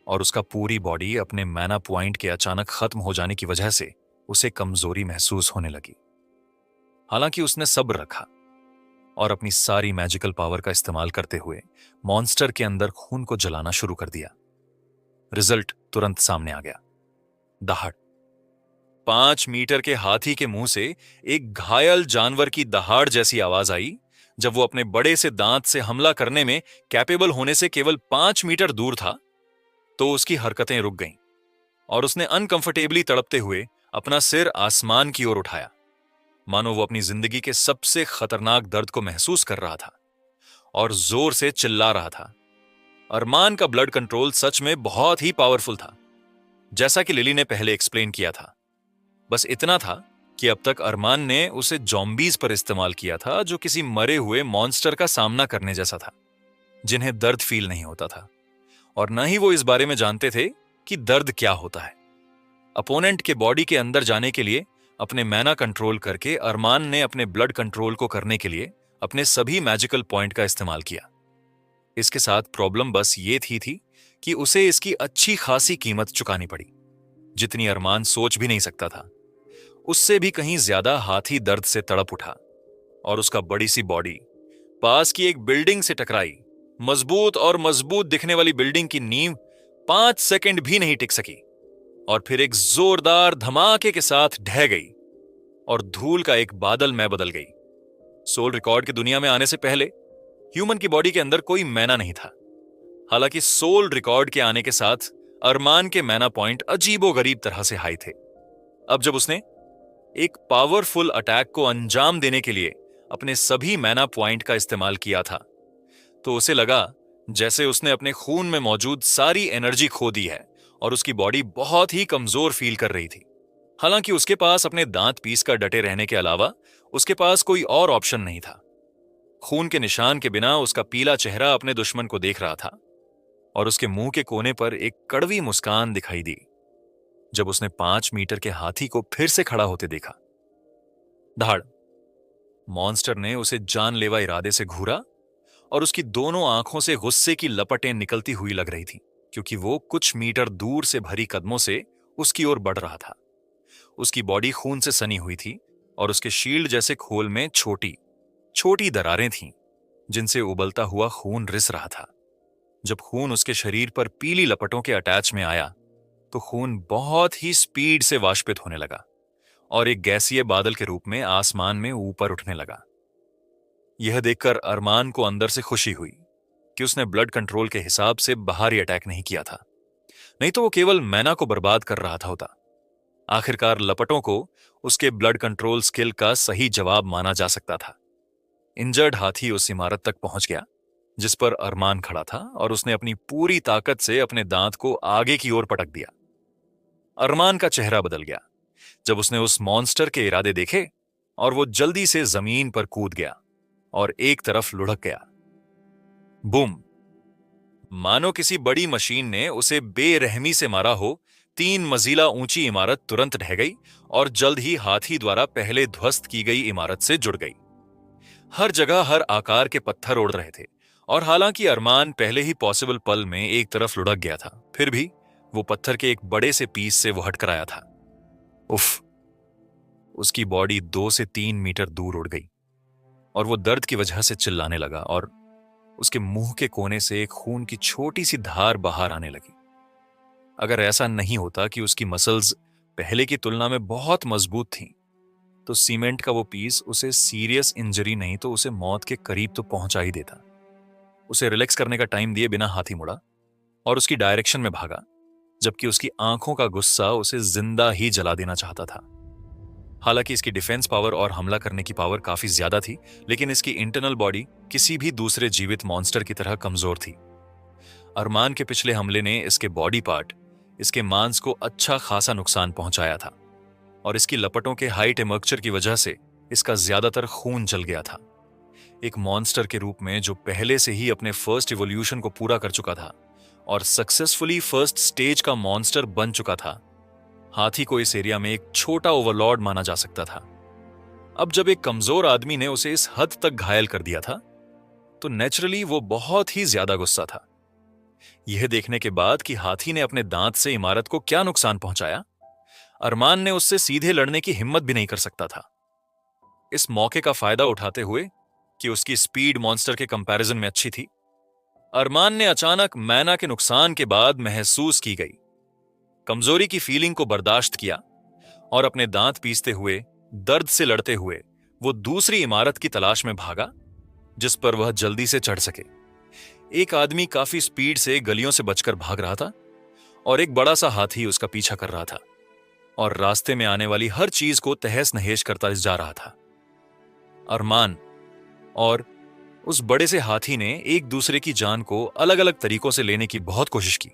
और उसका पूरी बॉडी अपने मैना पॉइंट के अचानक खत्म हो जाने की वजह से उसे कमजोरी महसूस होने लगी। हालांकि उसने सब्र रखा और अपनी सारी मैजिकल पावर का इस्तेमाल करते हुए मॉन्स्टर के अंदर खून को जलाना शुरू कर दिया। रिजल्ट तुरंत सामने आ गया। दहाड़। 5 मीटर के हाथी के मुंह से एक घायल जानवर की दहाड़ जैसी आवाज आई जब वो अपने बड़े से दांत से हमला करने में कैपेबल होने से केवल 5 मीटर दूर था। तो उसकी हरकतें रुक गईं और उसने अनकंफर्टेबली तड़पते हुए अपना सिर आसमान की ओर उठाया, मानो वो अपनी जिंदगी के सबसे खतरनाक दर्द को महसूस कर रहा था और जोर से चिल्ला रहा था। अरमान का ब्लड कंट्रोल सच में बहुत ही पावरफुल था, जैसा कि लिली ने पहले एक्सप्लेन किया था। बस इतना था कि अब तक अरमान ने उसे जॉम्बीज पर इस्तेमाल किया था, जो किसी मरे हुए मॉन्स्टर का सामना करने जैसा था, जिन्हें दर्द फील नहीं होता था और न ही वो इस बारे में जानते थे कि दर्द क्या होता है। अपोनेंट के बॉडी के अंदर जाने के लिए अपने मैना कंट्रोल करके अरमान ने अपने ब्लड कंट्रोल को करने के लिए अपने सभी मैजिकल पॉइंट का इस्तेमाल किया। इसके साथ प्रॉब्लम बस ये थी कि उसे इसकी अच्छी खासी कीमत चुकानी पड़ी, जितनी अरमान सोच भी नहीं सकता था। उससे भी कहीं ज्यादा हाथी दर्द से तड़प उठा और उसका बड़ी सी बॉडी पास की एक बिल्डिंग से टकराई। मजबूत और मजबूत दिखने वाली बिल्डिंग की नींव 5 सेकंड भी नहीं टिक सकी और फिर एक जोरदार धमाके के साथ ढह गई और धूल का एक बादल में बदल गई। सोल रिकॉर्ड की दुनिया में आने से पहले ह्यूमन की बॉडी के अंदर कोई मैना नहीं था। हालांकि सोल रिकॉर्ड के आने के साथ अरमान के मैना पॉइंट अजीबोगरीब तरह से हाई थे। अब जब उसने एक पावरफुल अटैक को अंजाम देने के लिए अपने सभी मैना पॉइंट का इस्तेमाल किया था, तो उसे लगा जैसे उसने अपने खून में मौजूद सारी एनर्जी खो दी है और उसकी बॉडी बहुत ही कमजोर फील कर रही थी। हालांकि उसके पास अपने दांत पीस कर डटे रहने के अलावा उसके पास कोई और ऑप्शन नहीं था। खून के निशान के बिना उसका पीला चेहरा अपने दुश्मन को देख रहा था और उसके मुंह के कोने पर एक कड़वी मुस्कान दिखाई दी जब उसने 5 मीटर के हाथी को फिर से खड़ा होते देखा। धाड़! मॉन्स्टर ने उसे जानलेवा इरादे से घूरा और उसकी दोनों आंखों से गुस्से की लपटें निकलती हुई लग रही थी, क्योंकि वो कुछ मीटर दूर से भरी कदमों से उसकी ओर बढ़ रहा था। उसकी बॉडी खून से सनी हुई थी और उसके शील्ड जैसे खोल में छोटी छोटी दरारें थीं, जिनसे उबलता हुआ खून रिस रहा था। जब खून उसके शरीर पर पीली लपटों के अटैच में आया तो खून बहुत ही स्पीड से वाष्पित होने लगा और एक गैसीय बादल के रूप में आसमान में ऊपर उठने लगा। यह देखकर अरमान को अंदर से खुशी हुई कि उसने ब्लड कंट्रोल के हिसाब से बाहरी अटैक नहीं किया था, नहीं तो वो केवल मैना को बर्बाद कर रहा होता। आखिरकार लपटों को उसके ब्लड कंट्रोल स्किल का सही जवाब माना जा सकता था। इंजर्ड हाथी उस इमारत तक पहुंच गया जिस पर अरमान खड़ा था और उसने अपनी पूरी ताकत से अपने दांत को आगे की ओर पटक दिया। अरमान का चेहरा बदल गया जब उसने उस मॉन्स्टर के इरादे देखे और वो जल्दी से जमीन पर कूद गया और एक तरफ लुढ़क गया। बूम! मानो किसी बड़ी मशीन ने उसे बेरहमी से मारा हो। 3 मंजिला ऊंची इमारत तुरंत ढह गई और जल्द ही हाथी द्वारा पहले ध्वस्त की गई इमारत से जुड़ गई। हर जगह हर आकार के पत्थर उड़ रहे थे और हालांकि अरमान पहले ही पॉसिबल पल में एक तरफ लुढ़क गया था, फिर भी वो पत्थर के एक बड़े से पीस से वो हटकर आया था। उफ! उसकी बॉडी 2 से 3 मीटर दूर उड़ गई और वो दर्द की वजह से चिल्लाने लगा और उसके मुंह के कोने से एक खून की छोटी सी धार बाहर आने लगी। अगर ऐसा नहीं होता कि उसकी मसल्स पहले की तुलना में बहुत मजबूत थीं, तो सीमेंट का वो पीस उसे सीरियस इंजरी नहीं तो उसे मौत के करीब तो पहुंचा ही देता। उसे रिलैक्स करने का टाइम दिए बिना हाथी मुड़ा और उसकी डायरेक्शन में भागा, जबकि उसकी आंखों का गुस्सा उसे जिंदा ही जला देना चाहता था। हालांकि इसकी डिफेंस पावर और हमला करने की पावर काफी ज्यादा थी, लेकिन इसकी इंटरनल बॉडी किसी भी दूसरे जीवित मॉन्स्टर की तरह कमजोर थी। अरमान के पिछले हमले ने इसके बॉडी पार्ट, इसके मांस को अच्छा खासा नुकसान पहुंचाया था और इसकी लपटों के हाई टेम्परेचर की वजह से इसका ज्यादातर खून जल गया था। एक मॉन्स्टर के रूप में जो पहले से ही अपने फर्स्ट इवोल्यूशन को पूरा कर चुका था और सक्सेसफुली फर्स्ट स्टेज का मॉन्स्टर बन चुका था, हाथी को इस एरिया में एक छोटा ओवरलॉर्ड माना जा सकता था। अब जब एक कमजोर आदमी ने उसे इस हद तक घायल कर दिया था, तो नेचुरली वो बहुत ही ज्यादा गुस्सा था। यह देखने के बाद कि हाथी ने अपने दांत से इमारत को क्या नुकसान पहुंचाया, अरमान ने उससे सीधे लड़ने की हिम्मत भी नहीं कर सकता था। इस मौके का फायदा उठाते हुए कि उसकी स्पीड मॉन्स्टर के कंपैरिजन में अच्छी थी, अरमान ने अचानक मैना के नुकसान के बाद महसूस की गई कमजोरी की फीलिंग को बर्दाश्त किया और अपने दांत पीसते हुए, दर्द से लड़ते हुए वो दूसरी इमारत की तलाश में भागा जिस पर वह जल्दी से चढ़ सके। एक आदमी काफी स्पीड से गलियों से बचकर भाग रहा था और एक बड़ा सा हाथी उसका पीछा कर रहा था और रास्ते में आने वाली हर चीज को तहस नहेश करता जा रहा था। अरमान और उस बड़े से हाथी ने एक दूसरे की जान को अलग अलग तरीकों से लेने की बहुत कोशिश की।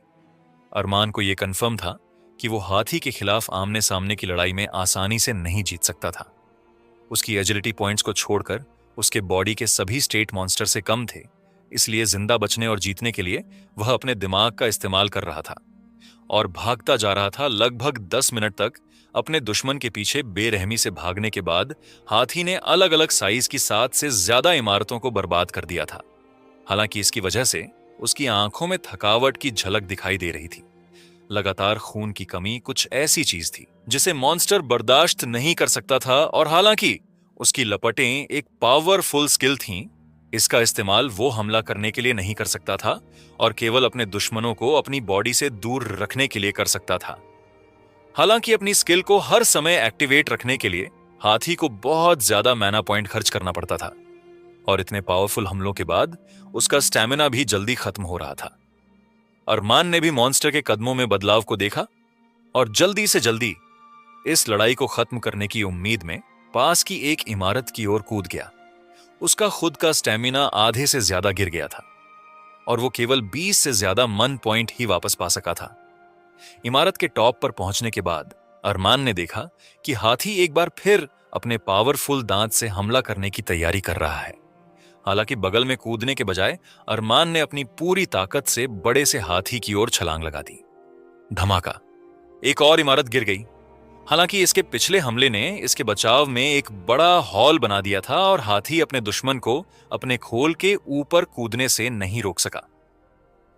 अरमान को यह कंफर्म था कि वो हाथी के खिलाफ आमने सामने की लड़ाई में आसानी से नहीं जीत सकता था। उसकी एजिलिटी पॉइंट्स को छोड़कर उसके बॉडी के सभी स्टेट मॉन्स्टर से कम थे, इसलिए जिंदा बचने और जीतने के लिए वह अपने दिमाग का इस्तेमाल कर रहा था और भागता जा रहा था। लगभग 10 मिनट तक अपने दुश्मन के पीछे बेरहमी से भागने के बाद हाथी ने अलग अलग साइज की 7 से ज्यादा इमारतों को बर्बाद कर दिया था। हालांकि इसकी वजह से उसकी आंखों में थकावट की झलक दिखाई दे रही थी। लगातार खून की कमी कुछ ऐसी चीज थी जिसे मॉन्स्टर बर्दाश्त नहीं कर सकता था, और हालांकि उसकी लपटें एक पावरफुल स्किल थीं, इसका इस्तेमाल वो हमला करने के लिए नहीं कर सकता था और केवल अपने दुश्मनों को अपनी बॉडी से दूर रखने के लिए कर सकता था। हालांकि अपनी स्किल को हर समय एक्टिवेट रखने के लिए हाथी को बहुत ज्यादा मैना पॉइंट खर्च करना पड़ता था, और इतने पावरफुल हमलों के बाद उसका स्टैमिना भी जल्दी खत्म हो रहा था। अरमान ने भी मॉन्स्टर के कदमों में बदलाव को देखा और जल्दी से जल्दी इस लड़ाई को खत्म करने की उम्मीद में पास की एक इमारत की ओर कूद गया। उसका खुद का स्टैमिना आधे से ज्यादा गिर गया था और वो केवल 20 से ज्यादा मन पॉइंट ही वापस पा सका था। इमारत के टॉप पर पहुंचने के बाद अरमान ने देखा कि हाथी एक बार फिर अपने पावरफुल दांत से हमला करने की तैयारी कर रहा है। हालांकि बगल में कूदने के बजाय अरमान ने अपनी पूरी ताकत से बड़े से हाथी की ओर छलांग लगा दी। धमाका! एक और इमारत गिर गई। हालांकि इसके पिछले हमले ने इसके बचाव में एक बड़ा हॉल बना दिया था और हाथी अपने दुश्मन को अपने खोल के ऊपर कूदने से नहीं रोक सका।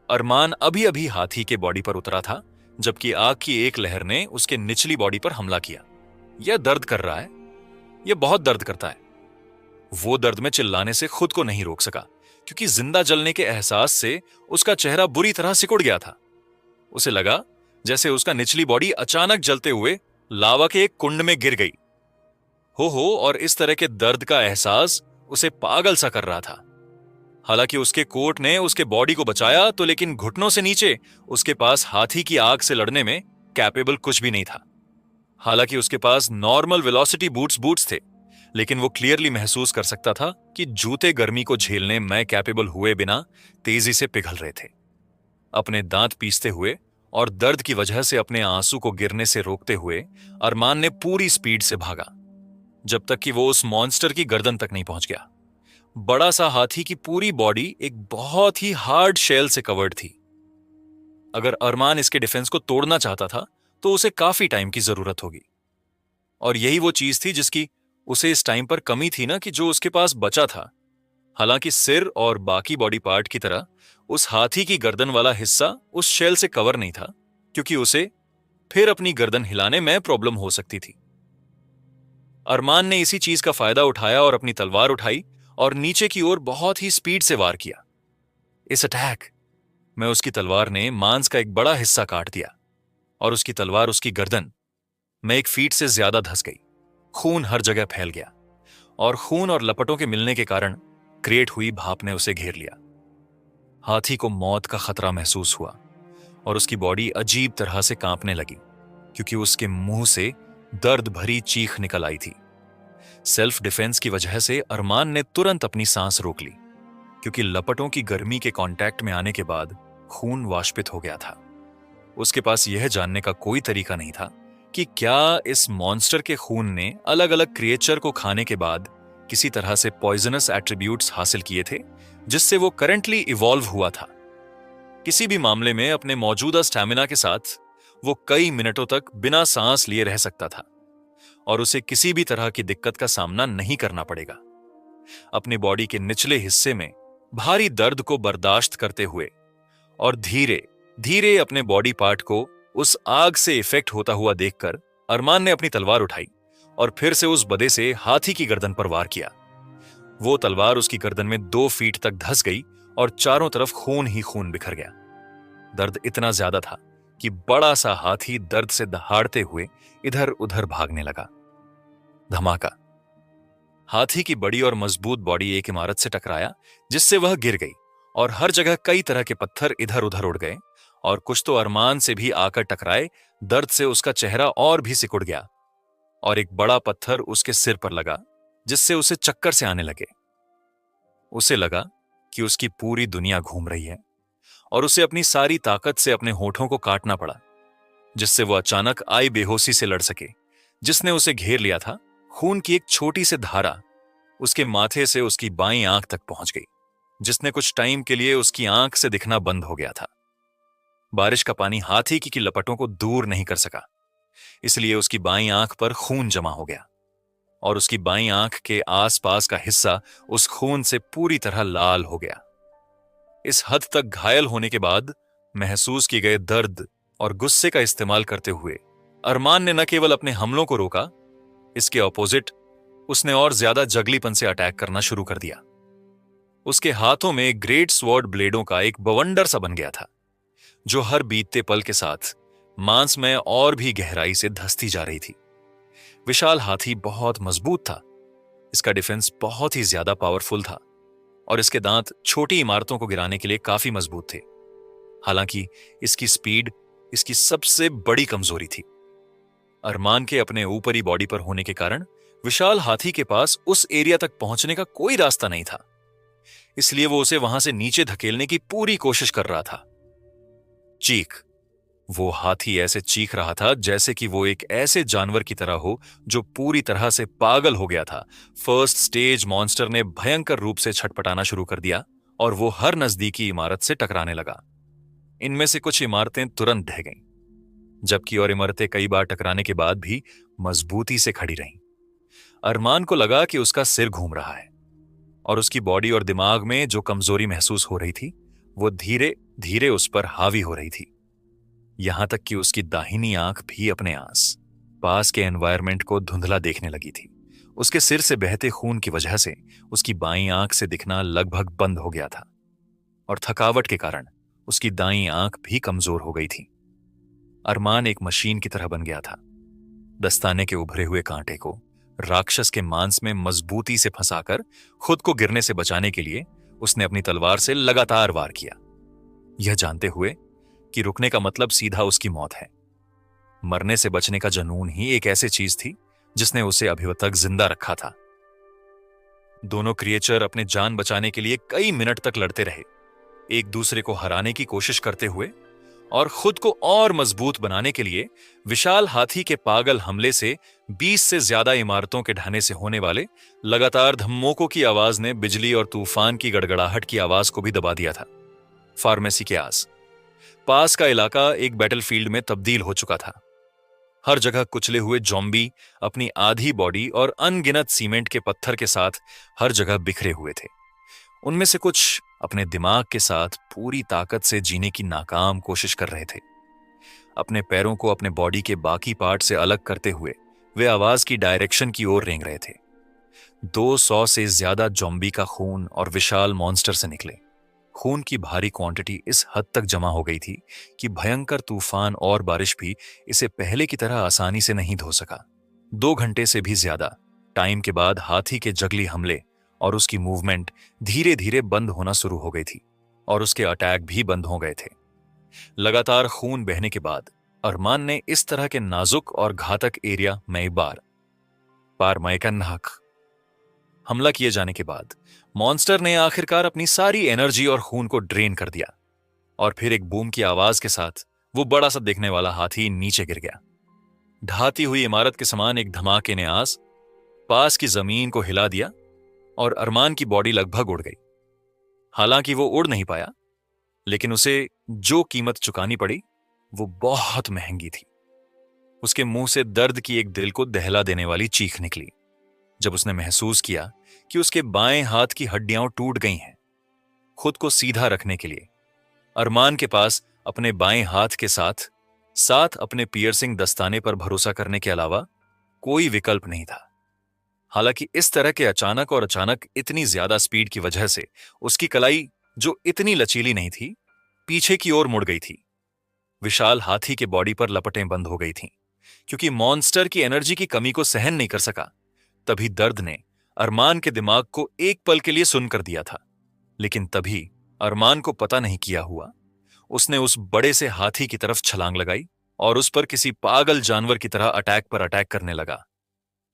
अरमान अभी अभी हाथी के बॉडी पर उतरा था जबकि आग की एक लहर ने उसके निचली बॉडी पर हमला किया। यह दर्द कर रहा है, यह बहुत दर्द करता है। वो दर्द में चिल्लाने से खुद को नहीं रोक सका क्योंकि जिंदा जलने के एहसास से उसका चेहरा बुरी तरह सिकुड़ गया था। उसे लगा जैसे उसका निचली बॉडी अचानक जलते हुए लावा के एक कुंड में गिर गई हो, और इस तरह के दर्द का एहसास उसे पागल सा कर रहा था। हालांकि उसके कोट ने उसके बॉडी को बचाया तो लेकिन घुटनों से नीचे उसके पास हाथी की आग से लड़ने में कैपेबल कुछ भी नहीं था। हालांकि उसके पास नॉर्मल वेलोसिटी बूट्स थे, लेकिन वो क्लियरली महसूस कर सकता था कि जूते गर्मी को झेलने में कैपेबल हुए बिना तेजी से पिघल रहे थे। अपने दांत पीसते हुए और दर्द की वजह से अपने आंसू को गिरने से रोकते हुए अरमान ने पूरी स्पीड से भागा जब तक कि वो उस मॉन्स्टर की गर्दन तक नहीं पहुंच गया। बड़ा सा हाथी की पूरी बॉडी एक बहुत ही हार्ड शेल से कवर्ड थी। अगर अरमान इसके डिफेंस को तोड़ना चाहता था तो उसे काफी टाइम की जरूरत होगी, और यही वो चीज थी जिसकी उसे इस टाइम पर कमी थी ना, कि जो उसके पास बचा था। हालांकि सिर और बाकी बॉडी पार्ट की तरह उस हाथी की गर्दन वाला हिस्सा उस शेल से कवर नहीं था, क्योंकि उसे फिर अपनी गर्दन हिलाने में प्रॉब्लम हो सकती थी। अरमान ने इसी चीज का फायदा उठाया और अपनी तलवार उठाई और नीचे की ओर बहुत ही स्पीड से वार किया। इस अटैक में उसकी तलवार ने मांस का एक बड़ा हिस्सा काट दिया और उसकी तलवार उसकी गर्दन में 1 फीट से ज्यादा धंस गई। खून हर जगह फैल गया और खून और लपटों के मिलने के कारण क्रिएट हुई भाप ने उसे घेर लिया। हाथी को मौत का खतरा महसूस हुआ और उसकी बॉडी अजीब तरह से कांपने लगी क्योंकि उसके मुंह से दर्द भरी चीख निकल आई थी। सेल्फ डिफेंस की वजह से अरमान ने तुरंत अपनी सांस रोक ली क्योंकि लपटों की गर्मी के कांटेक्ट में आने के बाद खून वाष्पित हो गया था। उसके पास यह जानने का कोई तरीका नहीं था कि क्या इस मॉन्स्टर के खून ने अलग अलग क्रिएचर को खाने के बाद किसी तरह से पॉइजनस एट्रीब्यूट्स हासिल किए थे जिससे वो करंटली इवॉल्व हुआ था। किसी भी मामले में अपने मौजूदा स्टैमिना के साथ वो कई मिनटों तक बिना सांस लिए रह सकता था और उसे किसी भी तरह की दिक्कत का सामना नहीं करना पड़ेगा। अपनी बॉडी के निचले हिस्से में भारी दर्द को बर्दाश्त करते हुए और धीरे धीरे अपने बॉडी पार्ट को उस आग से इफेक्ट होता हुआ देखकर अरमान ने अपनी तलवार उठाई और फिर से उस बदे से हाथी की गर्दन पर वार किया। वो तलवार उसकी गर्दन में 2 फीट तक धंस गई और चारों तरफ खून ही खून बिखर गया। दर्द इतना ज्यादा था कि बड़ा सा हाथी दर्द से दहाड़ते हुए इधर उधर भागने लगा। धमाका! हाथी की बड़ी और मजबूत बॉडी एक इमारत से टकराया जिससे वह गिर गई और हर जगह कई तरह के पत्थर इधर उधर उड़ गए और कुछ तो अरमान से भी आकर टकराए। दर्द से उसका चेहरा और भी सिकुड़ गया और एक बड़ा पत्थर उसके सिर पर लगा जिससे उसे चक्कर से आने लगे। उसे लगा कि उसकी पूरी दुनिया घूम रही है और उसे अपनी सारी ताकत से अपने होठों को काटना पड़ा जिससे वो अचानक आई बेहोशी से लड़ सके जिसने उसे घेर लिया था। खून की एक छोटी सी धारा उसके माथे से उसकी बाईं आंख तक पहुंच गई जिसने कुछ टाइम के लिए उसकी आंख से दिखना बंद हो गया था। बारिश का पानी हाथी की लपटों को दूर नहीं कर सका, इसलिए उसकी बाईं आंख पर खून जमा हो गया और उसकी बाईं आंख के आसपास का हिस्सा उस खून से पूरी तरह लाल हो गया। इस हद तक घायल होने के बाद महसूस किए गए दर्द और गुस्से का इस्तेमाल करते हुए अरमान ने न केवल अपने हमलों को रोका, इसके ऑपोजिट उसने और ज्यादा जगलीपन से अटैक करना शुरू कर दिया। उसके हाथों में ग्रेट स्वॉर्ड ब्लेडों का एक बवंडर सा बन गया था, जो हर बीतते पल के साथ मांस में और भी गहराई से धंसती जा रही थी। विशाल हाथी बहुत मजबूत था, इसका डिफेंस बहुत ही ज्यादा पावरफुल था और इसके दांत छोटी इमारतों को गिराने के लिए काफी मजबूत थे। हालांकि इसकी स्पीड इसकी सबसे बड़ी कमजोरी थी। अरमान के अपने ऊपरी बॉडी पर होने के कारण विशाल हाथी के पास उस एरिया तक पहुंचने का कोई रास्ता नहीं था, इसलिए वो उसे वहां से नीचे धकेलने की पूरी कोशिश कर रहा था। चीख, वो हाथी ऐसे चीख रहा था जैसे कि वो एक ऐसे जानवर की तरह हो जो पूरी तरह से पागल हो गया था। फर्स्ट स्टेज मॉन्स्टर ने भयंकर रूप से छटपटाना शुरू कर दिया और वो हर नजदीकी इमारत से टकराने लगा। इनमें से कुछ इमारतें तुरंत ढह गईं, जबकि और इमारतें कई बार टकराने के बाद भी मजबूती से खड़ी रहीं। अरमान को लगा कि उसका सिर घूम रहा है और उसकी बॉडी और दिमाग में जो कमजोरी महसूस हो रही थी वो धीरे धीरे उस पर हावी हो रही थी, यहां तक कि उसकी दाहिनी आंख भी अपने पास के एनवायरनमेंट को धुंधला देखने लगी थी। उसके सिर से बहते खून की वजह से उसकी बाईं आंख से दिखना लगभग बंद हो गया था और थकावट के कारण उसकी दाईं आंख भी कमजोर हो गई थी। अरमान एक मशीन की तरह बन गया था। दस्ताने के उभरे हुए कांटे को राक्षस के मांस में मजबूती से फंसाकर खुद को गिरने से बचाने के लिए उसने अपनी तलवार से लगातार वार किया, यह जानते हुए कि रुकने का मतलब सीधा उसकी मौत है। मरने से बचने का जुनून ही एक ऐसी चीज थी जिसने उसे अभी तक जिंदा रखा था। दोनों क्रिएचर अपने जान बचाने के लिए कई मिनट तक लड़ते रहे, एक दूसरे को हराने की कोशिश करते हुए और खुद को और मजबूत बनाने के लिए। विशाल हाथी के पागल हमले से 20 से ज्यादा इमारतों के ढहने से होने वाले लगातार धम्मोकों की आवाज ने बिजली और तूफान की गड़गड़ाहट की आवाज को भी दबा दिया था। फार्मेसी के पास का इलाका एक बैटलफील्ड में तब्दील हो चुका था। हर जगह कुचले हुए जॉम्बी अपनी आधी बॉडी और अनगिनत सीमेंट के पत्थर के साथ हर जगह बिखरे हुए थे। उनमें से कुछ अपने दिमाग के साथ पूरी ताकत से जीने की नाकाम कोशिश कर रहे थे। अपने पैरों को अपने बॉडी के बाकी पार्ट से अलग करते हुए वे आवाज की डायरेक्शन की ओर रेंग रहे थे। 200 से ज्यादा जॉम्बी का खून और विशाल मॉन्स्टर से निकले खून की भारी क्वांटिटी इस हद तक जमा हो गई थी कि भयंकर तूफान और बारिश भी इसे पहले की तरह आसानी से नहीं धो सका। 2 घंटे से भी ज्यादा टाइम के बाद हाथी के जंगली हमले और उसकी मूवमेंट धीरे धीरे बंद होना शुरू हो गई थी और उसके अटैक भी बंद हो गए थे। लगातार खून बहने के बाद अरमान ने इस तरह के नाजुक और घातक एरिया में पार मैकन्नाक हमला किए जाने के बाद मॉन्स्टर ने आखिरकार अपनी सारी एनर्जी और खून को ड्रेन कर दिया और फिर एक बूम की आवाज के साथ वो बड़ा सा दिखने वाला हाथी नीचे गिर गया। ढाती हुई इमारत के समान एक धमाके ने पास की जमीन को हिला दिया और अरमान की बॉडी लगभग उड़ गई। हालांकि वो उड़ नहीं पाया, लेकिन उसे जो कीमत चुकानी पड़ी वो बहुत महंगी थी। उसके मुंह से दर्द की एक दिल को दहला देने वाली चीख निकली जब उसने महसूस किया कि उसके बाएं हाथ की हड्डियां टूट गई हैं। खुद को सीधा रखने के लिए अरमान के पास अपने बाएं हाथ के साथ साथ अपने पियर्सिंग दस्ताने पर भरोसा करने के अलावा कोई विकल्प नहीं था। हालांकि इस तरह के अचानक इतनी ज्यादा स्पीड की वजह से उसकी कलाई, जो इतनी लचीली नहीं थी, पीछे की ओर मुड़ गई थी। विशाल हाथी के बॉडी पर लपटें बंद हो गई थीं, क्योंकि मॉन्स्टर की एनर्जी की कमी को सहन नहीं कर सका। तभी दर्द ने अरमान के दिमाग को एक पल के लिए सुन कर दिया था, लेकिन तभी अरमान को पता नहीं किया हुआ उसने उस बड़े से हाथी की तरफ छलांग लगाई और उस पर किसी पागल जानवर की तरह अटैक पर अटैक करने लगा।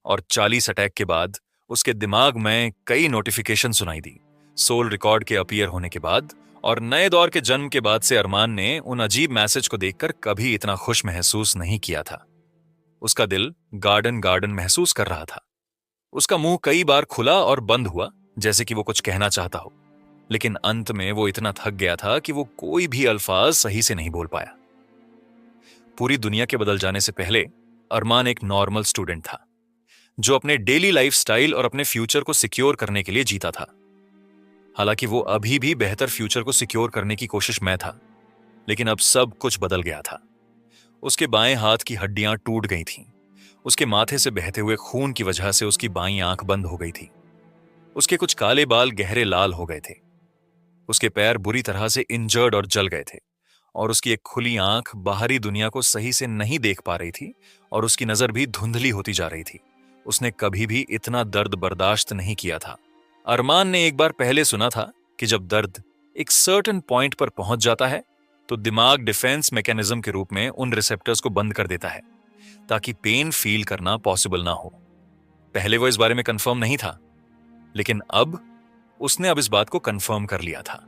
और 40 अटैक के बाद उसके दिमाग में कई नोटिफिकेशन सुनाई दी। सोल रिकॉर्ड के अपीयर होने के बाद और नए दौर के जन्म के बाद से अरमान ने उन अजीब मैसेज को देखकर कभी इतना खुश महसूस नहीं किया था। उसका दिल गार्डन गार्डन महसूस कर रहा था। उसका मुंह कई बार खुला और बंद हुआ, जैसे कि वो कुछ कहना चाहता हो, लेकिन अंत में वो इतना थक गया था कि वो कोई भी अल्फाज सही से नहीं बोल पाया। पूरी दुनिया के बदल जाने से पहले अरमान एक नॉर्मल स्टूडेंट था, जो अपने डेली लाइफ स्टाइल और अपने फ्यूचर को सिक्योर करने के लिए जीता था। हालांकि वो अभी भी बेहतर फ्यूचर को सिक्योर करने की कोशिश में था, लेकिन अब सब कुछ बदल गया था। उसके बाएं हाथ की हड्डियां टूट गई थीं। उसके माथे से बहते हुए खून की वजह से उसकी बाईं आंख बंद हो गई थी। उसके कुछ काले बाल गहरे लाल हो गए थे। उसके पैर बुरी तरह से इंजर्ड और जल गए थे, और उसकी एक खुली आंख बाहरी दुनिया को सही से नहीं देख पा रही थी, और उसकी नजर भी धुंधली होती जा रही थी। उसने कभी भी इतना दर्द बर्दाश्त नहीं किया था। अरमान ने एक बार पहले सुना था कि जब दर्द एक सर्टेन पॉइंट पर पहुंच जाता है तो दिमाग डिफेंस मैकेनिज्म के रूप में उन रिसेप्टर्स को बंद कर देता है ताकि पेन फील करना पॉसिबल ना हो। पहले वो इस बारे में कंफर्म नहीं था, लेकिन अब उसने इस बात को कंफर्म कर लिया था।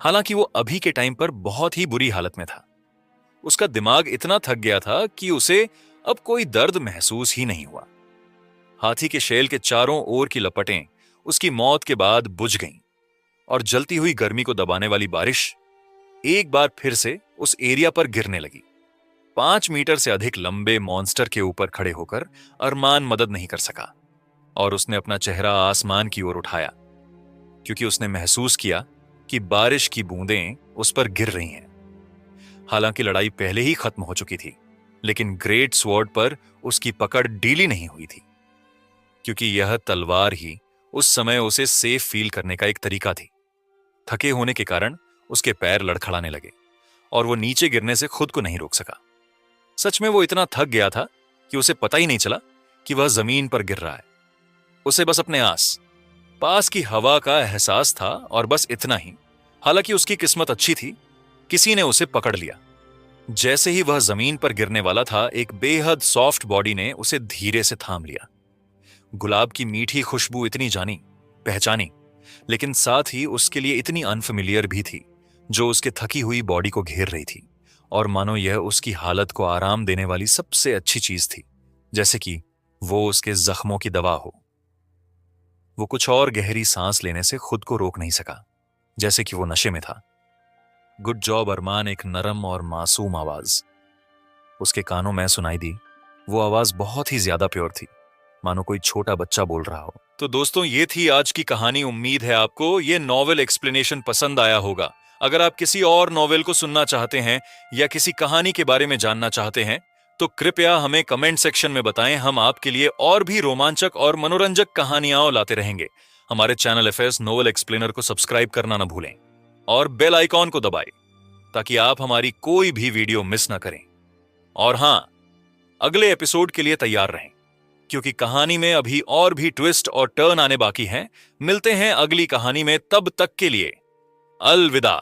हालांकि वो अभी के टाइम पर बहुत ही बुरी हालत में था। उसका दिमाग इतना थक गया था कि उसे अब कोई दर्द महसूस ही नहीं हुआ। हाथी के शेल के चारों ओर की लपटें उसकी मौत के बाद बुझ गईं, और जलती हुई गर्मी को दबाने वाली बारिश एक बार फिर से उस एरिया पर गिरने लगी। 5 मीटर से अधिक लंबे मॉन्स्टर के ऊपर खड़े होकर अरमान मदद नहीं कर सका, और उसने अपना चेहरा आसमान की ओर उठाया, क्योंकि उसने महसूस किया कि बारिश की बूंदें उस पर गिर रही हैं। हालांकि लड़ाई पहले ही खत्म हो चुकी थी, लेकिन ग्रेट स्वॉर्ड पर उसकी पकड़ ढीली नहीं हुई थी, क्योंकि यह तलवार ही उस समय उसे सेफ फील करने का एक तरीका थी। थके होने के कारण उसके पैर लड़खड़ाने लगे, और वो नीचे गिरने से खुद को नहीं रोक सका। सच में वो इतना थक गया था कि उसे पता ही नहीं चला कि वह जमीन पर गिर रहा है। उसे बस अपने पास की हवा का एहसास था, और बस इतना ही। हालांकि उसकी किस्मत अच्छी थी, किसी ने उसे पकड़ लिया। जैसे ही वह जमीन पर गिरने वाला था, एक बेहद सॉफ्ट बॉडी ने उसे धीरे से थाम लिया। गुलाब की मीठी खुशबू इतनी जानी पहचानी, लेकिन साथ ही उसके लिए इतनी अनफेमिलियर भी थी, जो उसके थकी हुई बॉडी को घेर रही थी, और मानो यह उसकी हालत को आराम देने वाली सबसे अच्छी चीज थी, जैसे कि वो उसके जख्मों की दवा हो। वो कुछ और गहरी सांस लेने से खुद को रोक नहीं सका, जैसे कि वो नशे में था। गुड जॉब अरमान, एक नरम और मासूम आवाज उसके कानों में सुनाई दी। वो आवाज बहुत ही ज्यादा प्योर थी, मानो कोई छोटा बच्चा बोल रहा हो। तो दोस्तों, ये थी आज की कहानी। उम्मीद है आपको ये नॉवेल एक्सप्लेनेशन पसंद आया होगा। अगर आप किसी और नॉवेल को सुनना चाहते हैं या किसी कहानी के बारे में जानना चाहते हैं तो कृपया हमें कमेंट सेक्शन में बताएं। हम आपके लिए और भी रोमांचक और मनोरंजक कहानियां लाते रहेंगे। हमारे चैनल एफएस नोवेल एक्सप्लेनर को सब्सक्राइब करना ना भूलें, और बेल आइकॉन को दबाएं ताकि आप हमारी कोई भी वीडियो मिस ना करें। और हां, अगले एपिसोड के लिए तैयार रहें, क्योंकि कहानी में अभी और भी ट्विस्ट और टर्न आने बाकी हैं। मिलते हैं अगली कहानी में, तब तक के लिए अलविदा।